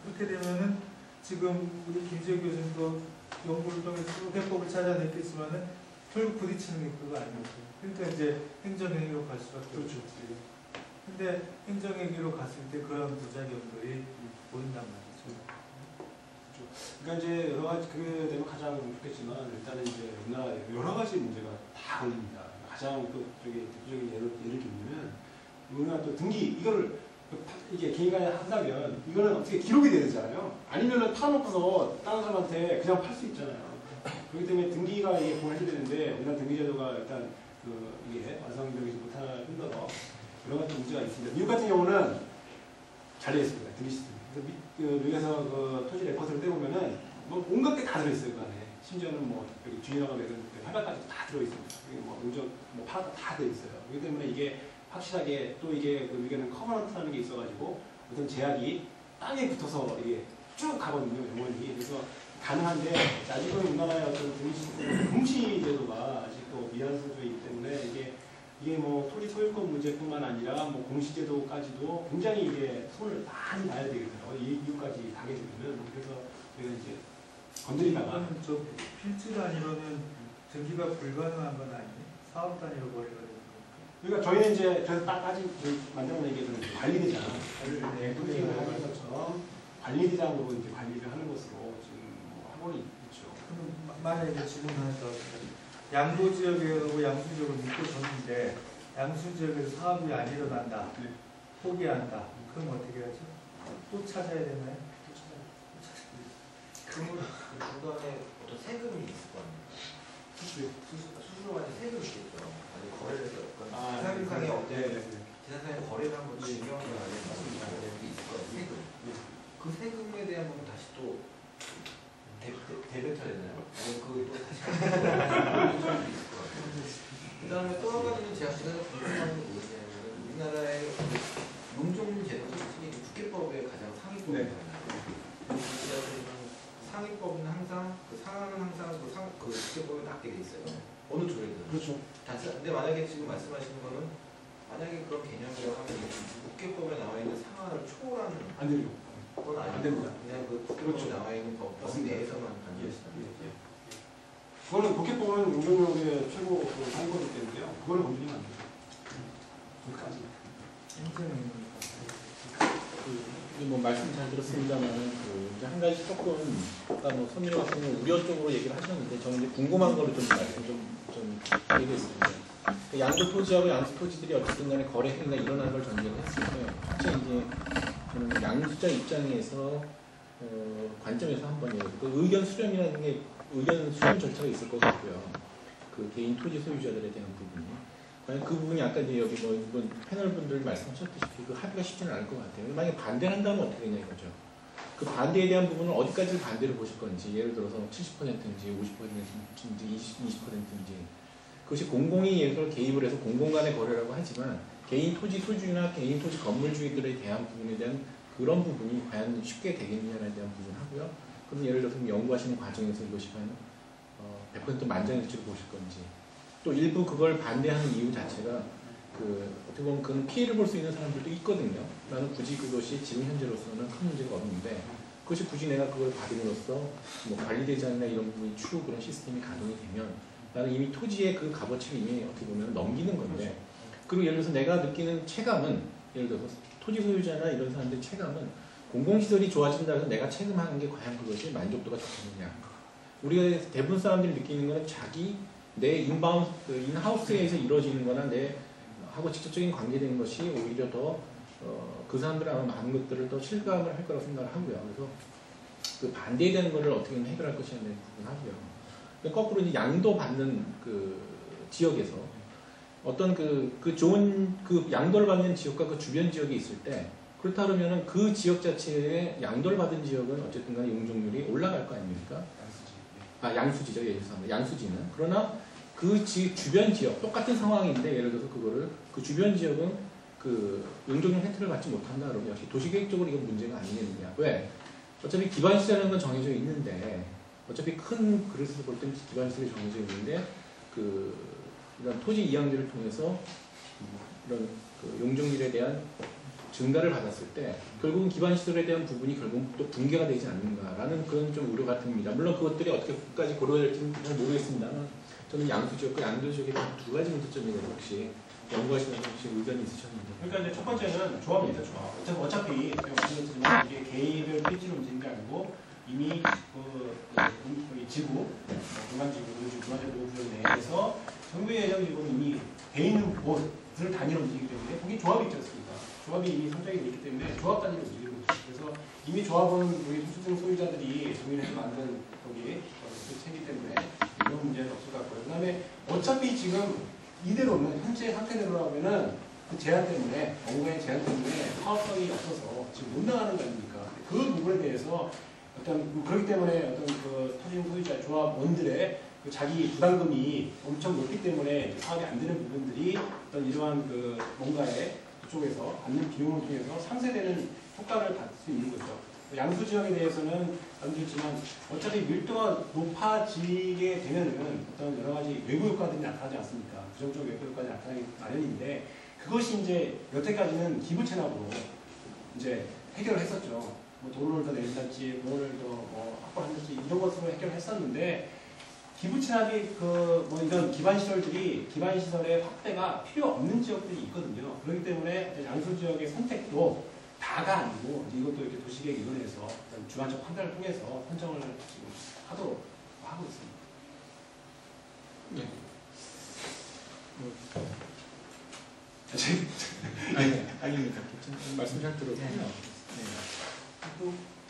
그렇게 되면은 지금 우리 김지혁 교수님도 연구를 통해서 해법을 찾아냈겠지만은 결국 부딪히는 게 그거 아니었어요. 그러니까 이제 행정행위로 갈 수밖에 없죠. 근데 행정행위로 갔을 때 그런 부작용들이 보인단 말이죠. 그러니까 이제 여러 가지 그게 되면 가장 좋겠지만 일단은 이제 우리나라 여러 가지 문제가 다 걸립니다. 가장 또 저기 대표적인 예를 들면 우리나라 또 등기 이거를 이게 개인간에 한다면 이거는 어떻게 기록이 돼야 되잖아요. 아니면은 팔아놓고서 다른 사람한테 그냥 팔 수 있잖아요. 그렇기 때문에 등기가 이게 공개해야 되는데 우리나라 등기 제도가 일단 이게 완성되지 못할 뿐더러 여러 가지 문제가 있습니다. 미국 같은 경우는 잘 되어 있습니다. 등기 시스템. 미국에서 그 토지 레포트를 떼보면은 뭐 온갖 게 다 들어있어요. 그 안에. 심지어는 뭐 여기 주인하고 매든 활발까지 다 들어있습니다. 뭐 운전, 뭐 파다 다 들어있어요. 그렇기 때문에 이게 확실하게 또 이게 그 미국에는 커버넌트라는 게 있어가지고 어떤 제약이 땅에 붙어서 이게 쭉 가거든요. 영원히. 그래서 가능한데 아직은 우리나라의 어떤 등기 시스템 공시 제도가 아직도 미완성적이기 때문에 이게 뭐 토지 소유권 문제뿐만 아니라 뭐 공시제도까지도 굉장히 이게 손을 많이 놔야 되겠더라고요. 이유까지 가게 되면 그래서 저희가 이제 건드리다가 저 필지 단위로는 등기가 불가능한 건 아니에요? 사업 단위로 거래가 되는 거. 그러니까 저희는 이제 저희 딱 따진 만들어낸 게 관리대장 토지를 하는 것처럼 관리대장으로 이제 관리를 하는 것으로 지금 뭐 하고는 있죠. 그럼 만약에 질문 하나 더. 양도 지역하고 양수 지역을 묶어줬는데 양수 지역에서 사업이 안 일어난다. 네. 포기한다. 그럼 어떻게 하죠? 또 찾아야 되나요? 그 중간에 어떤 세금이 있을 거 아니에요. 수수료 안에 세금이 있겠죠. 아니 거래를 해서 지상상의 어떤 지상상의 거래를 한번 증명을 하는 게 있을 거예요. 세금. 그 세금에 대한 부분 다시 또 대변쳐야 되나요? 아니면 그또 다시 있을 것 같아요. 그 다음에 또 한 가지는 제가 궁금한 게 뭐냐면 우리나라의 용종 제도 솔직히 국회법의 가장 상위법이잖아요. 상위법은 항상 그 상하는 항상 그 국회법에 딱 되어 있어요. 어느 쪽이든. 그렇죠. 근데 만약에 지금 말씀하시는 거는 만약에 그런 개념이라고 하면 국회법에 나와 있는 상한을 초월하는 안 되죠. 그건 안 아니고 됩니다. 그냥 그 국회법에 나와 있는 법 내에서만 관계시다. 그거는 국회법은 용적률의 최고 상위법이기 때문에요. 그거를 건드리면 안 돼요. 그까지. 뭐 말씀 잘 들었습니다만 이제 한 가지 조금 아까 뭐 손민호 박사님 우려 쪽으로 얘기를 하셨는데 저는 이제 궁금한 거를 좀 말씀 좀 얘기했습니다. 양도 토지하고 양수 토지들이 어쨌든 간에 거래 행위가 일어나는 걸 전제로 했을 때 실제 이제 저는 양수자 입장에서 관점에서 한번 그 의견 수렴이라는 게 의견 수렴 절차가 있을 것 같고요. 그 개인 토지 소유자들에 대한 부분이. 과연 그 부분이 아까 이제 여기 뭐 이번 패널 분들 말씀하셨듯이 그 합의가 쉽지는 않을 것 같아요. 만약에 반대를 한다면 어떻게 되냐 이거죠. 그 반대에 대한 부분은 어디까지 반대를 보실 건지, 예를 들어서 70%인지 50%인지 20%인지 그것이 공공이 예를 들어 개입을 해서 공공 간의 거래라고 하지만 개인 토지 소유주나 개인 토지 건물주들에 대한 부분에 대한 그런 부분이 과연 쉽게 되겠느냐에 대한 부분하고요. 그럼 예를 들어서 연구하시는 과정에서 이것이 과연 100% 만장일치로 보실 건지, 또 일부 그걸 반대하는 이유 자체가 어떻게 보면 그런 피해를 볼 수 있는 사람들도 있거든요. 나는 굳이 그것이 지금 현재로서는 큰 문제가 없는데 그것이 굳이 내가 그걸 받음으로써 뭐 관리대장이나 이런 부분이 추후 그런 시스템이 가동이 되면 나는 이미 토지의 그 값어치를 이미 어떻게 보면 넘기는 건데, 그리고 예를 들어서 내가 느끼는 체감은 예를 들어서 토지 소유자나 이런 사람들의 체감은 공공시설이 좋아진다 해서 내가 체감하는 게 과연 그것이 만족도가 좋느냐. 우리가 대부분 사람들이 느끼는 거는 내 인하우스에서 이루어지는 거나 하고 직접적인 관계되는 것이 오히려 더 그 사람들은 아마 많은 것들을 더 실감을 할 거라고 생각을 하고요. 그래서 그 반대에 대한 것을 어떻게 해결할 것이냐는 부분 하고요. 거꾸로 이제 양도 받는 그 지역에서 어떤 그 좋은 그 양도를 받는 지역과 그 주변 지역이 있을 때, 그렇다 그러면은 그 지역 자체에 양도를 받은 지역은 어쨌든 간에 용적률이 올라갈 거 아닙니까? 양수지죠. 예를 들어서 양수지는. 그러나 그 주변 지역 똑같은 상황인데 예를 들어서 그거를 그 주변 지역은 그 용적률 혜택을 받지 못한다 그러면 역시 도시계획적으로 이건 문제가 아니겠느냐. 왜? 어차피 기반시설이라는 건 정해져 있는데 어차피 큰 그릇을 볼 때는 기반시설이 정해져 있는데 그 이런 토지 이양제를 통해서 이런 그 용적률에 대한 증가를 받았을 때 결국은 기반시설에 대한 부분이 결국 또 붕괴가 되지 않는가라는 그런 좀 우려가 듭니다. 물론 그것들이 어떻게까지 고려될지는 잘 모르겠습니다만 저는 양수지역과 양도지역에 대한 두 가지 문제점에 대해서 혹시 연구하시면서 혹시 의견이 있으셨는지. 그러니까 이제 첫 번째는 조합입니다. 조합. 어차피 제가 말씀드렸지만 이게 개별 필지로 움직이는 게 아니고 이미 그 지구, 중간지구, 중간지구 구역 내에서 정부의 예정지구는 이미 돼 있는 곳을 단위로 움직이기 때문에 거기 조합이 있지 않습니까? 조합이 이미 선정이 되어 있기 때문에 조합 단위로 움직이는 거죠. 그래서 이미 조합은 우리 소수증 소유자들이 정인해서 만든 거기 생기기 때문에 이런 문제는 없을 것 같고요. 그 다음에 어차피 지금 이대로는 현재 상태대로라면은 그 제한 때문에 원고의 제한 때문에 사업성이 없어서 지금 못 나가는 거 아닙니까? 그 부분에 대해서 어떤 그렇기 때문에 어떤 그 토지용 소유자 조합원들의 그 자기 부담금이 엄청 높기 때문에 사업이 안 되는 부분들이 어떤 이러한 그 뭔가에 그쪽에서 받는 비용을 통해서 상쇄되는 효과를 받을 수 있는 거죠. 양수 지역에 대해서는 말씀드렸지만 어차피 밀도가 높아지게 되면은 어떤 여러 가지 외부 효과들이 나타나지 않습니까? 부정적 외부 효과가 나타나기 마련인데 그것이 이제 여태까지는 기부 체납으로 이제 해결을 했었죠. 뭐 도로를 더 내린다든지 도로를 더 뭐 확보한다든지 이런 것으로 해결을 했었는데 기부 체납이 그 뭐 이런 기반 시설들이 기반 시설의 확대가 필요 없는 지역들이 있거든요. 그렇기 때문에 양수 지역의 선택도 다가 아니고 이것도 이렇게 도시계획위원회에서 주관적 판단을 통해서 선정을 지금 하도록 하고 있습니다. 네. 아닙니다. 말씀 잘 들었고요. 네.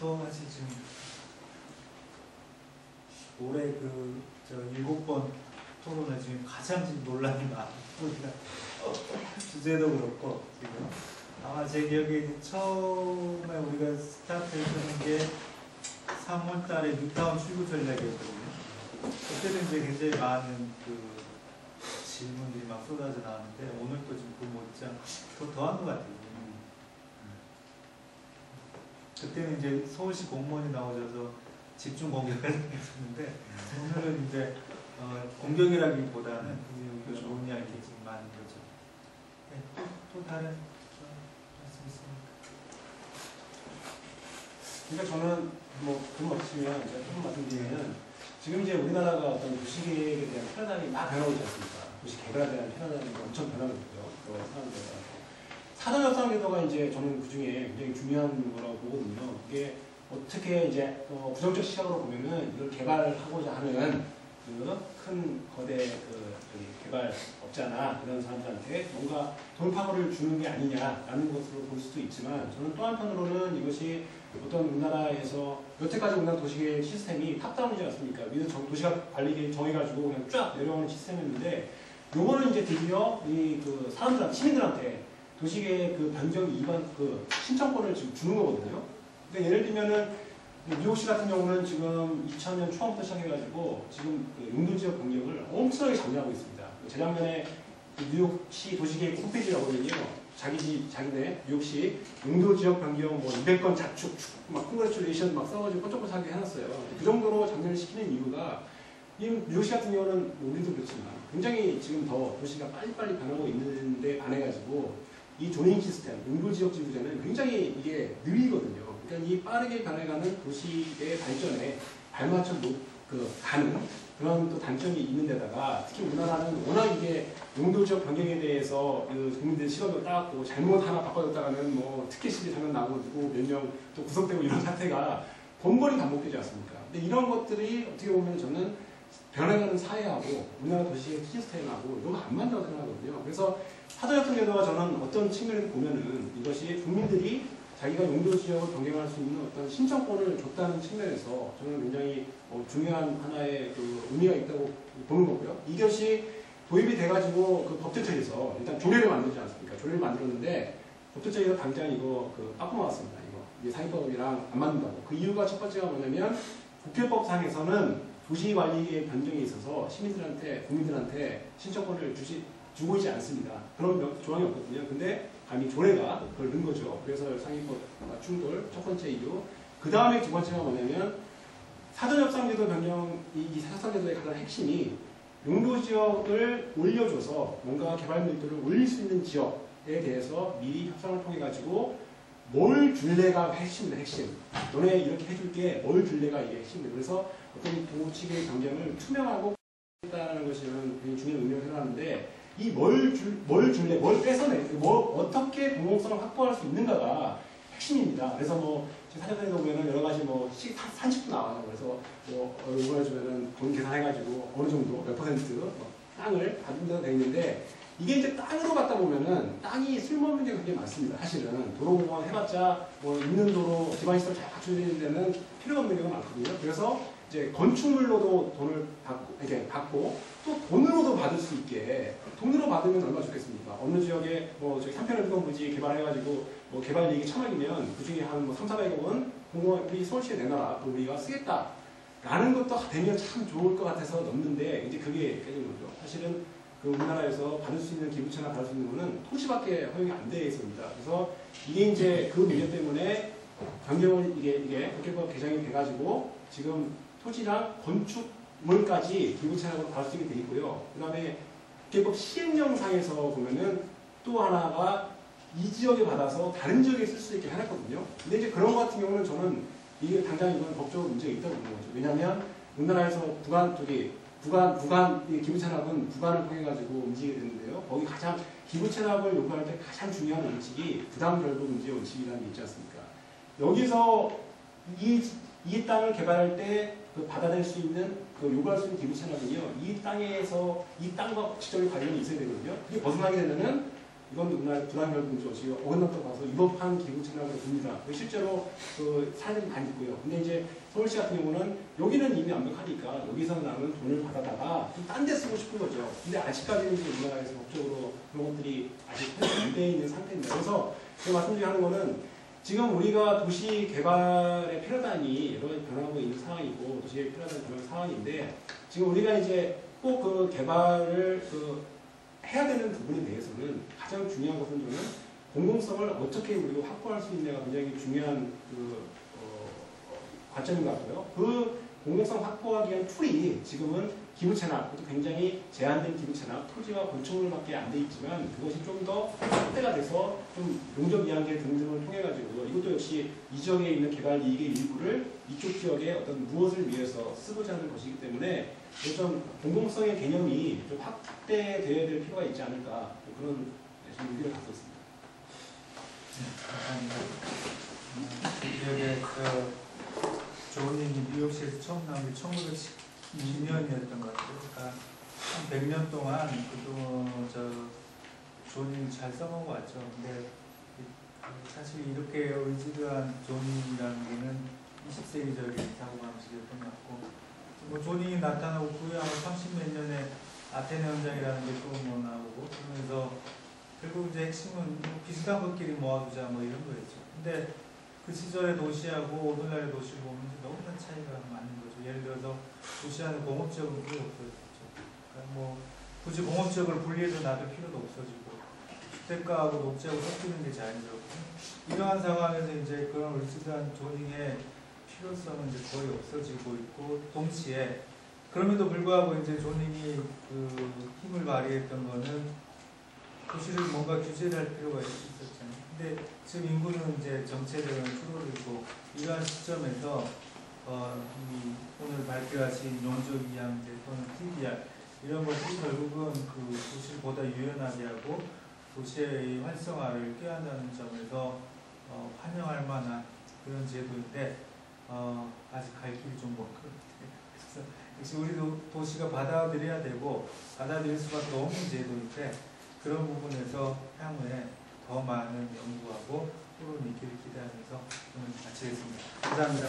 또 사실 지금 올해 저 7번 토론회 중에 가장 지금 논란이 많은 주제도 그렇고 지금 아마 제 기억에 처음에 우리가 스타트했던 게 3월 달에 뉴타운 출구 전략이었거든요. 그때는 이제 굉장히 많은 그 질문들이 막 쏟아져 나왔는데 오늘 또 지금 그 못지않게 더한 것 같아요. 그때는 이제 서울시 공무원이 나오셔서 집중 공격을 했었는데 오늘은 이제 공격이라기보다는 그렇죠. 논의할 게 지금 많은 거죠. 네, 또 다른 말씀 있습니까? 그러니까 저는 뭐 그런 말씀이면 제가 조금 말씀드리면은 지금 이제 우리나라가 어떤 도시계획에 대한 패러다임이 막 변하고 있지 않습니까? 도시 개발에 대한 패러다임이 엄청 변하고 있고요. 사람들과 사전협상제도가 이제 저는 그 중에 굉장히 중요한 거라고 보거든요. 그게 어떻게 이제 부정적 시각으로 보면은 이걸 개발하고자 하는 그 큰 거대 개발업자나 이런 사람들한테 뭔가 돌파구를 주는 게 아니냐라는 것으로 볼 수도 있지만 저는 또 한편으로는 이것이 어떤 우리나라에서 여태까지 우리나라 도시계획 시스템이 탑다운이지 않습니까? 위에서 도시가 관리계획 정해가지고 그냥 쫙 내려오는 시스템이었는데 요거는 이제 드디어 이 그 사람들한테 시민들한테 도시계획 그 변경 이반 그 신청권을 지금 주는 거거든요. 그러니까 예를 들면은 뉴욕시 같은 경우는 지금 2000년 초반부터 시작해가지고 지금 그 용도지역 변경을 엄청나게 장려하고 있습니다. 재작년에 그 뉴욕시 도시계획 홈페이지라고 보면요. 자기네 뉴욕시 용도지역 변경 뭐 200건 자축, 막 콩그레츄레이션 막 써가지고 번쩍번쩍하게 해놨어요. 그 정도로 장려를 시키는 이유가 이 뉴욕시 같은 경우는 우리도 그렇지만 굉장히 지금 더 도시가 빨리빨리 변하고 있는데 반해가지고 이 조닝 시스템, 용도지역 지구제는 굉장히 이게 느리거든요. 그러니까 이 빠르게 변해가는 도시의 발전에 발맞춰 가는 그런 또 단점이 있는 데다가 특히 우리나라는 워낙 이게 용도지역 변경에 대해서 그 국민들 실업을 따갖고 잘못 하나 바꿔줬다가는 뭐 특혜시비 장면 나고 몇 명 또 구속되고 이런 사태가 번번이 반복되지 않습니까? 근데 이런 것들이 어떻게 보면 저는 변해가는 사회하고 우리나라 도시의 시스템하고 이거 안 맞는다고 생각하거든요. 그래서 사전협상제도가 저는 어떤 측면에서 보면은 이것이 국민들이 자기가 용도지역을 변경할 수 있는 어떤 신청권을 줬다는 측면에서 저는 굉장히 중요한 하나의 그 의미가 있다고 보는 거고요. 이것이 도입이 돼가지고 그 법제처에서 일단 조례를 만들지 않습니까? 조례를 만들었는데 법제처에서 당장 이거 빠꾸 나왔습니다. 이게 사기법이랑 안 맞는다고. 그 이유가 첫 번째가 뭐냐면 국회법상에서는 도시관리의 변경에 있어서 시민들한테 국민들한테 신청권을 주고 있지 않습니다. 그런 조항이 없거든요. 근데 감히 조례가 그걸 넣은 거죠. 그래서 상위법 충돌 첫 번째 이유. 그 다음에 두 번째가 뭐냐면 사전협상제도 변경, 이 사전협상제도의 가장 핵심이 용도지역을 올려줘서 뭔가 개발 밀도를 올릴 수 있는 지역에 대해서 미리 협상을 통해 가지고 뭘 줄래가 핵심입니다. 핵심. 너네 이렇게 해줄게. 뭘 줄래가 이게 핵심입니다. 그래서 어떤 도시계획 변경을 투명하고 있다는 것이 저는 굉장히 중요한 의미를 생각하는데 이 뭘 줄래, 뭘 뺏어내, 어떻게 공공성을 확보할 수 있는가가 핵심입니다. 그래서 뭐 사전에서 보면은 여러 가지 뭐 산식도 나와요. 그래서 뭐 이번에 주면은 돈 계산해가지고 어느 정도 몇 퍼센트 땅을 받는다고 되어 있는데 이게 이제 땅으로 갖다 보면은 땅이 쓸모없는 게 굉장히 많습니다. 사실은 도로공원 해봤자 뭐 있는 도로 기반시설 잘 갖춰지는 데는 필요가 없는 경우가 많거든요. 그래서 이제 건축물로도 돈을 받고 또 돈으로도 받을 수 있게 돈으로 받으면 얼마나 좋겠습니까? 어느 지역에 뭐 저기 3편을 두건 부지 개발해가지고 뭐 개발 이익이 1,000억이면 그 중에 한 뭐 3, 400억은 공공원 우리 서울시에 내놔라. 또 우리가 쓰겠다. 라는 것도 되면 참 좋을 것 같아서 넣는데 이제 그게 깨진 거죠. 사실은 그 우리나라에서 받을 수 있는 기부채나 받을 수 있는 거는 토지밖에 허용이 안 돼 있습니다. 그래서 이게 이제 그 문제 때문에 변경을 이게 국회법 개정이 돼가지고 지금 토지랑 건축물까지 기부채납으로 받을 수 있게 돼 있고요. 그 다음에 국회법 시행령상에서 보면은 또 하나가 이 지역에 받아서 다른 지역에 쓸 수 있게 해놨거든요. 근데 이제 그런 것 같은 경우는 저는 이게 당장 이건 법적으로 문제가 있다고 보는 거죠. 왜냐하면 우리나라에서 부관 기부채납은 부관을 통해 가지고 움직이게 되는데요. 거기 가장 기부채납을 요구할 때 가장 중요한 원칙이 부담결도 문제 원칙이라는 게 있지 않습니까? 여기서 이 땅을 개발할 때 그 받아낼 수 있는 그 요구할 수 있는 기부채납은요. 이 땅과 직접적인 관련이 있어야 되거든요. 그게 벗어나게 되면은 이건 우리나라 부담결도 문제 원칙이 어긋났다고 봐서 위법한 기부채납을 봅니다. 실제로 그 사례들이 많이 있고요. 근데 이제 서울시 같은 경우는 여기는 이미 완벽하니까 여기서 나는 돈을 받아다가 좀 딴 데 쓰고 싶은 거죠. 근데 아직까지는 이제 우리나라에서 법적으로 그런 것들이 아직 안 돼 있는 상태입니다. 그래서 제가 말씀드리는 거는 지금 우리가 도시 개발의 패러다임이 여러 가지 변하고 있는 상황이고 도시의 패러다임이 변하는 상황인데 지금 우리가 이제 꼭 그 개발을 해야 되는 부분에 대해서는 가장 중요한 것은 저는 공공성을 어떻게 우리가 확보할 수 있느냐가 굉장히 중요한 관점인 것 같고요. 그 공공성 확보하기 위한 툴이 지금은 기부채납, 그것도 굉장히 제한된 기부채납, 토지와 건축물밖에 안 돼 있지만 그것이 좀 더 확대가 돼서 좀 용적 이양계 등등을 통해 가지고 이것도 역시 이 지역에 있는 개발 이익의 일부를 이쪽 지역에 어떤 무엇을 위해서 쓰고자 하는 것이기 때문에 좀 공공성의 개념이 좀 확대되어야 될 필요가 있지 않을까 그런 의견을 갖고 있습니다. 네, 감사합니다. 조은님이 뉴욕시에서 처음 나온 게 1916년이었던 것 같아요. 그러니까 한 100년 동안 조은님이 잘 써먹은 것 같죠. 근데 사실 이렇게 의지한 조은님이라는 분은 20세기적인 사고방식이었던 것 같고 뭐 조은님이 나타나고 그 후에 30몇 년에 아테네 현장이라는 게 또 뭐 나오고 그러면서 결국 이제 핵심은 비슷한 것끼리 모아두자 뭐 이런 거였죠. 근데 그 시절의 도시하고 오늘날의 도시를 보면 너무나 차이가 많은 거죠. 예를 들어서 도시 안에 공업지역은 거의 없어졌죠. 그러니까 뭐 굳이 공업지역을 분리해서 놔둘 필요도 없어지고 주택가하고 녹지하고 섞이는 게 자연스럽고 이러한 상황에서 이제 그런 을지로한 조닝의 필요성은 이제 거의 없어지고 있고 동시에 그럼에도 불구하고 이제 조닝이 그 힘을 발휘했던 거는 도시를 뭔가 규제를 할 필요가 있었잖아요. 근데 지금 인구는 이제 정체적인 줄어들고 이러한 시점에서 오늘 발표하신 용적 이양제 또는 TDR 이런 것들이 결국은 그 도시를 보다 유연하게 하고 도시의 활성화를 꾀한다는 점에서 환영할 만한 그런 제도인데 아직 갈 길이 좀 먼 것 같아요. 그래서 역시 우리도 도시가 받아들여야 되고 받아들일 수밖에 없는 제도인데 그런 부분에서 향후에 더 많은 연구하고 토론이 있기를 기대하면서 오늘 마치겠습니다. 감사합니다.